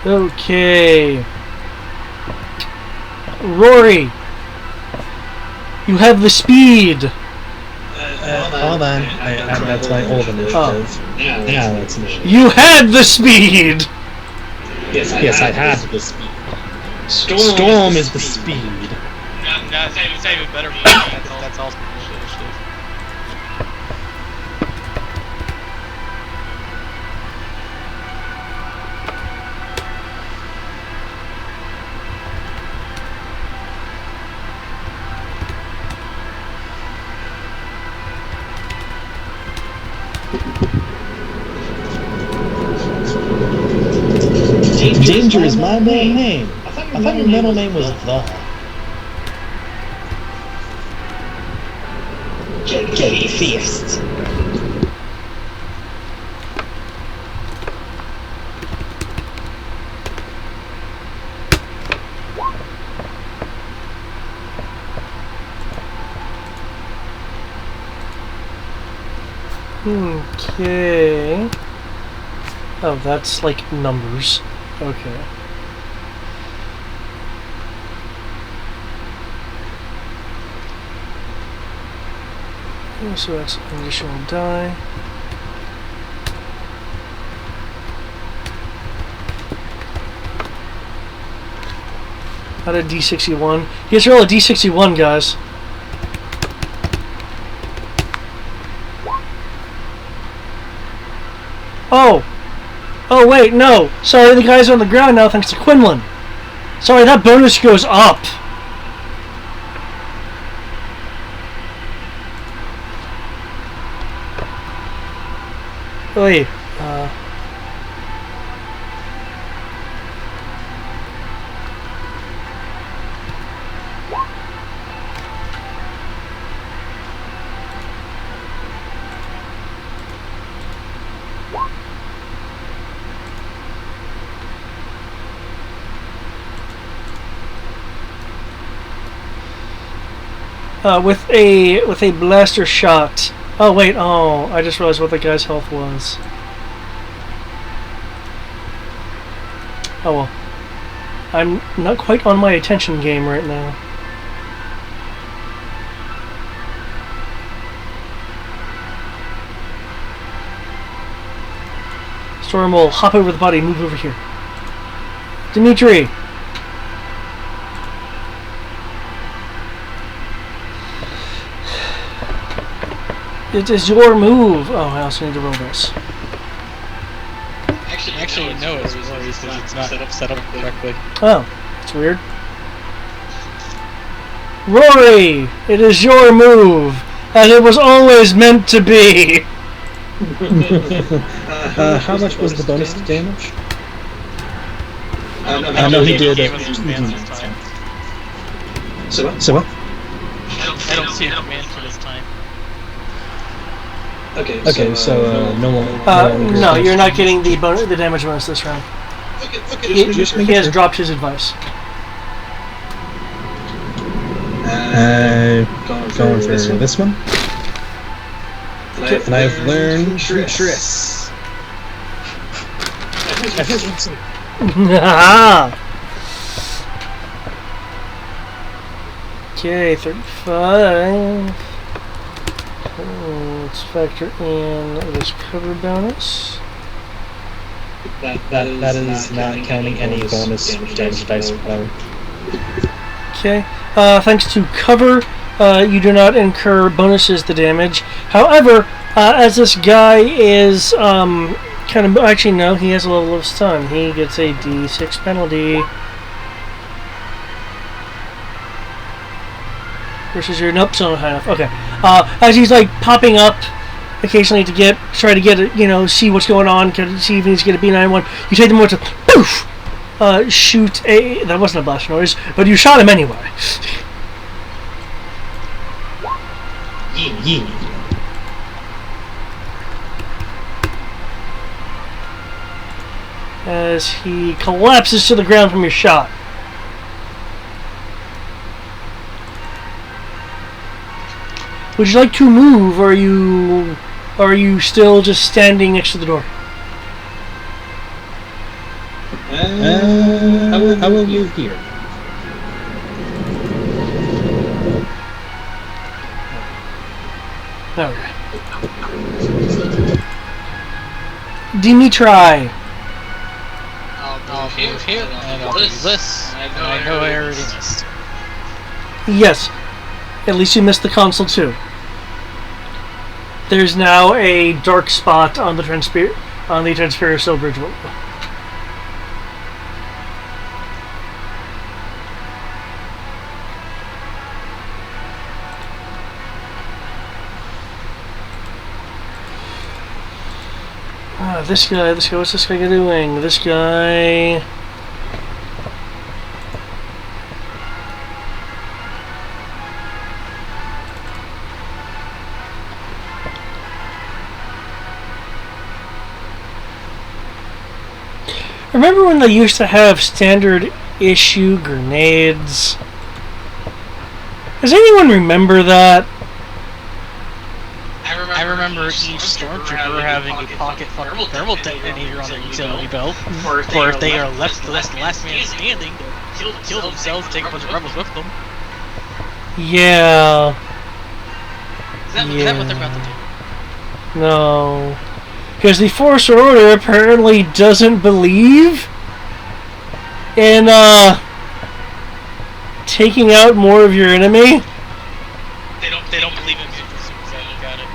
[SPEAKER 1] Okay. Rory, you have the speed.
[SPEAKER 5] Hold on. That's my old initiative.
[SPEAKER 1] Oh.
[SPEAKER 5] Now that's initiative.
[SPEAKER 1] You had the speed.
[SPEAKER 5] Yes, I had the speed. Storm is the speed.
[SPEAKER 4] No, it's even better. That's also initiative.
[SPEAKER 5] Danger is my middle name. I thought your middle name was The. Jelly Feast.
[SPEAKER 1] Okay. Oh, that's like numbers. Okay. So that's an additional die. Out of D61. You guys roll a D61, guys. Oh! Oh, wait, no. Sorry, the guy's on the ground now thanks to Quinlan. Sorry, that bonus goes up. Wait, with a blaster shot. Oh wait, oh, I just realized what the guy's health was. Oh well. I'm not quite on my attention game right now. Storm will hop over the body and move over here. Dimitri! It is your move! Oh, I also need to roll this.
[SPEAKER 4] Actually, no, it's Rory's because it's not set up correctly.
[SPEAKER 1] Oh, that's weird. Rory! It is your move! As it was always meant to be!
[SPEAKER 5] How much was the bonus damage?
[SPEAKER 4] I know he did.
[SPEAKER 5] So what?
[SPEAKER 4] I don't see a command for this time.
[SPEAKER 5] Okay, so no one.
[SPEAKER 1] No, you're not getting the damage bonus this round. He has dropped his advice.
[SPEAKER 5] Going for this one. And I've learned Tris.
[SPEAKER 1] Okay, 35. Let's factor in this cover bonus.
[SPEAKER 5] That is not counting any bonus damage dice power.
[SPEAKER 1] Okay. Thanks to cover, you do not incur bonuses to damage. However, as this guy is kind of actually no, he has a level of stun. He gets a D6 penalty. versus your nope, still not high enough. Okay. As he's like popping up occasionally to try to get it, see what's going on, see if he needs to get a B91. You take the moment to poof, shoot a. That wasn't a blast noise, but you shot him anyway.
[SPEAKER 5] Yeah.
[SPEAKER 1] As he collapses to the ground from your shot. Would you like to move, or are you still just standing next to the door?
[SPEAKER 5] I will move here.
[SPEAKER 1] Okay. Dimitri.
[SPEAKER 4] I'll move here, and I'll do this, and I know I already missed.
[SPEAKER 1] Yes. At least you missed the console too. There's now a dark spot on the Transferoso bridge window. This guy, what's this guy doing? This guy... Remember when they used to have standard issue grenades? Does anyone remember that?
[SPEAKER 4] I remember each stormtrooper having a pocket fucking thermal detonator on their utility belt, or if they are left the last man standing, to kill themselves, take a bunch of rebels with them.
[SPEAKER 1] Yeah.
[SPEAKER 4] Is that what they're about to do?
[SPEAKER 1] No. Because the Force Order apparently doesn't believe in taking out more of your enemy.
[SPEAKER 4] They don't believe in me as soon as I look at it.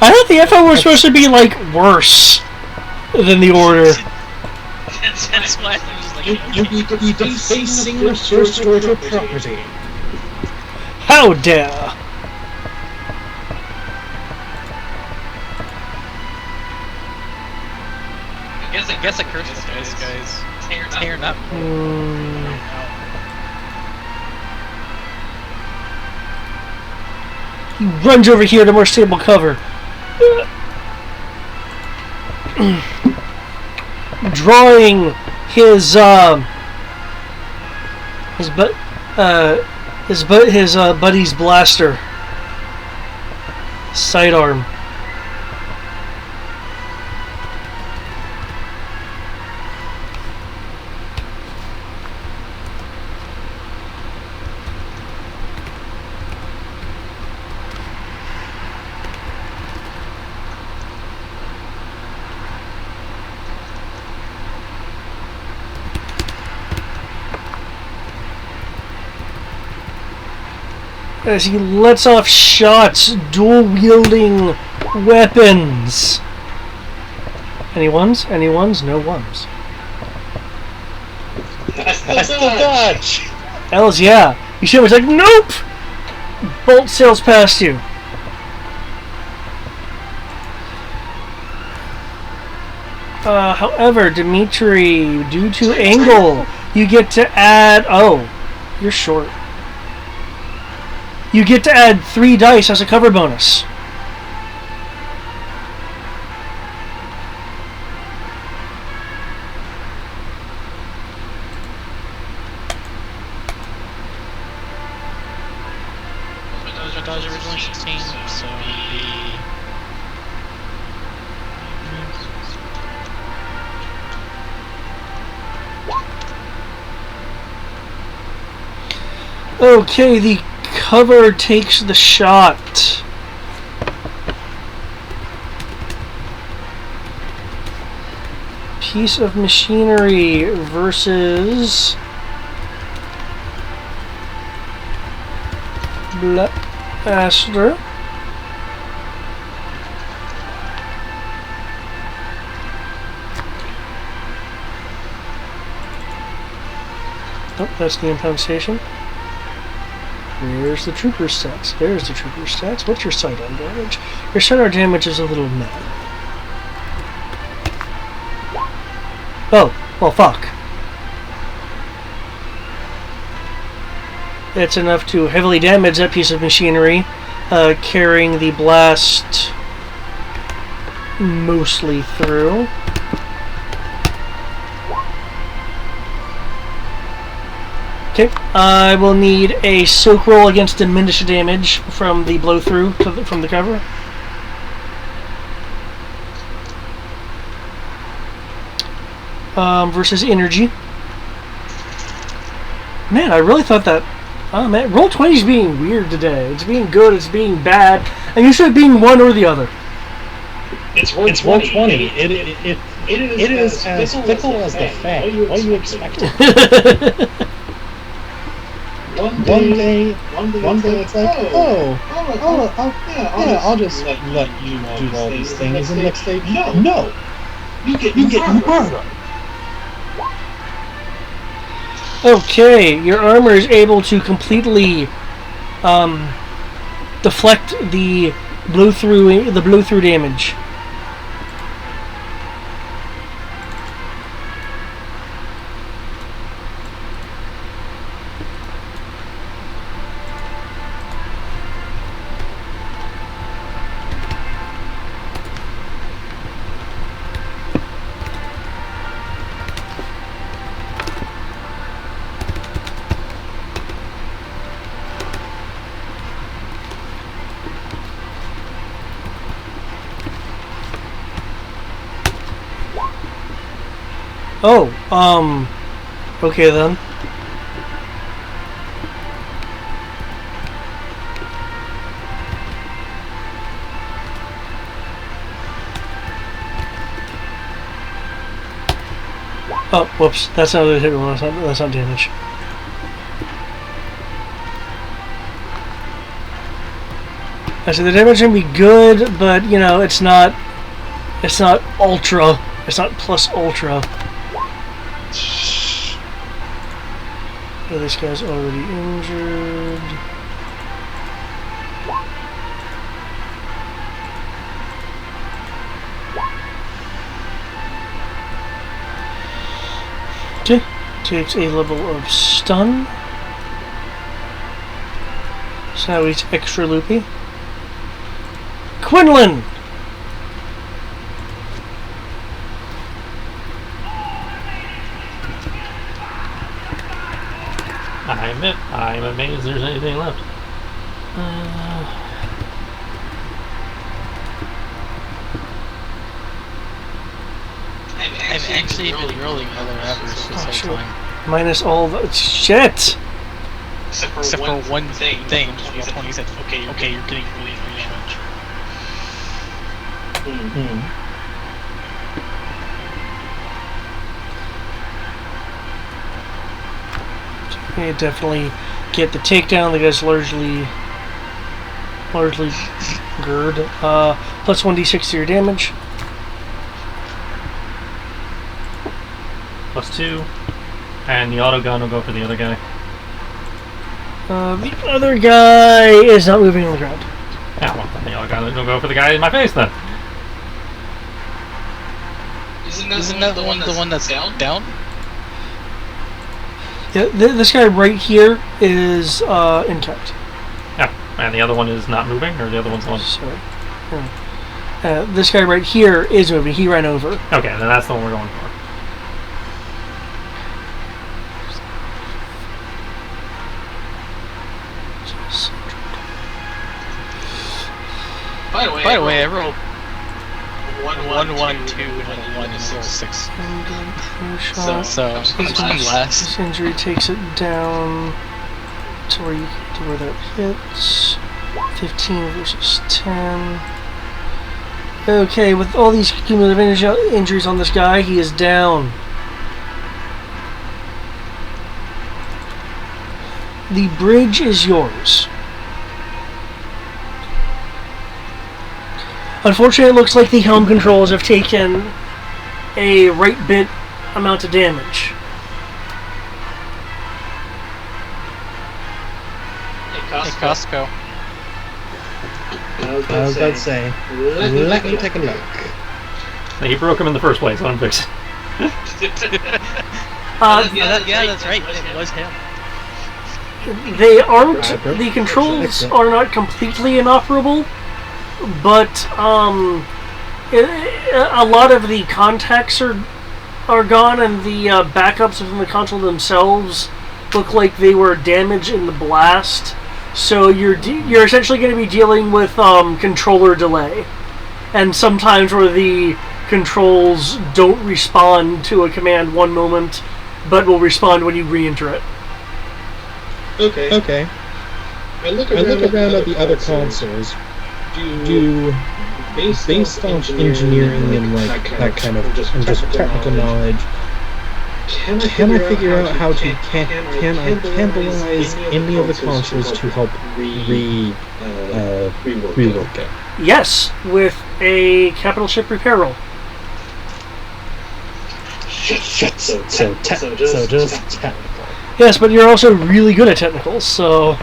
[SPEAKER 1] I thought the FO was supposed to be like worse than the Order.
[SPEAKER 4] That's why I'm just like,
[SPEAKER 5] You defacing the First Order property.
[SPEAKER 1] How dare!
[SPEAKER 4] I guess I cursed those guys. Tearing up.
[SPEAKER 1] He runs over here to more stable cover. Drawing his buddy's blaster. Sidearm. As he lets off shots, dual-wielding weapons. Any ones? Any ones? No ones.
[SPEAKER 5] I still dodge.
[SPEAKER 1] Hells yeah. You should have was like, nope! Bolt sails past you. However, Dimitri, due to angle, you get to add... Oh, you're short. You get to add 3 dice as a cover bonus.
[SPEAKER 4] My dodge originally 16, so it would be...
[SPEAKER 1] Okay, the cover takes the shot. Piece of machinery versus Blaster. Oh, that's the impound station. Where's the trooper's stats? There's the trooper's stats. What's your sidearm damage? Your sidearm damage is a little meh. Oh, well, fuck. It's enough to heavily damage that piece of machinery, carrying the blast mostly through. Okay, I will need a soak roll against diminished damage from the blow through from the cover. Versus energy. Man, I really thought that. Oh man, roll 20 is being weird today. It's being good, it's being bad, and you said being one or the other.
[SPEAKER 5] It's roll 20. It is as fickle as the fact. What do you expect? One day it's like, I'll just let you do all these things, and the next day, no, you get murdered.
[SPEAKER 1] Okay, your armor is able to completely deflect the blow through damage. Oh, okay then. Oh, whoops, that's not a hit roll, that's not damage. I said the damage can be good, but you know, it's not ultra, it's not plus ultra. Oh, this guy's already injured. Okay, takes a level of stun. So now he's extra loopy. Quinlan!
[SPEAKER 2] I'm amazed there's anything left.
[SPEAKER 4] I've actually been rolling other levers this whole time.
[SPEAKER 1] Minus all the shit!
[SPEAKER 3] Except for one thing.
[SPEAKER 4] Roll 20 said, okay, you're getting really damage.
[SPEAKER 1] Okay, definitely get the takedown. The guy's largely gird. Plus 1d6 to your damage.
[SPEAKER 2] Plus 2. And the auto gun will go for the other guy.
[SPEAKER 1] The other guy is not moving on the ground.
[SPEAKER 2] Yeah, well, then the auto gun will go for the guy in my face then.
[SPEAKER 3] Isn't that the one that's down?
[SPEAKER 1] Yeah, this guy right here is intact.
[SPEAKER 2] Yeah, and the other one is not moving, or the other one's the one.
[SPEAKER 1] Sorry. This guy right here is moving. He ran over.
[SPEAKER 2] Okay, then that's the one we're going for.
[SPEAKER 3] By the way, I rolled
[SPEAKER 4] 1, 1, 2, and 1, 6. So I'm last.
[SPEAKER 1] This injury takes it down to where that hits. 15 versus 10. Okay, with all these cumulative injuries on this guy, he is down. The bridge is yours. Unfortunately, it looks like the helm controls have taken a right bit amount of damage.
[SPEAKER 4] Hey, Costco.
[SPEAKER 5] I was about to say, let me take a look.
[SPEAKER 2] He broke him in the first place. Let him fix it.
[SPEAKER 4] Yeah, that's right. It was him.
[SPEAKER 1] They aren't. The controls are not completely inoperable, but a lot of the contacts are gone, and the backups within the console themselves look like they were damaged in the blast. So you're essentially going to be dealing with controller delay, and sometimes where the controls don't respond to a command one moment, but will respond when you re-enter it.
[SPEAKER 5] Okay. I look around at the other consoles. Do based on engineering and like that kind of and just technical knowledge, can I figure out how to can I cannibalize any of the consoles to help rework it?
[SPEAKER 1] Yes, with a capital ship repair roll.
[SPEAKER 5] So just technical.
[SPEAKER 1] Yes, but you're also really good at technicals, so...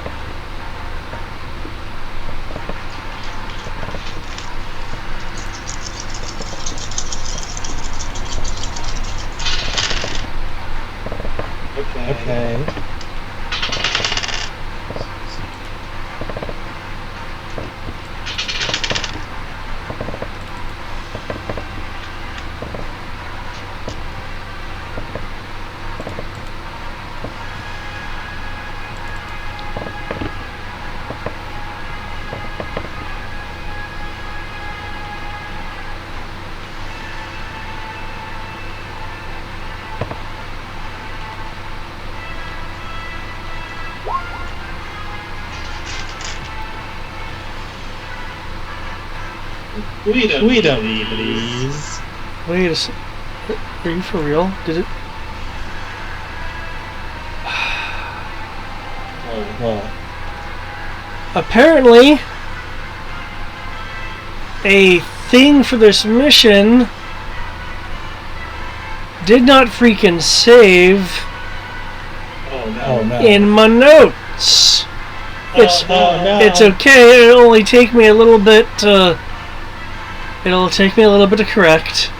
[SPEAKER 5] Okay. We don't need these.
[SPEAKER 1] Wait a sec. Are you for real? Did it...
[SPEAKER 5] Well,
[SPEAKER 1] Apparently, a thing for this mission did not freaking save
[SPEAKER 5] oh no.
[SPEAKER 1] in my notes. It's
[SPEAKER 5] no.
[SPEAKER 1] it's okay. It'll only take me a little bit. It'll take me a little bit to correct.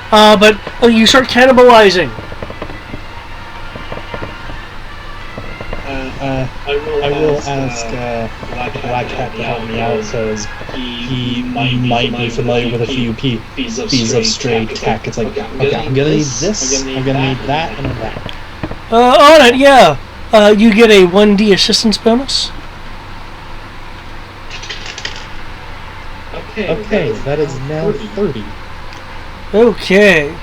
[SPEAKER 1] But you start cannibalizing.
[SPEAKER 5] I will ask Black Hat to help me out because he might be familiar with a few pieces of stray tech. It's like, okay, I'm gonna need this, I'm gonna need that, and that.
[SPEAKER 1] On it, yeah. You get a 1D assistance bonus.
[SPEAKER 5] Okay, that is now 30.
[SPEAKER 1] Okay.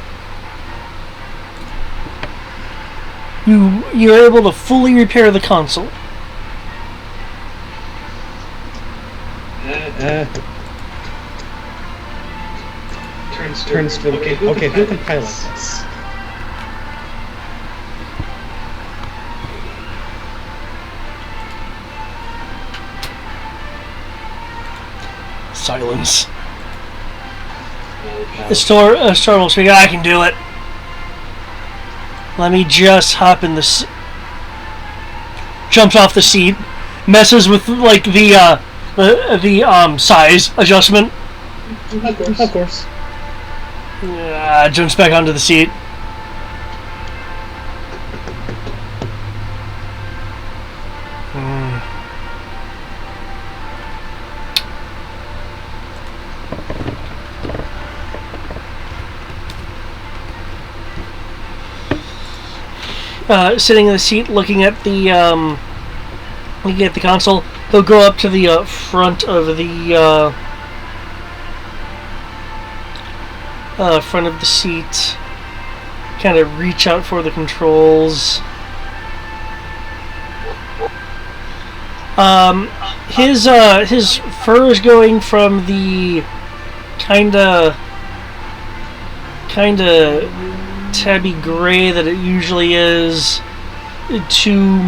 [SPEAKER 1] You're able to fully repair the console.
[SPEAKER 5] Turns to okay, who can pilot this?
[SPEAKER 1] Silence. Storm will speak. I can do it. Let me just hop in the. Jumps off the seat, messes with like the size adjustment.
[SPEAKER 5] Of course.
[SPEAKER 1] Jumps back onto the seat. Sitting in the seat, looking at the console, he'll go up to the front of the seat, kind of reach out for the controls. His fur is going from the kinda tabby gray that it usually is to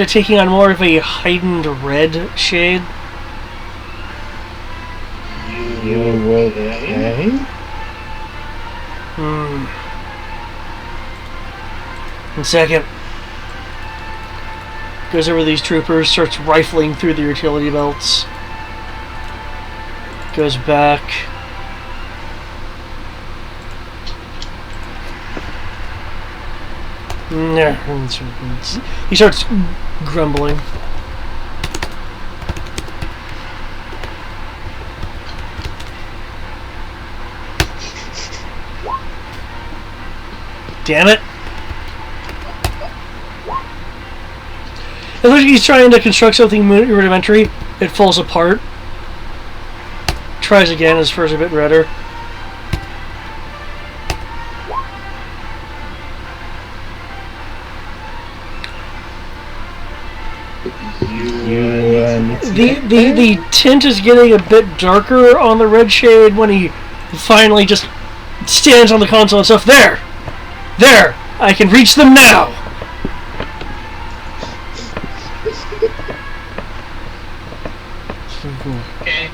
[SPEAKER 1] taking on more of a heightened red shade.
[SPEAKER 5] You okay?
[SPEAKER 1] One second. Goes over these troopers, starts rifling through the utility belts. Goes back. He starts grumbling. Damn it. It looks like he's trying to construct something rudimentary. It falls apart. Tries again, his fur's a bit redder. The tint is getting a bit darker on the red shade when he finally just stands on the console and stuff. There! There! I can reach them now!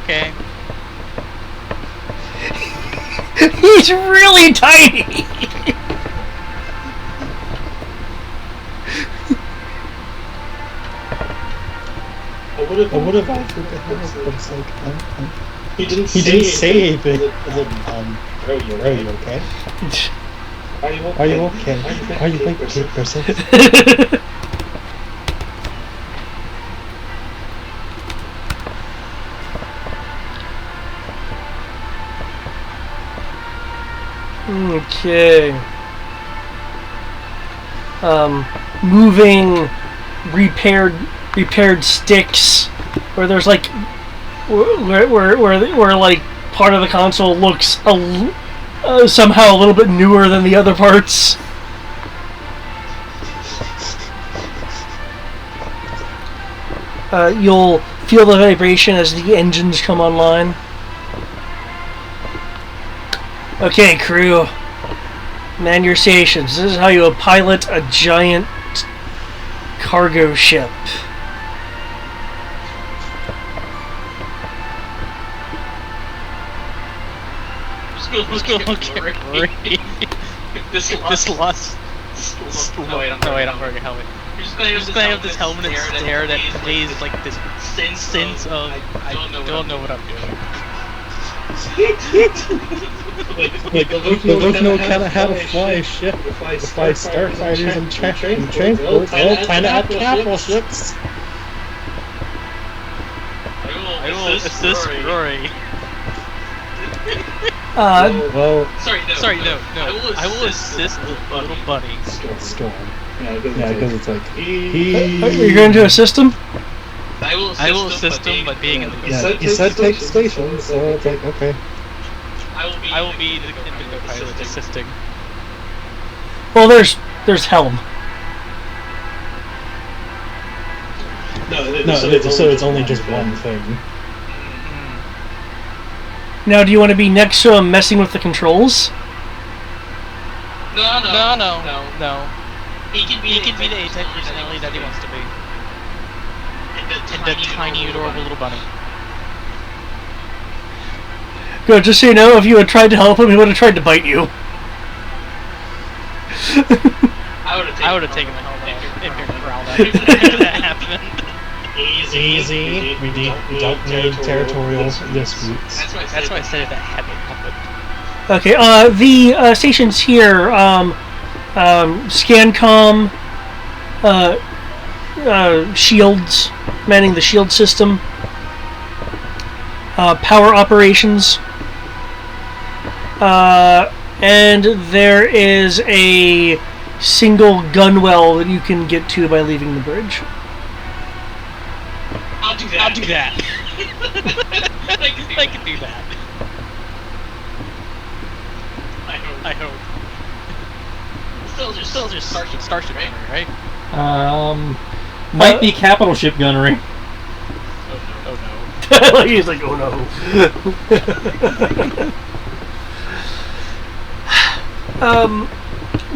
[SPEAKER 4] Okay.
[SPEAKER 1] He's really tiny!
[SPEAKER 5] I would have offered to help, but it's like, he didn't say anything. Are you okay? Are you okay? Are you like a kid person?
[SPEAKER 1] Okay. Moving repaired sticks, where there's like where like part of the console looks somehow a little bit newer than the other parts. You'll feel the vibration as the engines come online. Okay, crew. Man your stations. This is how you pilot a giant cargo ship.
[SPEAKER 4] Okay. This lost. No, wait, I'm wearing a helmet. You're just gonna have this helmet and stare that conveys like this sense of I don't know what I'm doing.
[SPEAKER 5] Like they both know kind of how to fly a ship. To fly starfighters and transports. They'll kind of have capital ships.
[SPEAKER 4] I will assist Rory.
[SPEAKER 5] Well,
[SPEAKER 4] sorry, no. I will assist the little bunny.
[SPEAKER 5] Storm. Yeah, because it's like
[SPEAKER 1] You're going to assist him?
[SPEAKER 3] I will
[SPEAKER 4] assist him by being in the.
[SPEAKER 5] Yeah, he said take the station, so it's like okay.
[SPEAKER 4] I will be the indigo pilot assisting.
[SPEAKER 1] Well, there's Helm.
[SPEAKER 5] So it's only just one thing.
[SPEAKER 1] Now, do you want to be next to him messing with the controls?
[SPEAKER 4] No. He can be the A-type personality that he wants to be. And the tiny, adorable little bunny.
[SPEAKER 1] Good, just so you know, if you had tried to help him, he would have tried to bite you.
[SPEAKER 3] I would have taken
[SPEAKER 4] the helmet off if you're growled at if that happened.
[SPEAKER 5] Easy. We don't need territorial disputes.
[SPEAKER 4] That's why I said that happened.
[SPEAKER 1] Okay, the stations here, Scancom, shields, manning the shield system, power operations, and there is a single gun well that you can get to by leaving the bridge.
[SPEAKER 3] I'll do that.
[SPEAKER 4] I can do that. I hope. Still just starship gunnery, right?
[SPEAKER 2] Might be capital ship gunnery.
[SPEAKER 4] Oh no.
[SPEAKER 1] He's like, oh no.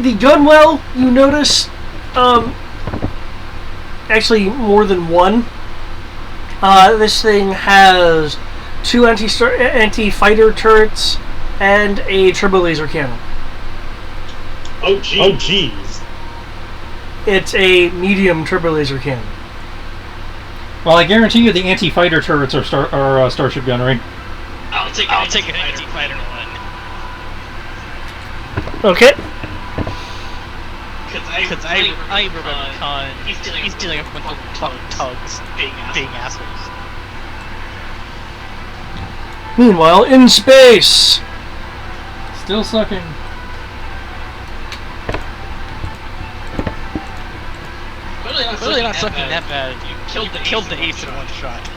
[SPEAKER 1] The gun well, you notice, actually more than one. This thing has 2 anti-fighter turrets and a turbo laser cannon.
[SPEAKER 5] Oh jeez.
[SPEAKER 1] It's a medium turbo laser cannon.
[SPEAKER 2] Well, I guarantee you the anti-fighter turrets are starship gunnery.
[SPEAKER 4] I'll take an anti-fighter one.
[SPEAKER 1] Okay.
[SPEAKER 4] Because I remember Khan, he's dealing with a bunch of tugs being assholes.
[SPEAKER 1] Meanwhile, in space.
[SPEAKER 2] Still sucking.
[SPEAKER 3] Really
[SPEAKER 4] Not sucking that bad. You killed the ace in one shot.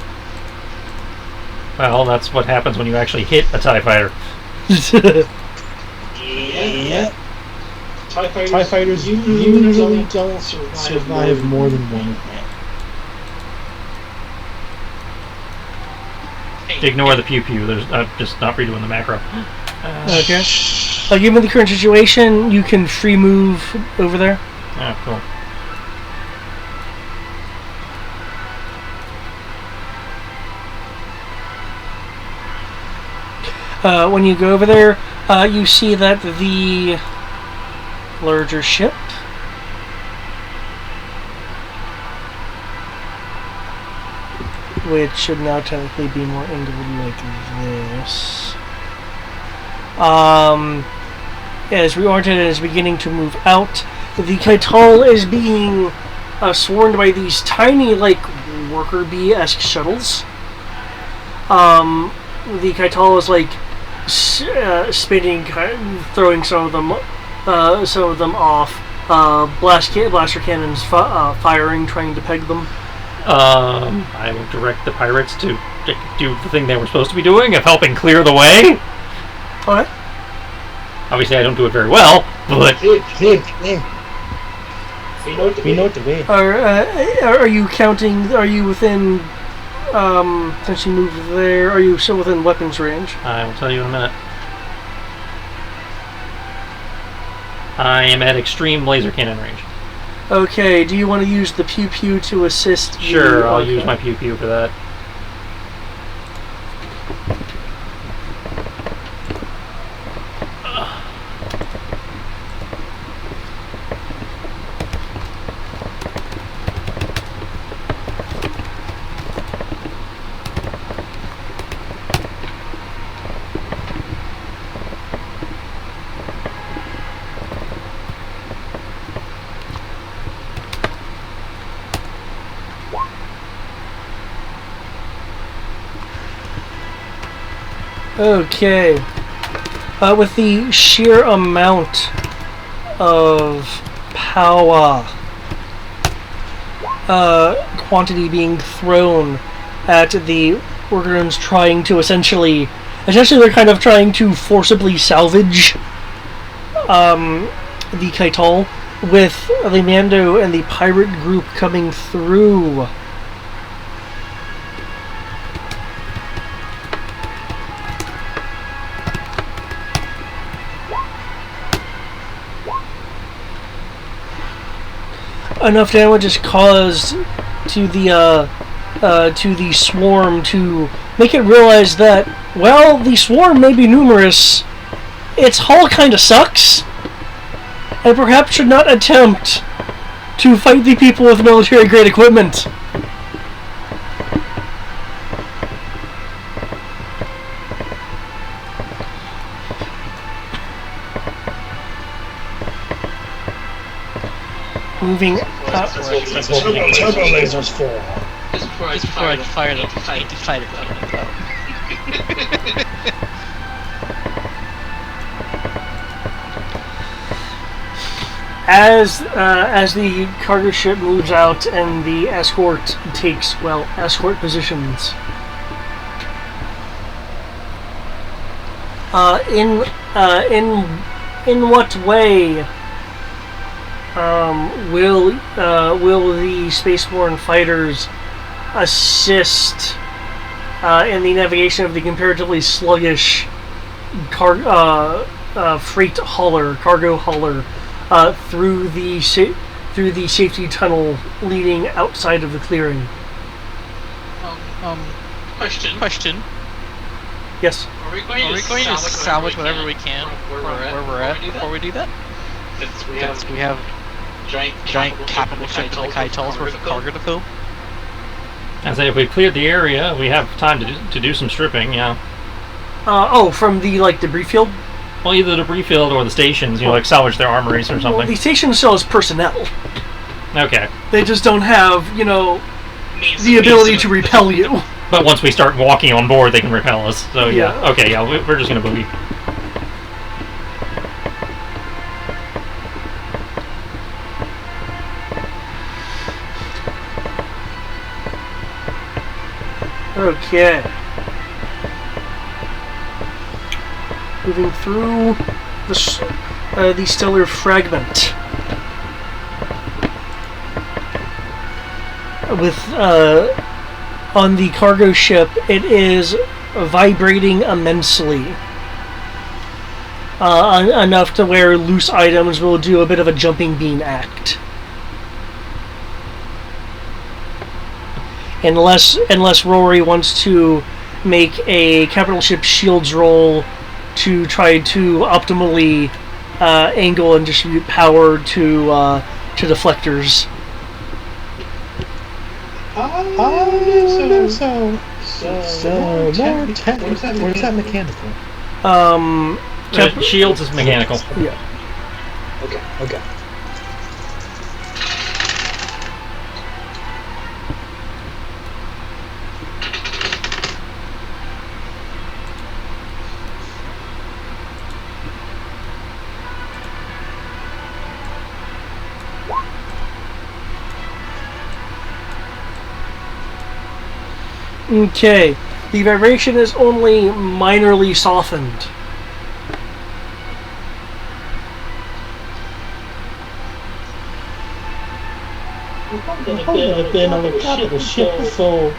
[SPEAKER 2] Well, that's what happens when you actually hit a TIE fighter.
[SPEAKER 5] Yeah. TIE fighters usually don't survive more than one hit.
[SPEAKER 2] Ignore the pew-pew. There's just not redoing the macro.
[SPEAKER 1] Okay. Given the current situation, you can free move over there.
[SPEAKER 2] Ah, cool.
[SPEAKER 1] When you go over there, you see that the larger ship which should now technically be more angled like this, is reoriented and is beginning to move out. The Kaital is being swarmed by these tiny, like, worker bee-esque shuttles. The Kaital is, like, spinning, throwing some of them off. Blaster cannons firing, trying to peg them.
[SPEAKER 2] I will direct the pirates to do the thing they were supposed to be doing of helping clear the way.
[SPEAKER 1] Alright.
[SPEAKER 2] Obviously, I don't do it very well, but
[SPEAKER 5] We know the way.
[SPEAKER 1] Are you counting? Are you within? Since you moved there, are you still within weapons range?
[SPEAKER 2] I will tell you in a minute. I am at extreme laser cannon range.
[SPEAKER 1] Okay. Do you want to use the pew pew to assist?
[SPEAKER 2] Sure, I'll use my pew pew for that.
[SPEAKER 1] Okay. With the sheer amount of power quantity being thrown at the organs trying to essentially they're kind of trying to forcibly salvage the Kaital, with the Mando and the pirate group coming through. Enough damage is caused to the swarm to make it realize that, well, the swarm may be numerous, its hull kinda sucks, and perhaps should not attempt to fight the people with military-grade equipment. Moving up.
[SPEAKER 5] Turbo lasers for.
[SPEAKER 3] Just before
[SPEAKER 4] I fire the anti-fighter cannon.
[SPEAKER 1] As the cargo ship moves out and the escort takes escort positions. In what way will the spaceborne fighters assist in the navigation of the comparatively sluggish freight hauler, cargo hauler, through the safety tunnel leading outside of the clearing?
[SPEAKER 3] Question.
[SPEAKER 1] Yes.
[SPEAKER 3] Are we going to salvage whatever we can where we're at before we do that? Since we have giant capital ship to the Kaitals worth of cargo to fill?
[SPEAKER 2] I say if we cleared the area, we have time to do some stripping. Yeah.
[SPEAKER 1] From the debris field.
[SPEAKER 2] Well, either the debris field or the stations. Like salvage their armories or something.
[SPEAKER 1] Well, the station still has personnel.
[SPEAKER 2] Okay.
[SPEAKER 1] They just don't have, the ability to repel you.
[SPEAKER 2] But once we start walking on board, they can repel us. So yeah. Okay. Yeah. We're just gonna boogie.
[SPEAKER 1] Okay. Moving through the stellar fragment. With on the cargo ship, it is vibrating immensely. Enough to where loose items will do a bit of a jumping bean act. Unless Rory wants to make a capital ship shields roll to try to optimally angle and distribute power to deflectors.
[SPEAKER 5] So more technical, or is that mechanical?
[SPEAKER 2] Shields is mechanical.
[SPEAKER 1] Yeah.
[SPEAKER 5] Okay.
[SPEAKER 1] Okay, the vibration is only minorly softened.
[SPEAKER 5] Then on the capital ship, so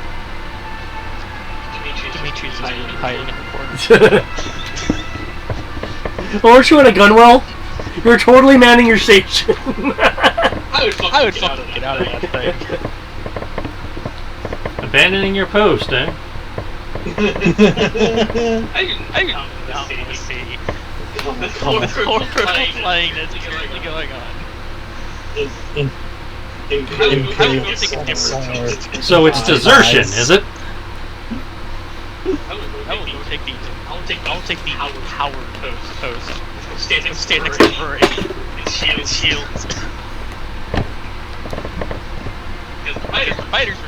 [SPEAKER 4] Dimitri's hiding in the corner.
[SPEAKER 1] Aren't you in a gun well? You're totally manning your station.
[SPEAKER 4] I would fucking get out of that thing.
[SPEAKER 2] Abandoning your post, eh?
[SPEAKER 4] I don't want to see horrible flying that's currently going on.
[SPEAKER 2] So it's desertion, is it?
[SPEAKER 4] I will take the power post. Stand next to Murray. It's shields. Because the fighters were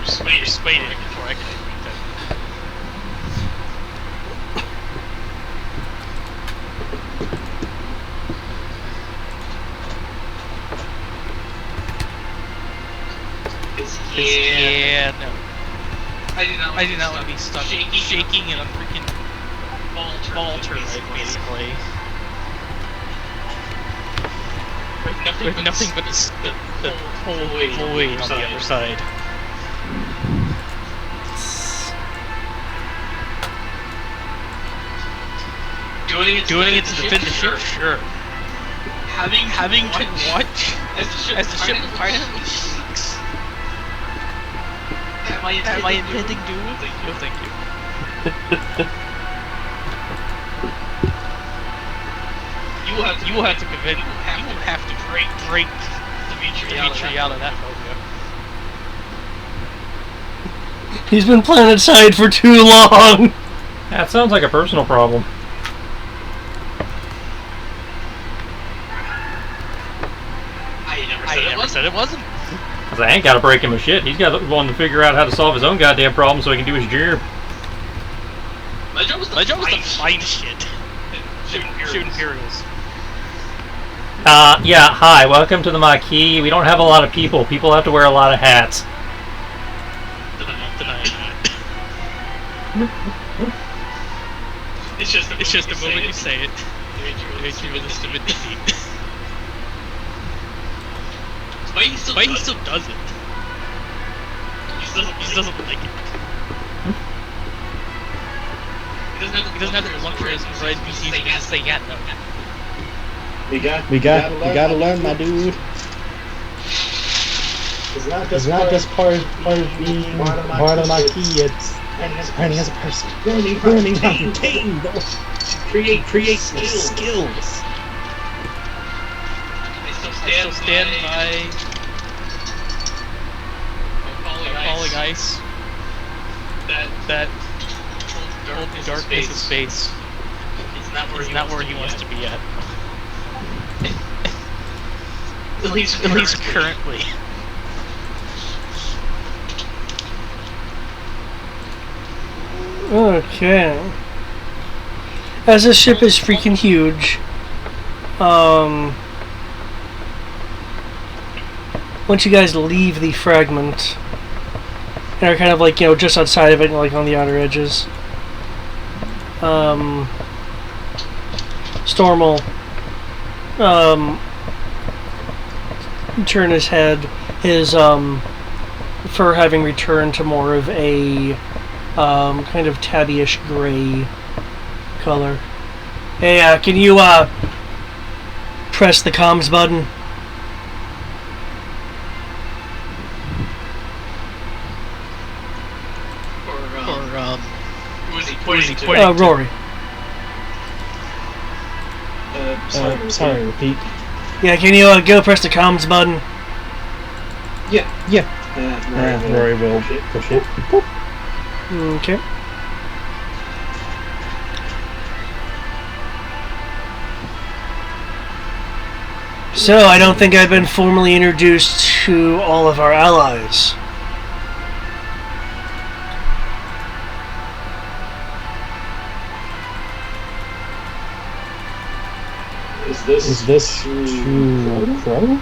[SPEAKER 4] persuaded before I could defeat them. Yeah, no. I do not want to be stuck shaking in a freaking Volter, basically. With nothing but the whole void on the other side. Doing it to defend the ship? Sure. Having to watch as the ship finally sinks? Am I impending doom? No, thank you. You will have to convince. You will have to break Dimitri out of that phobia.
[SPEAKER 1] He's been planet-side for too long.
[SPEAKER 2] That sounds like a personal problem.
[SPEAKER 4] I never said it wasn't.
[SPEAKER 2] Cause I ain't got to break him of shit. He's got to want to figure out how to solve his own goddamn problem so he can do his job.
[SPEAKER 4] My job was to find shit. Shoot Imperials.
[SPEAKER 2] Yeah, hi, welcome to the Maquis. We don't have a lot of people. People have to wear a lot of hats.
[SPEAKER 4] It's just the moment you say it. Dimitri will just submit defeat. Why he still does it? He just doesn't like it. He doesn't have the luxury as red PCs to just say yeah, no.
[SPEAKER 5] We gotta learn, my dude. It's not just part of being part of Maquis, it's learning as a person. Learning how to gain those create skills.
[SPEAKER 4] I still stand by falling ice that told the darkness of space is not where he wants to be at. At least currently.
[SPEAKER 1] Okay. As this ship is freaking huge, once you guys leave the fragment, and are kind of like, you know, just outside of it, like on the outer edges, Storm will turn his head, his fur having returned to more of a kind of tabbyish gray color. Hey, can you press the comms button?
[SPEAKER 3] Who is he pointing to?
[SPEAKER 1] Rory.
[SPEAKER 5] Sorry, repeat.
[SPEAKER 1] Yeah, can you go press the comms button?
[SPEAKER 5] Yeah. Rory will push it.
[SPEAKER 1] Okay. So, I don't think I've been formally introduced to all of our allies.
[SPEAKER 5] Is this to Crow?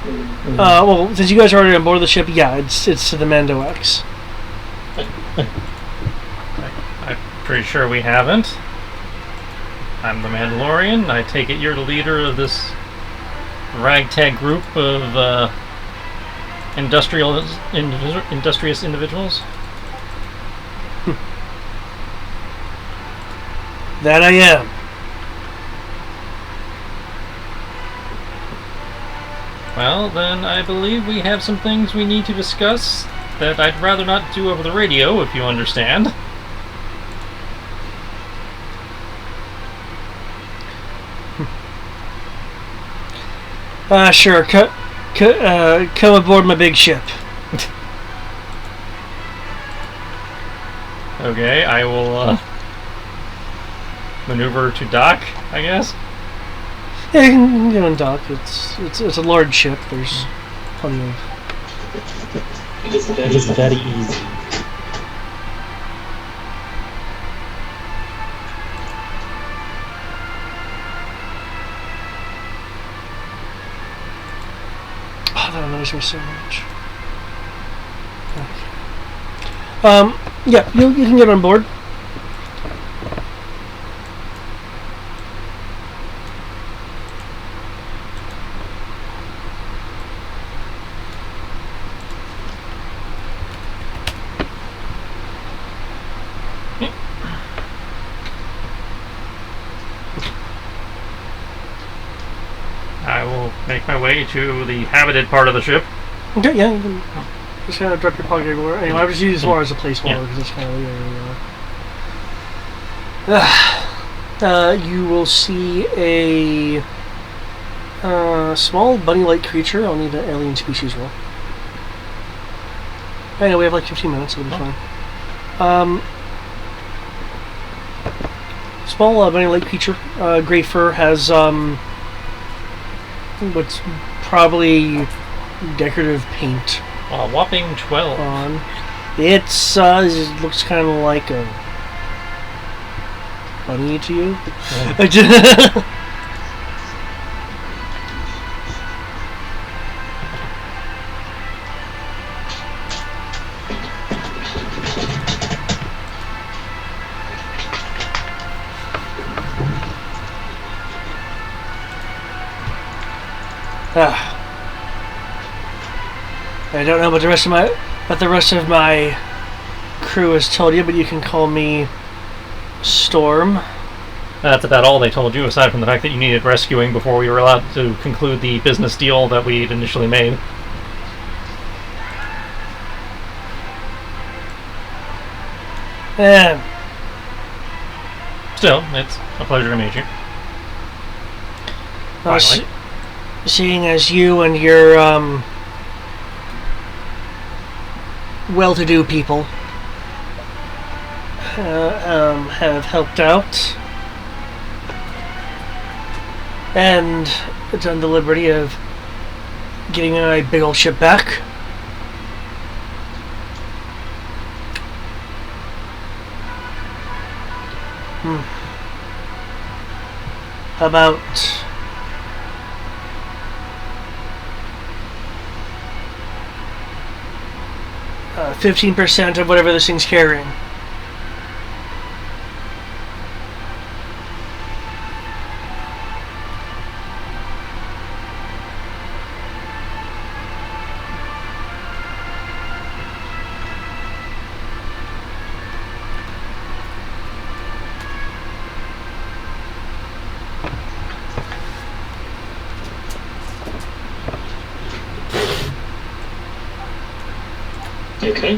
[SPEAKER 1] Well, since you guys are already on board the ship, yeah, it's to the Mando X.
[SPEAKER 2] I'm pretty sure we haven't. I'm the Mandalorian. I take it you're the leader of this ragtag group of industrious individuals.
[SPEAKER 1] That I am.
[SPEAKER 2] Well, then I believe we have some things we need to discuss that I'd rather not do over the radio, if you understand.
[SPEAKER 1] Sure. Come aboard my big ship.
[SPEAKER 2] Okay, I will maneuver to dock, I guess.
[SPEAKER 1] Yeah, you can go and dock. It's a large ship. There's plenty of.
[SPEAKER 5] It is very easy.
[SPEAKER 1] Oh, that annoys me so much. Okay. Yeah, you can get on board.
[SPEAKER 2] I will make my way to the habited part of the ship.
[SPEAKER 1] Okay, yeah, you can just kind of drop your pocket everywhere. Anyway, I just use this more as a placeholder because it's kind of you will see a small bunny-like creature. I'll need an alien species roll. I know we have like 15 minutes, so it'll be fine. Small bunny-like creature. Gray fur, has what's probably decorative paint
[SPEAKER 2] A whopping 12.
[SPEAKER 1] on. It looks kind of like a bunny to you. I don't know what the rest of my crew has told you, but you can call me Storm.
[SPEAKER 2] That's about all they told you, aside from the fact that you needed rescuing before we were allowed to conclude the business deal that we'd initially made. Still, it's a pleasure to meet you. Finally.
[SPEAKER 1] Seeing as you and your well-to-do people have helped out and done the liberty of getting my big old ship back. About 15% of whatever this thing's carrying.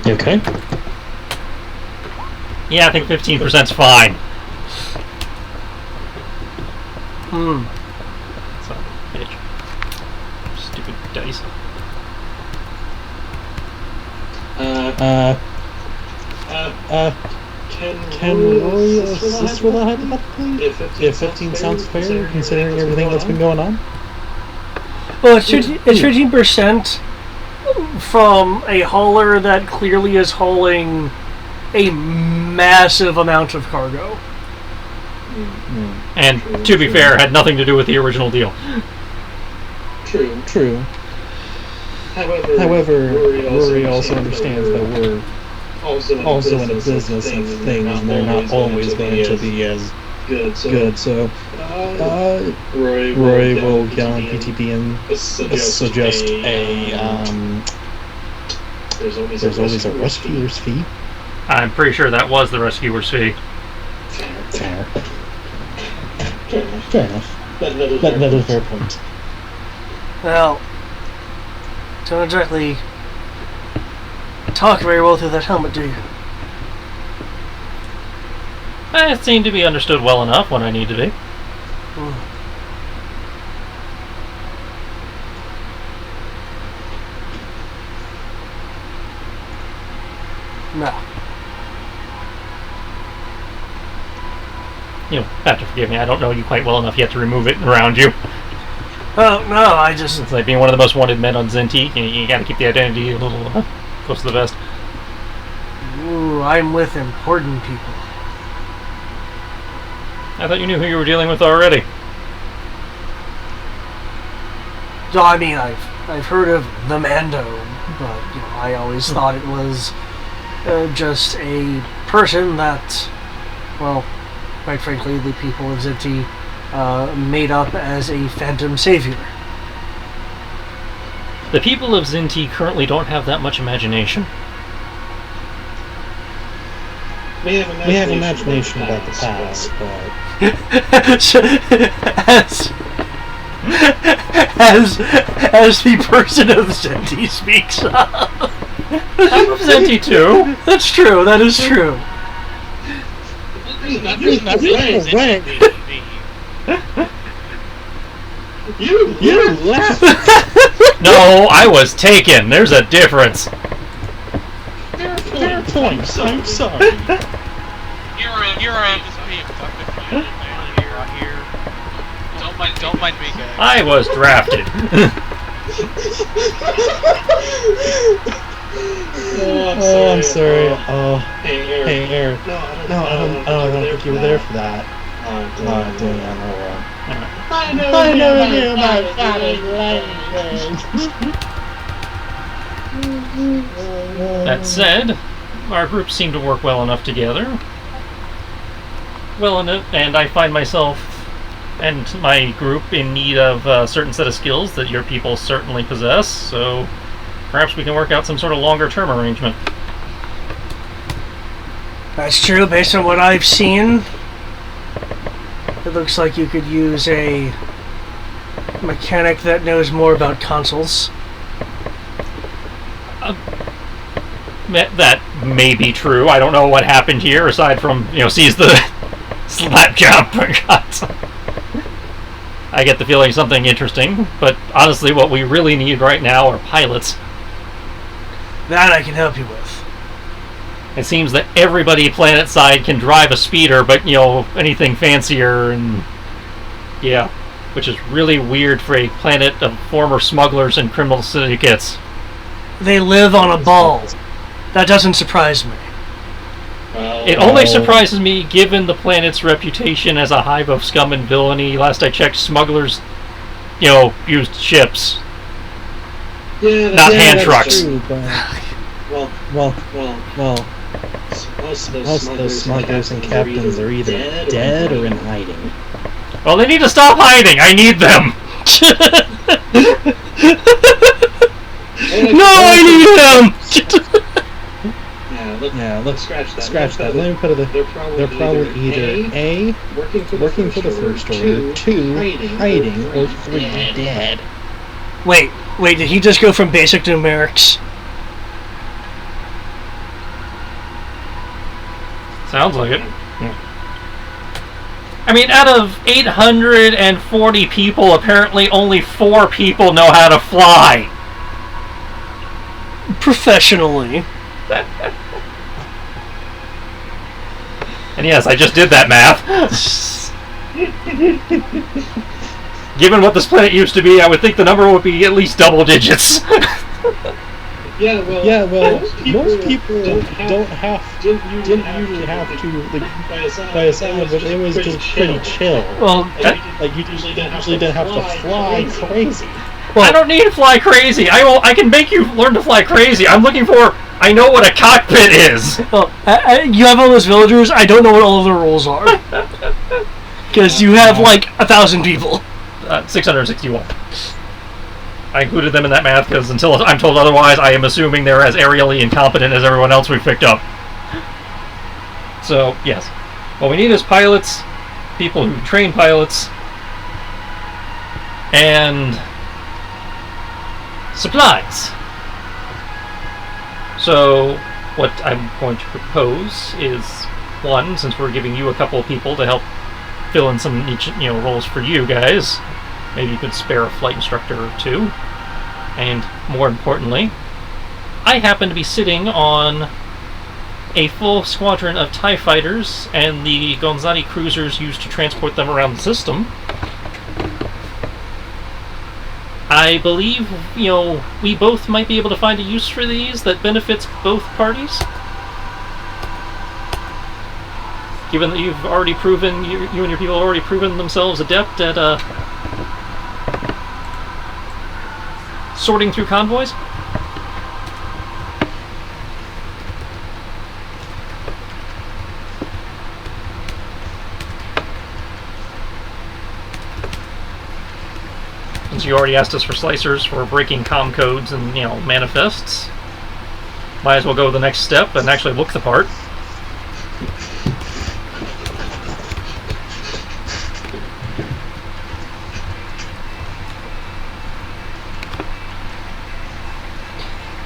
[SPEAKER 5] Okay.
[SPEAKER 2] Yeah, I think 15%'s fine. Son of a bitch. Stupid dice.
[SPEAKER 5] Can Rory assist with that hypothetically? If 15 sounds fair, considering everything that's been going on?
[SPEAKER 1] Well, it's 15% from a hauler that clearly is hauling a massive amount of cargo.
[SPEAKER 2] And to be fair, had nothing to do with the original deal.
[SPEAKER 5] True. However, Rory also understands that we're also in a business of things, and they're not always going to be as good. So, Rory will get on PTP and suggest there's always a rescuer's fee.
[SPEAKER 2] I'm pretty sure that was the rescuer's fee.
[SPEAKER 5] Fair enough. That is a fair point.
[SPEAKER 1] Well, don't exactly talk very well through that helmet, do you?
[SPEAKER 2] It seemed to be understood well enough when I need to be.
[SPEAKER 1] No.
[SPEAKER 2] You have to forgive me, I don't know you quite well enough yet to remove it around you.
[SPEAKER 1] Oh, no, I just...
[SPEAKER 2] It's like being one of the most wanted men on Zentik, you gotta keep the identity a little close to the vest.
[SPEAKER 1] Ooh, I'm with important people.
[SPEAKER 2] I thought you knew who you were dealing with already.
[SPEAKER 1] So, I mean, I've heard of the Mando, but I always thought it was just a person that, well, quite frankly, the people of Zinti made up as a phantom savior.
[SPEAKER 2] The people of Zinti currently don't have that much imagination.
[SPEAKER 5] We have imagination about the past, but...
[SPEAKER 1] as the person of Zinti speaks up.
[SPEAKER 2] I'm of Zinti too.
[SPEAKER 1] That's true, that is true.
[SPEAKER 4] There's nothing way.
[SPEAKER 5] You left!
[SPEAKER 2] No, I was taken. There's a difference.
[SPEAKER 5] Fair point. I'm sorry.
[SPEAKER 4] You're on this being productive here. Don't mind me, guys.
[SPEAKER 2] I was drafted.
[SPEAKER 5] Oh, I'm sorry. Oh, hey, Eric. No, I don't think you were there for that. I never knew my father's language.
[SPEAKER 2] That said, our groups seem to work well enough together. Well enough, and I find myself and my group in need of a certain set of skills that your people certainly possess, so perhaps we can work out some sort of longer-term arrangement.
[SPEAKER 1] That's true, based on what I've seen. It looks like you could use a mechanic that knows more about consoles.
[SPEAKER 2] That may be true. I don't know what happened here, aside from, sees the slap jump. I get the feeling something interesting, but honestly what we really need right now are pilots.
[SPEAKER 1] That I can help you with.
[SPEAKER 2] It seems that everybody planet-side can drive a speeder, but, anything fancier and... Yeah. Which is really weird for a planet of former smugglers and criminal syndicates.
[SPEAKER 1] They live on a ball. That doesn't surprise me.
[SPEAKER 2] It only surprises me given the planet's reputation as a hive of scum and villainy. Last I checked, smugglers, used ships. Not hand trucks.
[SPEAKER 5] True, but well, most of those smugglers and captains are either dead or in hiding.
[SPEAKER 2] Well, they need to stop hiding. I need them.
[SPEAKER 1] No, I need them.
[SPEAKER 5] Yeah, let's scratch that. Let me put it. They're probably either A, working for the First Order, 2, hiding, or 3, dead.
[SPEAKER 1] Wait, did he just go from basic to numerics?
[SPEAKER 2] Sounds like it. I mean, out of 840 people, apparently only 4 people know how to fly.
[SPEAKER 1] Professionally.
[SPEAKER 2] And yes, I just did that math. Given what this planet used to be, I would think the number would be at least double digits.
[SPEAKER 5] Yeah, well, most people didn't usually have to by a sound, but it was just pretty chill.
[SPEAKER 1] Well,
[SPEAKER 5] you usually didn't have to fly crazy.
[SPEAKER 2] Well, I don't need to fly crazy. I can make you learn to fly crazy. I'm looking for. I know what a cockpit is.
[SPEAKER 1] Well, you have all those villagers. I don't know what all of the rules are because you have like 1,000 people.
[SPEAKER 2] 661. I included them in that math because until I'm told otherwise, I am assuming they're as aerially incompetent as everyone else we've picked up. So, yes. What we need is pilots, people who train pilots, and supplies. So, what I'm going to propose is, one, since we're giving you a couple of people to help fill in some niche, roles for you guys, maybe you could spare a flight instructor or 2. And more importantly, I happen to be sitting on a full squadron of TIE fighters and the Gonzati cruisers used to transport them around the system. I believe, we both might be able to find a use for these that benefits both parties. Given that you've already proven, you and your people have already proven themselves adept at, sorting through convoys? Since you already asked us for slicers for breaking comm codes and, manifests, might as well go the next step and actually look the part.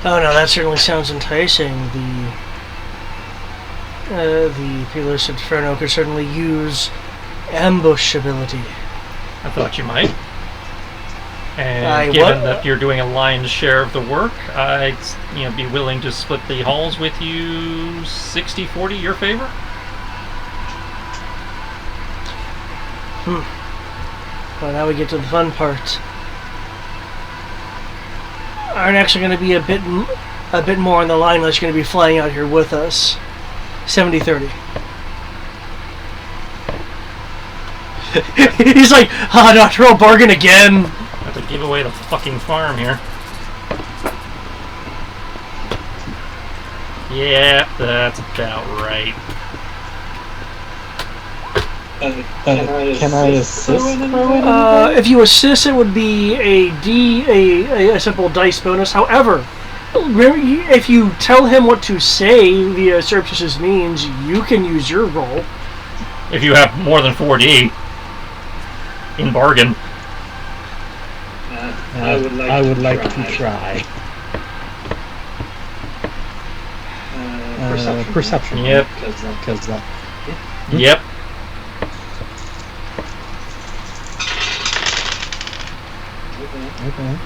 [SPEAKER 1] Oh no, that certainly sounds enticing. The Peerless Inferno could certainly use ambush ability.
[SPEAKER 2] I thought you might. And given that you're doing a lion's share of the work, I'd be willing to split the halls with you 60-40 your favor?
[SPEAKER 1] Well, now we get to the fun part. Aren't actually going to be a bit more on the line unless you're going to be flying out here with us. 70-30. He's like, Dr. O, bargain again.
[SPEAKER 2] I have to give away the fucking farm here. Yeah, that's about right.
[SPEAKER 5] Can I assist?
[SPEAKER 1] If you assist, it would be a simple dice bonus. However, if you tell him what to say via surreptitious means, you can use your roll.
[SPEAKER 2] If you have more than 4D, in bargain.
[SPEAKER 5] I would like to try. Perception.
[SPEAKER 2] Yep.
[SPEAKER 5] Because that.
[SPEAKER 2] Yep.
[SPEAKER 5] Okay.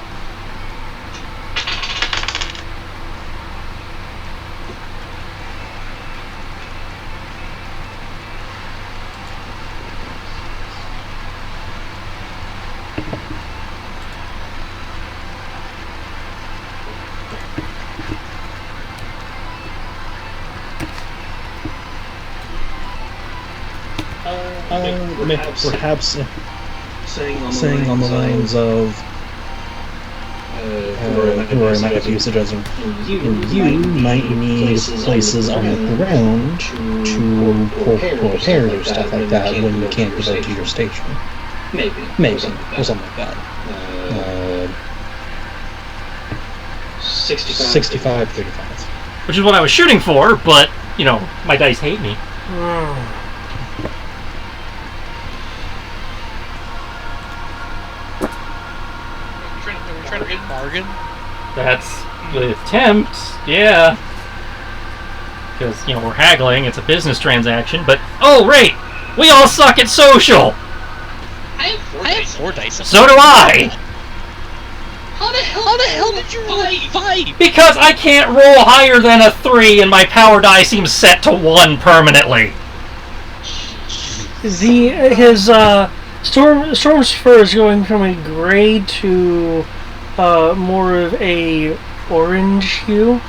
[SPEAKER 5] perhaps saying on the lines of who are my usage and you might need places on the ground to repair or stuff like that when you can't get out to your station. Maybe, or something like that. 65, 35.
[SPEAKER 2] Which is what I was shooting for, but, you know, my dice hate me.
[SPEAKER 4] Trying to bargain?
[SPEAKER 2] That's the attempt, yeah. Because, you know, we're haggling, it's a business transaction, but, oh, right! We all suck at social!
[SPEAKER 3] I have 4 dice.
[SPEAKER 2] So do I!
[SPEAKER 3] How the hell did you roll 5?
[SPEAKER 2] Because I can't roll higher than a 3 and my power die seems set to 1 permanently.
[SPEAKER 1] Storm's fur is going from a gray to more of a orange hue.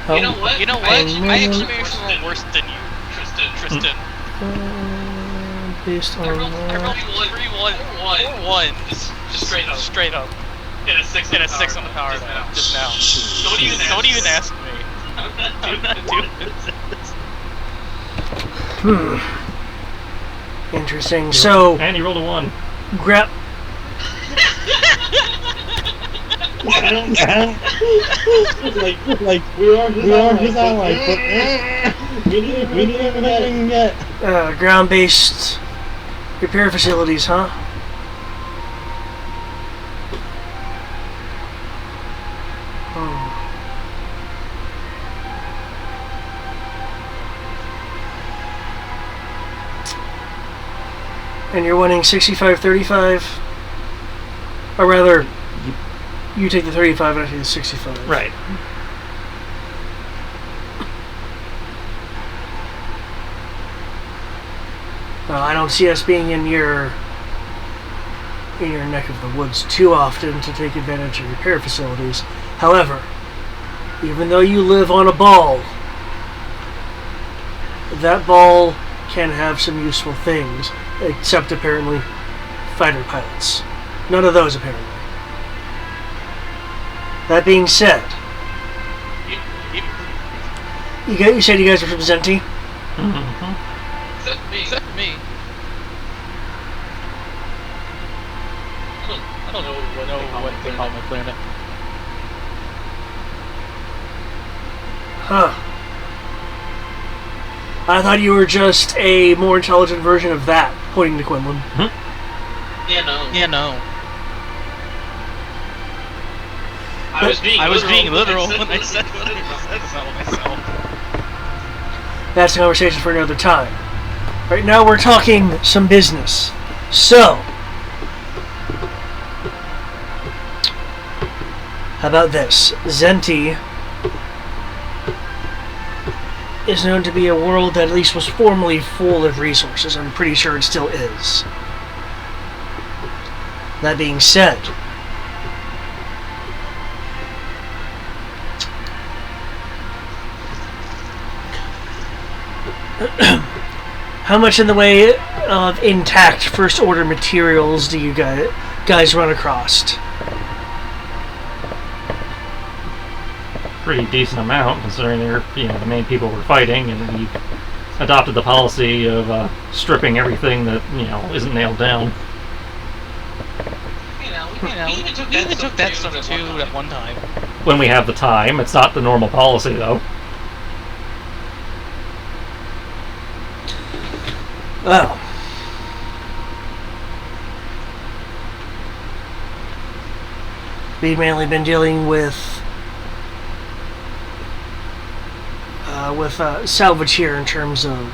[SPEAKER 3] You know what?
[SPEAKER 4] I actually managed to roll worse than you, Tristan.
[SPEAKER 1] Based on
[SPEAKER 4] I rolled 3-1-1, just straight up. And a 6 on the power die, just now. Don't even ask me. I'm not doing this.
[SPEAKER 1] Interesting. So,
[SPEAKER 2] And he rolled a 1.
[SPEAKER 1] grab.
[SPEAKER 5] like we are his ally, but we need everything yet.
[SPEAKER 1] Ground-based repair facilities, huh? And you're winning 65-35? Or rather, you take the 35 and I take the 65.
[SPEAKER 2] Right.
[SPEAKER 1] I don't see us being in your neck of the woods too often to take advantage of repair facilities. However, even though you live on a ball, that ball can have some useful things, except apparently fighter pilots. None of those apparently. That being said, you said you guys are from Zenti?
[SPEAKER 2] Mm-hmm.
[SPEAKER 4] Except for me. I don't know what they call my planet.
[SPEAKER 1] Huh. I thought you were just a more intelligent version of that, pointing to Quinlan.
[SPEAKER 3] Yeah, no.
[SPEAKER 4] I was being literal when I said about myself.
[SPEAKER 1] That's a conversation for another time. Right now we're talking some business. So, how about this? Zenti is known to be a world that at least was formerly full of resources. I'm pretty sure it still is. That being said, how much in the way of intact first order materials do you guys run across?
[SPEAKER 2] Pretty decent amount, considering they're, you know, the main people we're fighting, and we adopted the policy of stripping everything that, you know, isn't nailed down.
[SPEAKER 4] We even took that stuff too at one time.
[SPEAKER 2] When we have the time. It's not the normal policy, though.
[SPEAKER 1] Well, we've mainly been dealing with salvage here in terms of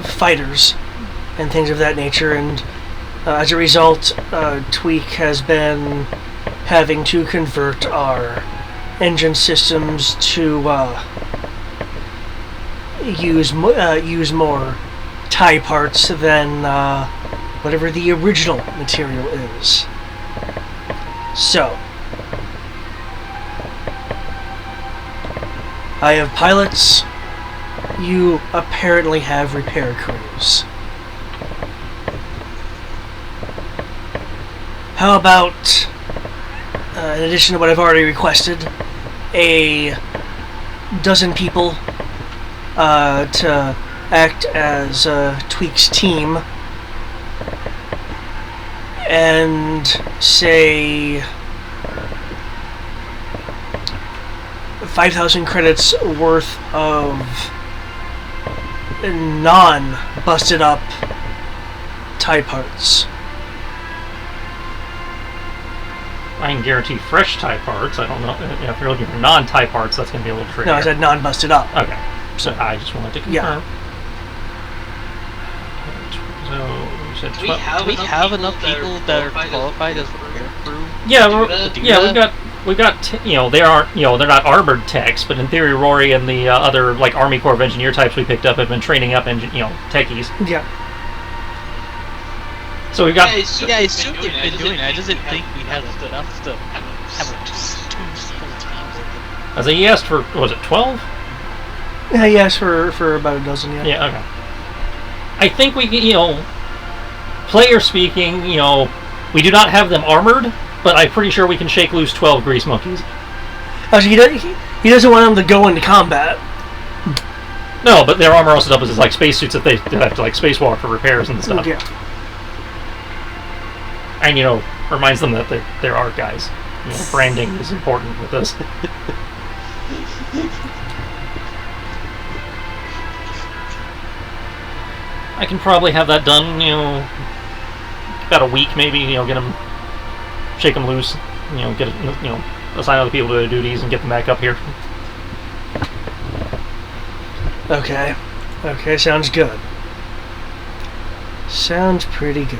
[SPEAKER 1] fighters and things of that nature, and as a result, Tweak has been having to convert our engine systems to use more tie parts than whatever the original material is. So, I have pilots. You apparently have repair crews. How about, in addition to what I've already requested, a dozen people to act as Tweak's team, and say 5,000 credits worth of non-busted up tie parts.
[SPEAKER 2] I can guarantee fresh tie parts. I don't know if you're looking for non-tie parts. That's going to be a little tricky.
[SPEAKER 1] No, I said non-busted up.
[SPEAKER 2] Okay, so I just wanted to confirm.
[SPEAKER 1] Yeah.
[SPEAKER 2] So you said
[SPEAKER 4] Do we have enough people that are qualified as repair crew?
[SPEAKER 2] Yeah, we've got they aren't they're not armored techs, but in theory Rory and the other like Army Corps of Engineer types we picked up have been training up techies.
[SPEAKER 1] Yeah.
[SPEAKER 2] So we've got
[SPEAKER 4] I assumed they've been doing it. I just didn't think we had enough to have two full teams.
[SPEAKER 2] as he asked for, was it 12?
[SPEAKER 1] Yeah, he asked for about a dozen. Yeah.
[SPEAKER 2] Yeah. Okay. I think we player speaking, we do not have them armored, but I'm pretty sure we can shake loose 12 grease monkeys.
[SPEAKER 1] Actually, he doesn't want them to go into combat.
[SPEAKER 2] No, but their armor also doubles as like spacesuits that they have to like spacewalk for repairs and stuff.
[SPEAKER 1] Yeah.
[SPEAKER 2] And reminds them that there are guys. Branding is important with this. I can probably have that done, about a week maybe. Get them, shake them loose. Get assign other people to their duties and get them back up here.
[SPEAKER 1] Okay. Okay, sounds good. Sounds pretty good.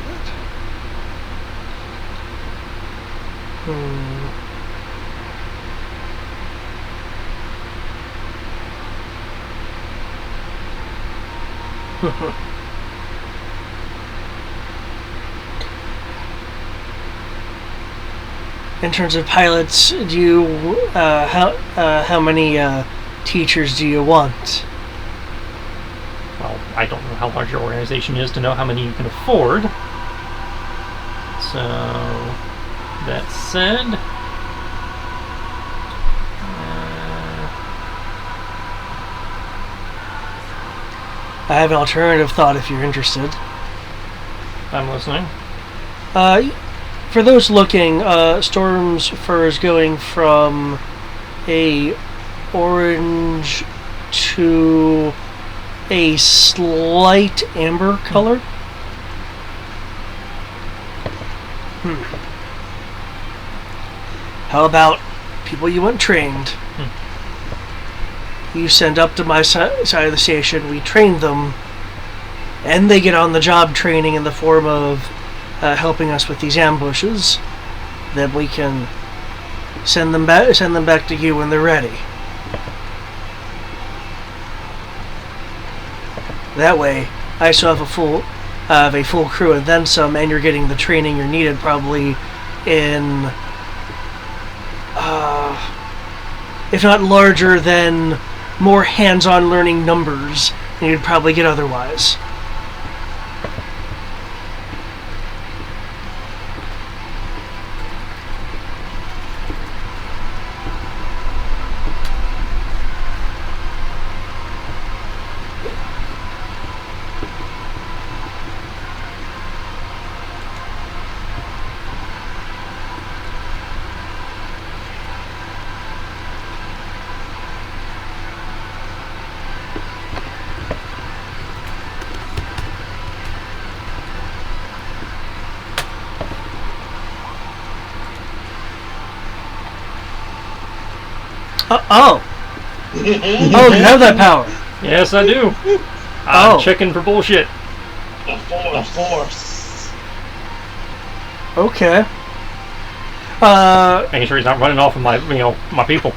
[SPEAKER 1] In terms of pilots, do you how many teachers do you want?
[SPEAKER 2] Well, I don't know how large your organization is to know how many you can afford. So, that said,
[SPEAKER 1] I have an alternative thought if you're interested.
[SPEAKER 2] I'm listening.
[SPEAKER 1] For those looking, Storm's fur is going from a orange to a slight amber color. How about people you want trained? You send up to my side of the station, we train them, and they get on the job training in the form of helping us with these ambushes. Then we can send them back to you when they're ready. That way, I still have a full crew and then some, and you're getting the training you're needed probably in, if not larger, then more hands-on learning numbers than you'd probably get otherwise. Oh, you have that power.
[SPEAKER 2] Yes, I do. I'm checking for bullshit.
[SPEAKER 3] The Force.
[SPEAKER 1] Okay.
[SPEAKER 2] Making sure he's not running off with my people.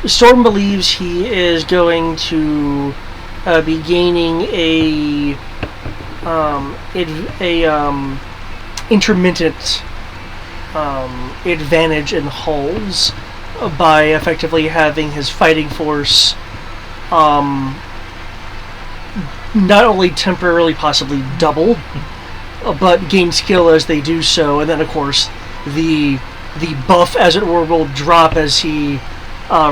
[SPEAKER 1] Storm believes he is going to be gaining a intermittent advantage in hulls by effectively having his fighting force not only temporarily possibly double, but gain skill as they do so, and then of course the buff, as it were, will drop as he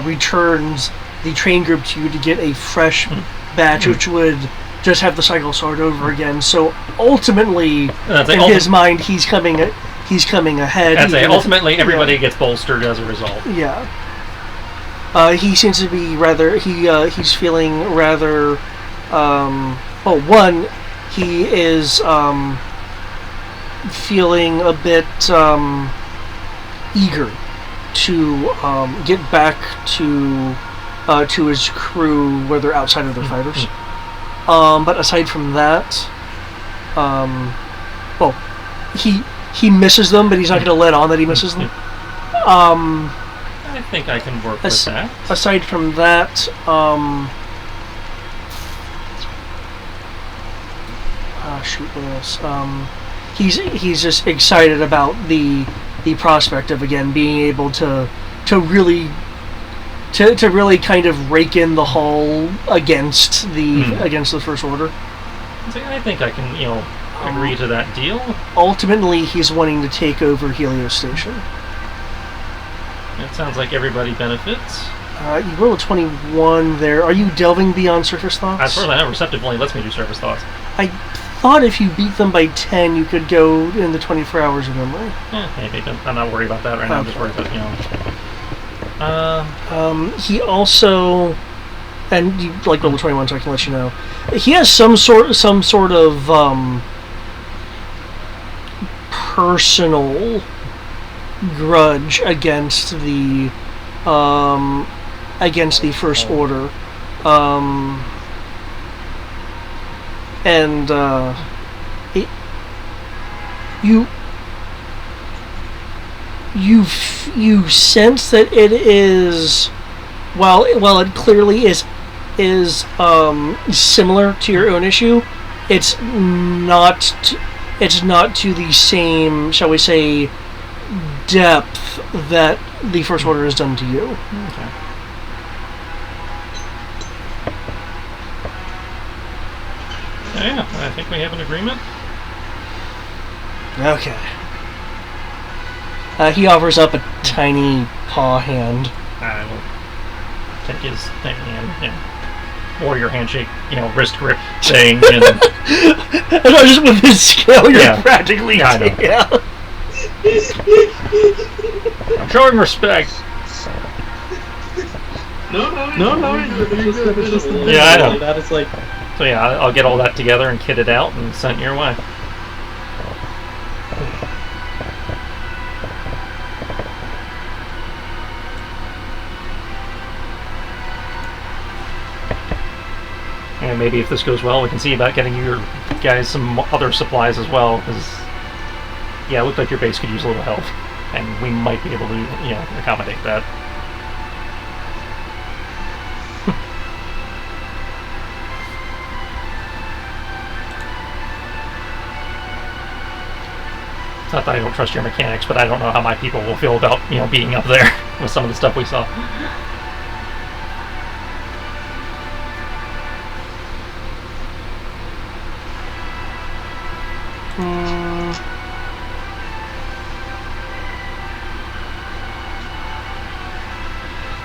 [SPEAKER 1] returns the train group to you to get a fresh batch, which would just have the cycle start over again. So ultimately, in his mind, he's coming ahead.
[SPEAKER 2] Ultimately, everybody gets bolstered as a result.
[SPEAKER 1] Yeah. He seems to be rather. He's feeling rather. One, he is feeling a bit eager to get back to his crew where they're outside of their fighters. But aside from that, he misses them, but he's not going to let on that he misses them.
[SPEAKER 2] I think I can work with that.
[SPEAKER 1] Aside from that, what else? He's just excited about the prospect of again being able to really kind of rake in the hull against the First Order.
[SPEAKER 2] I think I can agree to that deal.
[SPEAKER 1] Ultimately, he's wanting to take over Helios Station.
[SPEAKER 2] It sounds like everybody benefits.
[SPEAKER 1] You roll a 21 there. Are you delving beyond surface thoughts?
[SPEAKER 2] As far as I know, Receptive only lets me do surface thoughts.
[SPEAKER 1] I thought if you beat them by 10, you could go in the 24 hours of memory.
[SPEAKER 2] Maybe. I'm not worried about that right now. I'm just worried about,
[SPEAKER 1] he also, and you like roll a 21, so I can let you know. He has some sort of personal grudge against the First Order, and you sense that it is, while it clearly is similar to your own issue, it's not to the same, shall we say, depth that the First Order has done to you.
[SPEAKER 2] Okay. Yeah, I think we have an agreement.
[SPEAKER 1] Okay. He offers up a tiny paw hand.
[SPEAKER 2] I will take his thing and warrior handshake, wrist grip thing. And
[SPEAKER 1] not just with his skill, you're practically.
[SPEAKER 2] Yeah, I know.
[SPEAKER 1] Yeah.
[SPEAKER 2] I'm showing respect.
[SPEAKER 5] No. It's just the
[SPEAKER 2] Yeah, I know.
[SPEAKER 5] That is like.
[SPEAKER 2] So yeah, I'll get all that together and kit it out and sent your way. And maybe if this goes well, we can see about getting your guys some other supplies as well, because it looked like your base could use a little help, and we might be able to, accommodate that. It's not that I don't trust your mechanics, but I don't know how my people will feel about, being up there with some of the stuff we saw.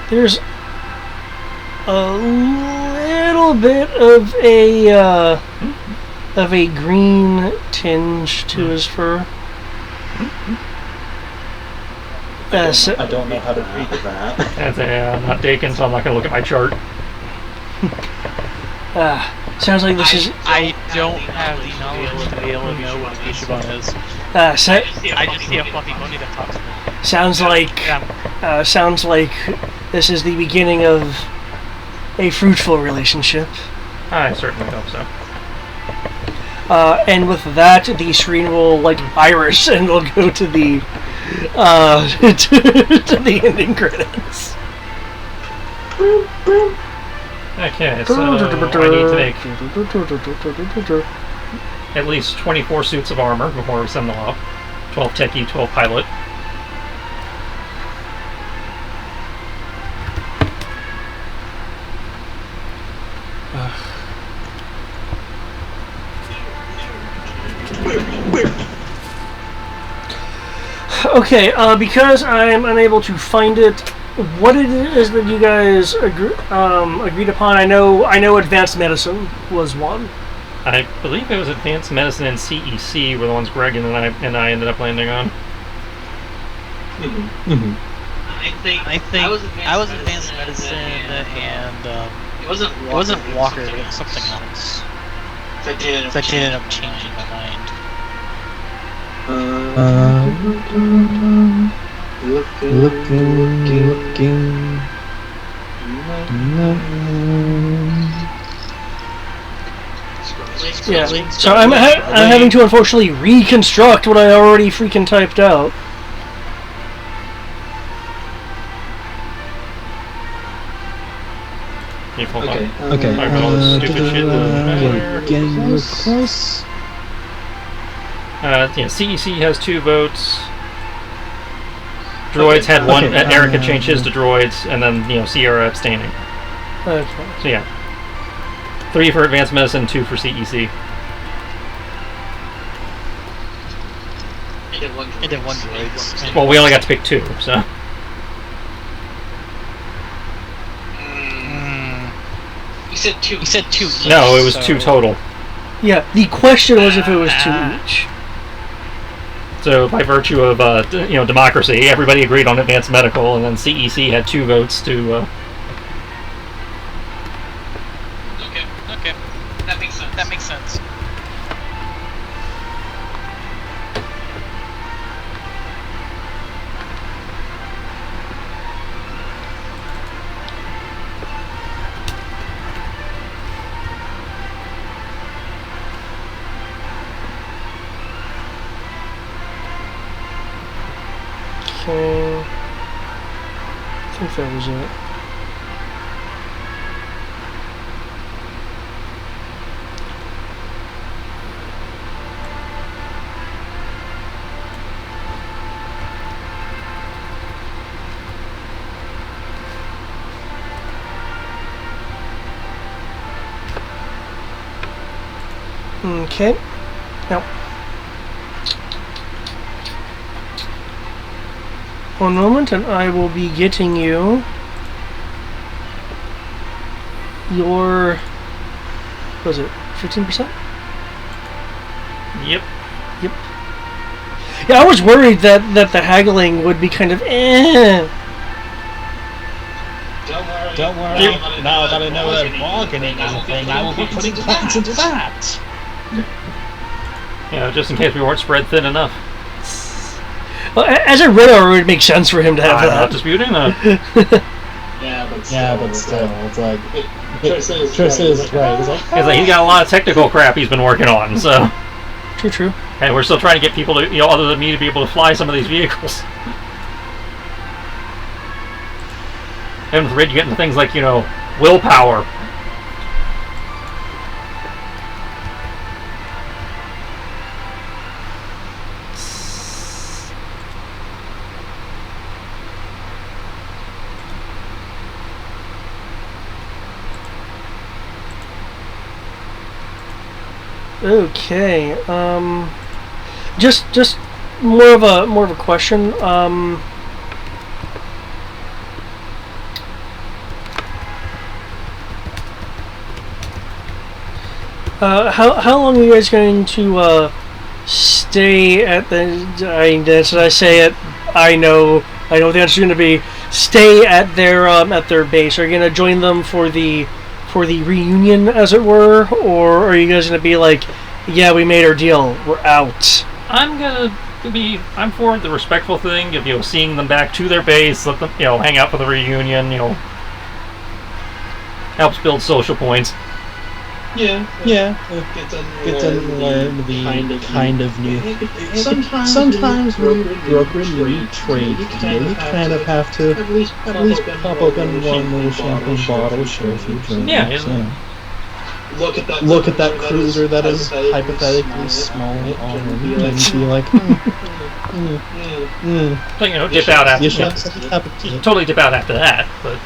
[SPEAKER 1] There's a little bit of a green tinge to his fur.
[SPEAKER 5] I don't know how to read that.
[SPEAKER 2] I'm not taken, so I'm not going to look at my chart.
[SPEAKER 1] Sounds like this is.
[SPEAKER 4] I don't have the knowledge to be able to know what Ishiban is. I just see a fluffy pony that talks to me.
[SPEAKER 1] Sounds like this is the beginning of a fruitful relationship.
[SPEAKER 2] I certainly hope so.
[SPEAKER 1] And with that, the screen will iris and we'll go to the to the ending credits.
[SPEAKER 2] Okay, so I need to make at least 24 suits of armor before we send them up. 12 techie, 12 pilot.
[SPEAKER 1] Okay, because I'm unable to find it, what it is that you guys agreed upon? I know advanced medicine was one.
[SPEAKER 2] I believe it was advanced medicine and CEC were the ones Greg and I ended up landing on.
[SPEAKER 3] I think I was advanced medicine and it wasn't Walker, but it was something else. So I did end up changing my mind.
[SPEAKER 5] Looking.
[SPEAKER 1] Yeah, so I'm having to unfortunately reconstruct what I already freaking typed out.
[SPEAKER 5] Okay.
[SPEAKER 2] Talk about all this stupid shit that
[SPEAKER 5] Getting real close.
[SPEAKER 2] CEC has 2 votes. Droids had 1. Eric had changed his to droids, and then Sierra abstaining.
[SPEAKER 1] Okay.
[SPEAKER 2] So yeah, 3 for advanced medicine, 2 for CEC.
[SPEAKER 3] I did one droids.
[SPEAKER 2] Well, we only got to pick 2, so.
[SPEAKER 3] You said 2 each.
[SPEAKER 2] No, it was 2 total.
[SPEAKER 1] Yeah, the question was if it was 2 each.
[SPEAKER 2] So by virtue of democracy, everybody agreed on advanced medical, and then CEC had 2 votes to.
[SPEAKER 3] Okay, that makes sense.
[SPEAKER 1] Okay. I think that was it. Okay. Now, one moment, and I will be getting you your, what was it, 15%?
[SPEAKER 2] Yep.
[SPEAKER 1] Yeah, I was worried that the haggling would be kind of
[SPEAKER 6] Don't worry. Now that I know that bargaining is a thing, I will be putting points into that.
[SPEAKER 2] Just in case we weren't spread thin enough.
[SPEAKER 1] Well, as I read it, it would make sense for him to have
[SPEAKER 2] I'm
[SPEAKER 1] that.
[SPEAKER 2] not disputing that.
[SPEAKER 5] Yeah, but still, it's like Trish is right. It's like,
[SPEAKER 2] He's got a lot of technical crap he's been working on, so.
[SPEAKER 1] True.
[SPEAKER 2] And we're still trying to get people to, other than me, to be able to fly some of these vehicles. And with Red, you get into things like, willpower.
[SPEAKER 1] Okay. Just more of a question. How long are you guys going to stay at the? Should I say it? I know what the answer's going to be. Stay at their base. Are you going to join them for the reunion, as it were, or are you guys going to be like, yeah, we made our deal, we're out?
[SPEAKER 2] I'm for the respectful thing of seeing them back to their base, let them hang out for the reunion. Helps build social points.
[SPEAKER 5] Yeah, get to learn the kind of new. Sometimes when you broker a new trade deal, you kind of have to at least pop open one little champagne bottle, share a few drinks.
[SPEAKER 2] Yeah,
[SPEAKER 5] You know. Look at that cruiser that is hypothetically small on him, and be like,
[SPEAKER 2] But, you know, dip out after.
[SPEAKER 5] you should have something happen to you.
[SPEAKER 2] Totally dip out after that, but.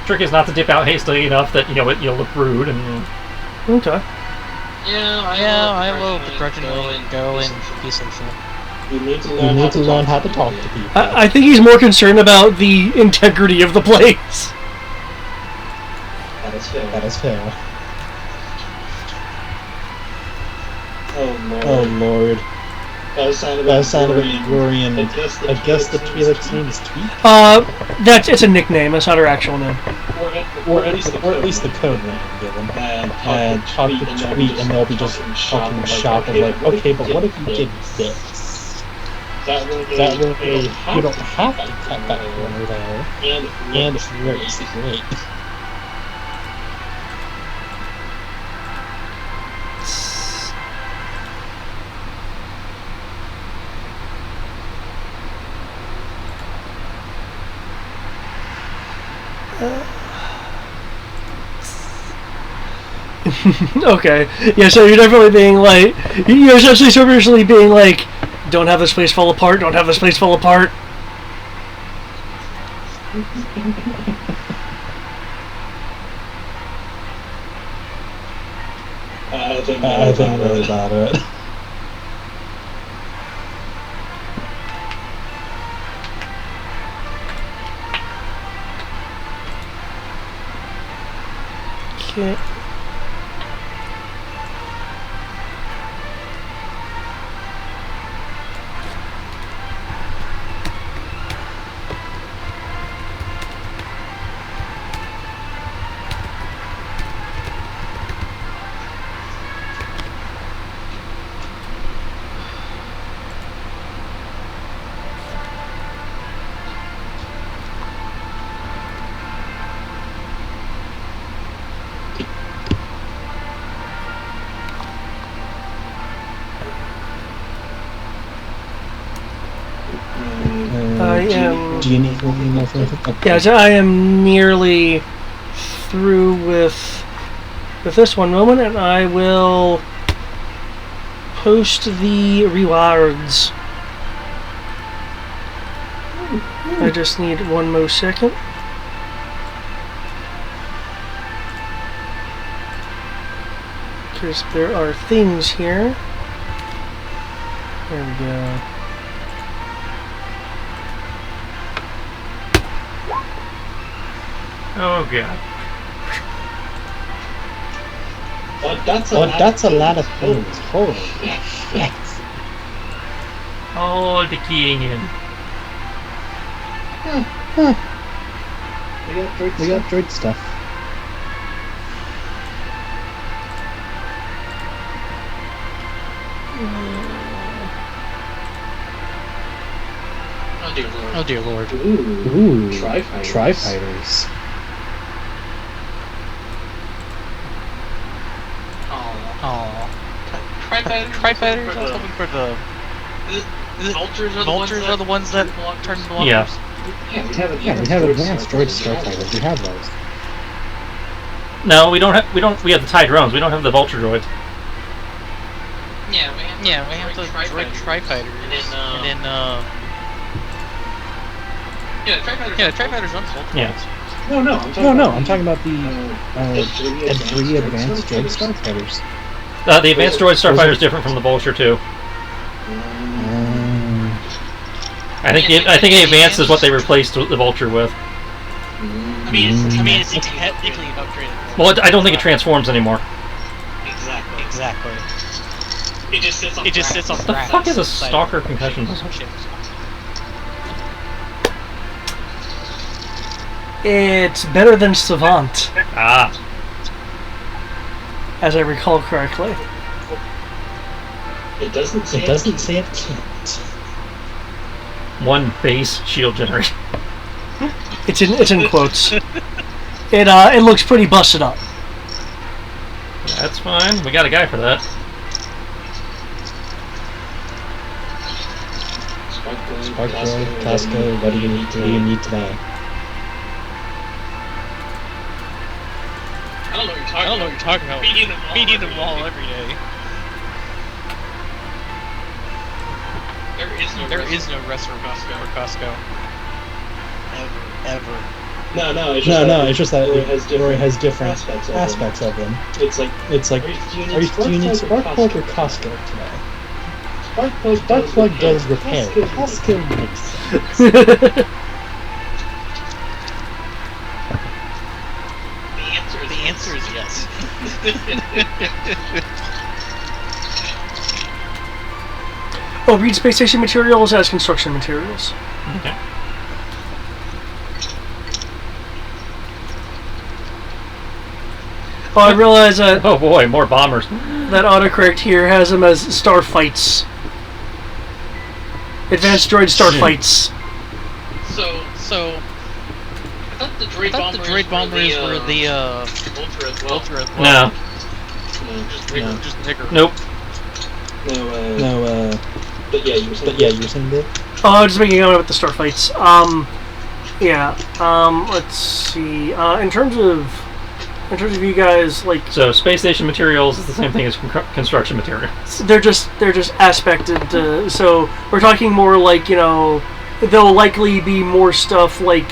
[SPEAKER 2] Trick is not to dip out hastily enough that, you know, you'll look rude and.
[SPEAKER 1] Okay.
[SPEAKER 4] I will begrudgingly go and be social.
[SPEAKER 5] You need to learn how to talk to people.
[SPEAKER 1] I think he's more concerned about the integrity of the place.
[SPEAKER 5] That is fair. Oh Lord. That sounded like Gorian. I guess the Twi'lek's name is Tweet?
[SPEAKER 1] It's a nickname. It's not her actual name.
[SPEAKER 5] Or at least the code name given. And talk to Tweet and they'll be just fucking shocked and like, okay, but what if you did this? That way you don't have to cut that corner there. And it works great.
[SPEAKER 1] Okay. Yeah, so you're definitely being like, you're essentially superficially being like, don't have this place fall apart, don't have this place fall apart.
[SPEAKER 5] I think really about it.
[SPEAKER 1] Okay.
[SPEAKER 5] Do you need any more information? Okay.
[SPEAKER 1] Yeah, so I am nearly through with this one moment, and I will post the rewards. I just need one more second. Because there are things here. There we go.
[SPEAKER 2] Oh god.
[SPEAKER 5] That's a lot of things. Holy shit.
[SPEAKER 2] All the keying in.
[SPEAKER 5] We got droid stuff.
[SPEAKER 4] Oh dear lord.
[SPEAKER 5] Ooh. Tri-fighters.
[SPEAKER 4] Oh. Tri-fighters? I was hoping for the... Vultures are the ones that turn into
[SPEAKER 2] Yeah.
[SPEAKER 4] vultures?
[SPEAKER 5] Yeah, we have advanced droid starfighters. We have those.
[SPEAKER 2] No, we have the TIE drones. We don't have the vulture droids.
[SPEAKER 4] Yeah, we have the droid tri-fighters. And then, yeah, tri-fighters run vultures.
[SPEAKER 2] Yeah.
[SPEAKER 5] No, I'm talking about the three advanced droid starfighters.
[SPEAKER 2] The advanced droid starfighter is different from the vulture too. I think the advanced is what they replaced the vulture with.
[SPEAKER 4] I mean, it's technically an upgraded.
[SPEAKER 2] Well, I don't think it transforms anymore.
[SPEAKER 4] Exactly. It just sits on
[SPEAKER 2] What the fuck is a stalker concussion?
[SPEAKER 1] It's better than Savant,
[SPEAKER 2] Ah.
[SPEAKER 1] as I recall correctly.
[SPEAKER 5] It doesn't say it can't.
[SPEAKER 2] One base shield generator.
[SPEAKER 1] It's in quotes. it looks pretty busted up.
[SPEAKER 2] That's fine. We got a guy for that.
[SPEAKER 5] Spark plug, Costco, what do you need today?
[SPEAKER 3] I don't know what you're talking about.
[SPEAKER 4] Feeding them all every day. There is no restaurant for Costco. Ever.
[SPEAKER 5] No, it's just that Roy has different aspects of them. It's like, do you need Spark Plug or Costco today? Spark Plug does repair. Costco makes sense.
[SPEAKER 4] The answer is yes.
[SPEAKER 1] Oh, read space station materials as construction materials.
[SPEAKER 2] Okay.
[SPEAKER 1] Oh, I realize that
[SPEAKER 2] Oh boy, more bombers.
[SPEAKER 1] that autocorrect here has them as starfights. Advanced droid starfights.
[SPEAKER 3] So I thought the droid bombers were the Ultra as well.
[SPEAKER 2] No.
[SPEAKER 3] Just bigger.
[SPEAKER 2] Nope.
[SPEAKER 5] But yeah, you were saying that?
[SPEAKER 1] Oh, just making out with the starfights. Let's see. In terms of you guys, like,
[SPEAKER 2] So space station materials is the same thing as construction materials.
[SPEAKER 1] they're just aspected to, so we're talking more like, you know, there'll likely be more stuff like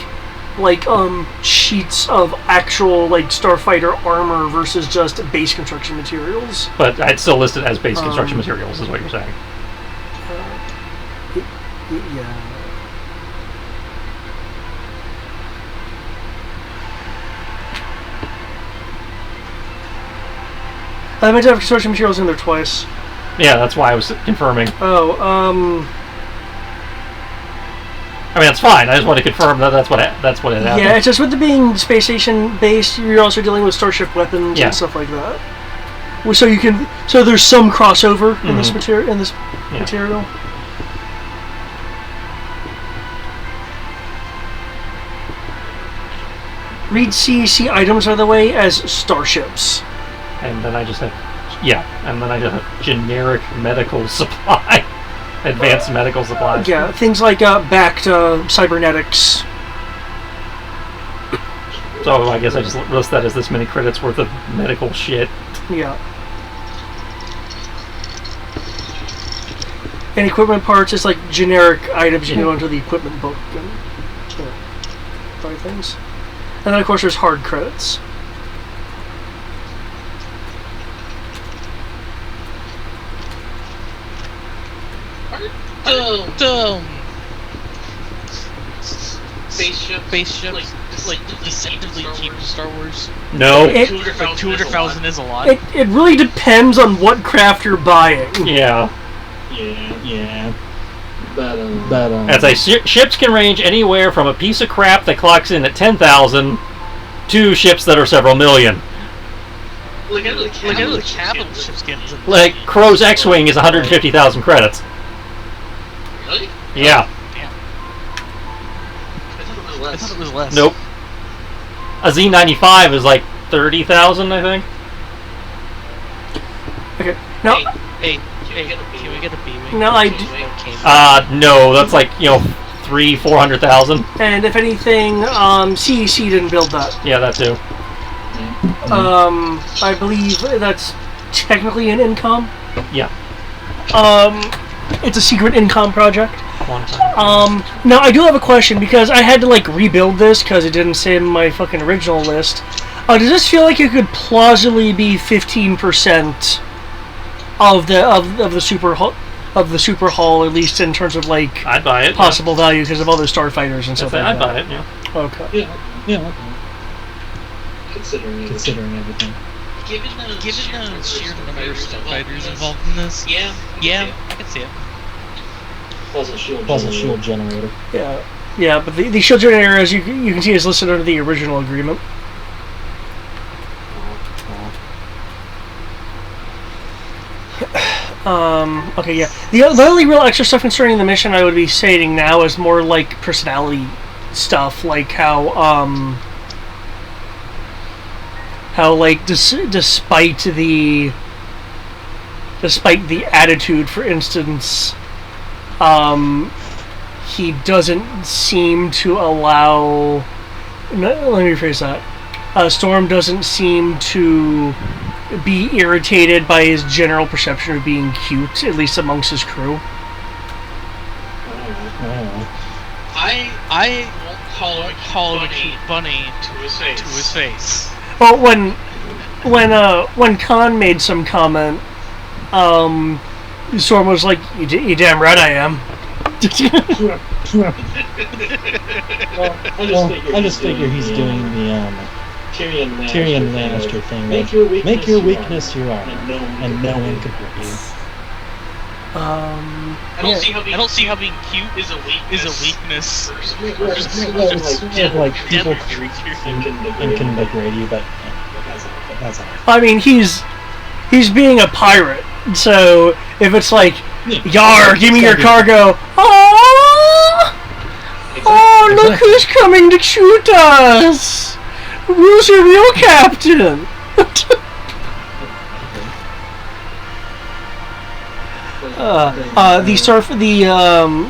[SPEAKER 1] sheets of actual, like, starfighter armor versus just base construction materials.
[SPEAKER 2] But I'd still list it as base construction materials, is what you're saying.
[SPEAKER 1] Yeah. I meant to have construction materials in there twice.
[SPEAKER 2] Yeah, that's why I was confirming.
[SPEAKER 1] Oh,
[SPEAKER 2] I mean, that's fine. I just want to confirm that that's what it happened.
[SPEAKER 1] yeah, it's just with it being space station based, you're also dealing with starship weapons and stuff like that. Well, so there's some crossover in this material. Material. Read CEC items, by the way, as starships.
[SPEAKER 2] And then I just have, generic medical supply, advanced medical supply.
[SPEAKER 1] Yeah, things like backed cybernetics.
[SPEAKER 2] So I guess I just list that as this many credits worth of medical shit.
[SPEAKER 1] Yeah. And equipment parts is like generic items you go into the equipment book and buy things. And then of course there's hard credits.
[SPEAKER 3] Spaceship,
[SPEAKER 4] like deceptively cheap in Star Wars.
[SPEAKER 2] No.
[SPEAKER 1] It-
[SPEAKER 4] 200,000 is a lot.
[SPEAKER 1] It really depends on what craft you're buying.
[SPEAKER 2] Yeah.
[SPEAKER 5] Yeah. But
[SPEAKER 2] As I say, ships can range anywhere from a piece of crap that clocks in at 10,000 to ships that are several million.
[SPEAKER 3] Look at the
[SPEAKER 4] capital ship's getting.
[SPEAKER 2] Like Crow's X-wing is 150,000 credits.
[SPEAKER 3] Really?
[SPEAKER 2] Yeah.
[SPEAKER 3] I thought it was less.
[SPEAKER 2] Nope. A Z95 is like 30,000, I think.
[SPEAKER 1] Okay. No.
[SPEAKER 4] Hey, can we get a B-wing?
[SPEAKER 1] No, I
[SPEAKER 2] No, that's like, 300,000-400,000.
[SPEAKER 1] And if anything, CEC didn't build that.
[SPEAKER 2] Yeah, that too.
[SPEAKER 1] I believe that's technically an income.
[SPEAKER 2] Yeah.
[SPEAKER 1] It's a secret income project.
[SPEAKER 2] Quantum.
[SPEAKER 1] Now I do have a question because I had to like rebuild this because it didn't say in my fucking original list. Does this feel like it could plausibly be 15% of the super hull, at least in terms of like
[SPEAKER 2] I'd buy it.
[SPEAKER 1] possible value because of all those starfighters and stuff like
[SPEAKER 2] I'd
[SPEAKER 1] that?
[SPEAKER 2] buy it. Yeah.
[SPEAKER 1] Okay.
[SPEAKER 5] yeah. Considering everything.
[SPEAKER 3] Given the
[SPEAKER 4] sheer number of starfighters involved in this, yeah, I can see it.
[SPEAKER 5] Plus a shield generator.
[SPEAKER 1] Yeah, but the shield generator, as you can see, is listed under the original agreement. Okay, yeah. The only real extra stuff concerning the mission I would be stating now is more like personality stuff, like how how like despite the attitude, for instance, he doesn't seem to allow. No, let me rephrase that. Storm doesn't seem to be irritated by his general perception of being cute, at least amongst his crew.
[SPEAKER 4] I won't call him a cute bunny to his face.
[SPEAKER 1] Well, when Khan made some comment, Storm was like, "You damn right I am."
[SPEAKER 5] I just figure he's doing the Tyrion Lannister thing. Make your weakness your armor, and no one can hurt you.
[SPEAKER 4] I don't see how being cute is a weakness.
[SPEAKER 5] It's like people and can degrade you, but that's all.
[SPEAKER 1] I mean, he's being a pirate, so if it's like, "Yar, give me your cargo," oh, look who's coming to shoot us! Who's your real captain? The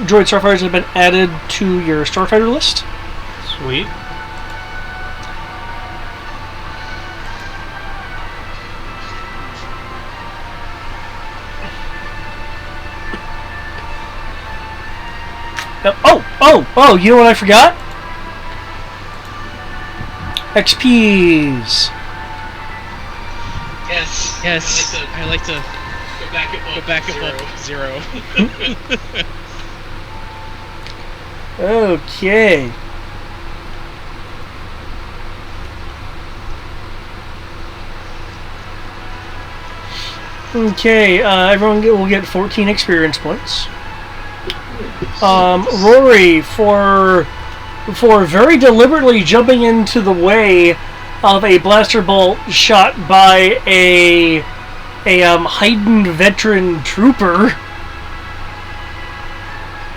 [SPEAKER 1] droid starfighters have been added to your starfighter list.
[SPEAKER 2] Sweet.
[SPEAKER 1] Oh! You know what I forgot? XPs.
[SPEAKER 4] Yes. I like to go back above 0.
[SPEAKER 1] Okay. Okay, everyone will get 14 experience points. Rory, for very deliberately jumping into the way of a blaster bolt shot by a heightened veteran trooper.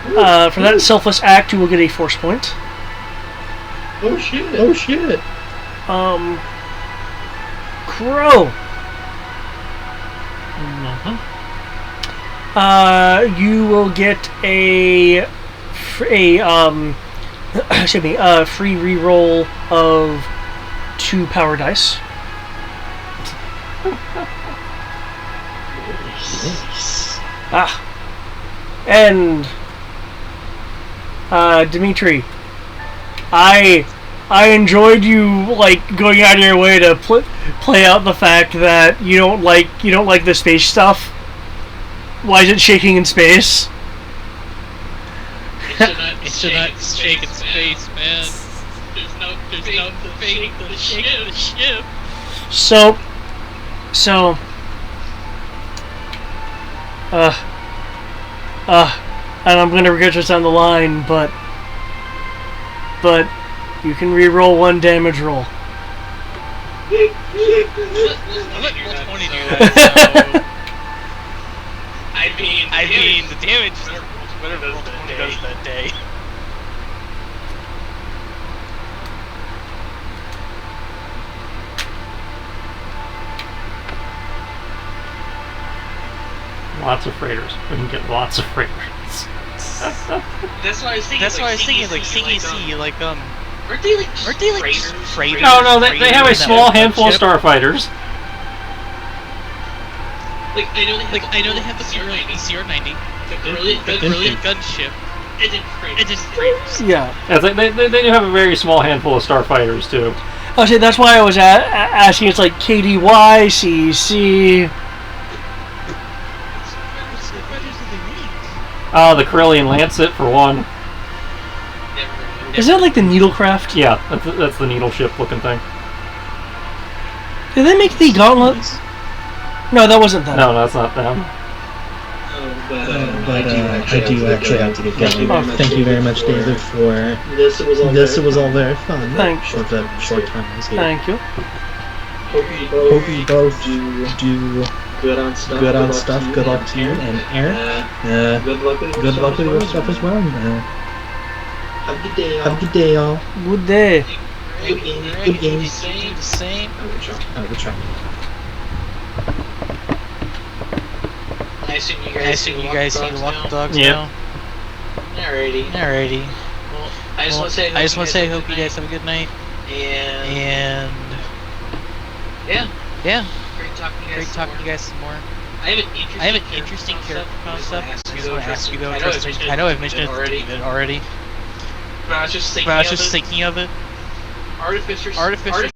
[SPEAKER 1] For that selfless act, you will get a force point.
[SPEAKER 5] Oh shit!
[SPEAKER 1] Crow. You will get a free reroll of 2 power dice. And Dimitri, I enjoyed you like going out of your way to play out the fact that you don't like the space stuff. Why is it shaking in space?
[SPEAKER 4] It should not shake in space, man. There's no fake to shake the ship.
[SPEAKER 1] So, and I'm gonna regret this down the line, but you can re-roll 1 damage roll.
[SPEAKER 4] I'll let roll 20 do that. So. I mean, the damage is whatever roll 20 does that day.
[SPEAKER 2] Lots of freighters. We can get lots of freighters.
[SPEAKER 3] That's why I was thinking,
[SPEAKER 4] like CEC, like
[SPEAKER 3] Aren't they like
[SPEAKER 4] freighters?
[SPEAKER 2] No, they have a small handful of starfighters.
[SPEAKER 3] I know they have the
[SPEAKER 4] CR-90,
[SPEAKER 3] the brilliant
[SPEAKER 4] gunship,
[SPEAKER 3] and then freighters.
[SPEAKER 1] Yeah.
[SPEAKER 2] They do have a very small handful of starfighters too.
[SPEAKER 1] Oh, see, that's why I was asking. It's like KDY, CEC.
[SPEAKER 2] The Corellian Lancet for one.
[SPEAKER 1] Is that like the Needlecraft?
[SPEAKER 2] Yeah, that's the needle ship looking thing.
[SPEAKER 1] Did they make the gauntlets? No, that wasn't them.
[SPEAKER 2] No, that's not them.
[SPEAKER 5] But I do actually have to get going. Thank you very much, David, for this. It was all very fun.
[SPEAKER 1] Thanks.
[SPEAKER 5] Short time I was here.
[SPEAKER 1] Thank you.
[SPEAKER 5] Hope you both do good on stuff. Good luck to you and Aaron. Good luck with your stuff as well. Have a good day, y'all.
[SPEAKER 1] Good day.
[SPEAKER 5] Good games.
[SPEAKER 4] Do the same.
[SPEAKER 5] I will try.
[SPEAKER 3] I assume you
[SPEAKER 4] I assume you guys see the walk the dogs
[SPEAKER 2] Yep.
[SPEAKER 4] now.
[SPEAKER 3] Alrighty.
[SPEAKER 4] Alrighty.
[SPEAKER 3] Well, I just want to say,
[SPEAKER 4] I just want to say, I hope you guys have a good night.
[SPEAKER 3] And
[SPEAKER 4] Yeah,
[SPEAKER 3] great talking to you guys.
[SPEAKER 4] Some more.
[SPEAKER 3] I have an
[SPEAKER 4] interesting character concept.
[SPEAKER 3] I
[SPEAKER 4] I just want to ask you though.
[SPEAKER 3] Tristan.
[SPEAKER 4] I know I've mentioned it already.
[SPEAKER 3] But I was just
[SPEAKER 4] But I was just thinking of it.
[SPEAKER 3] Artificers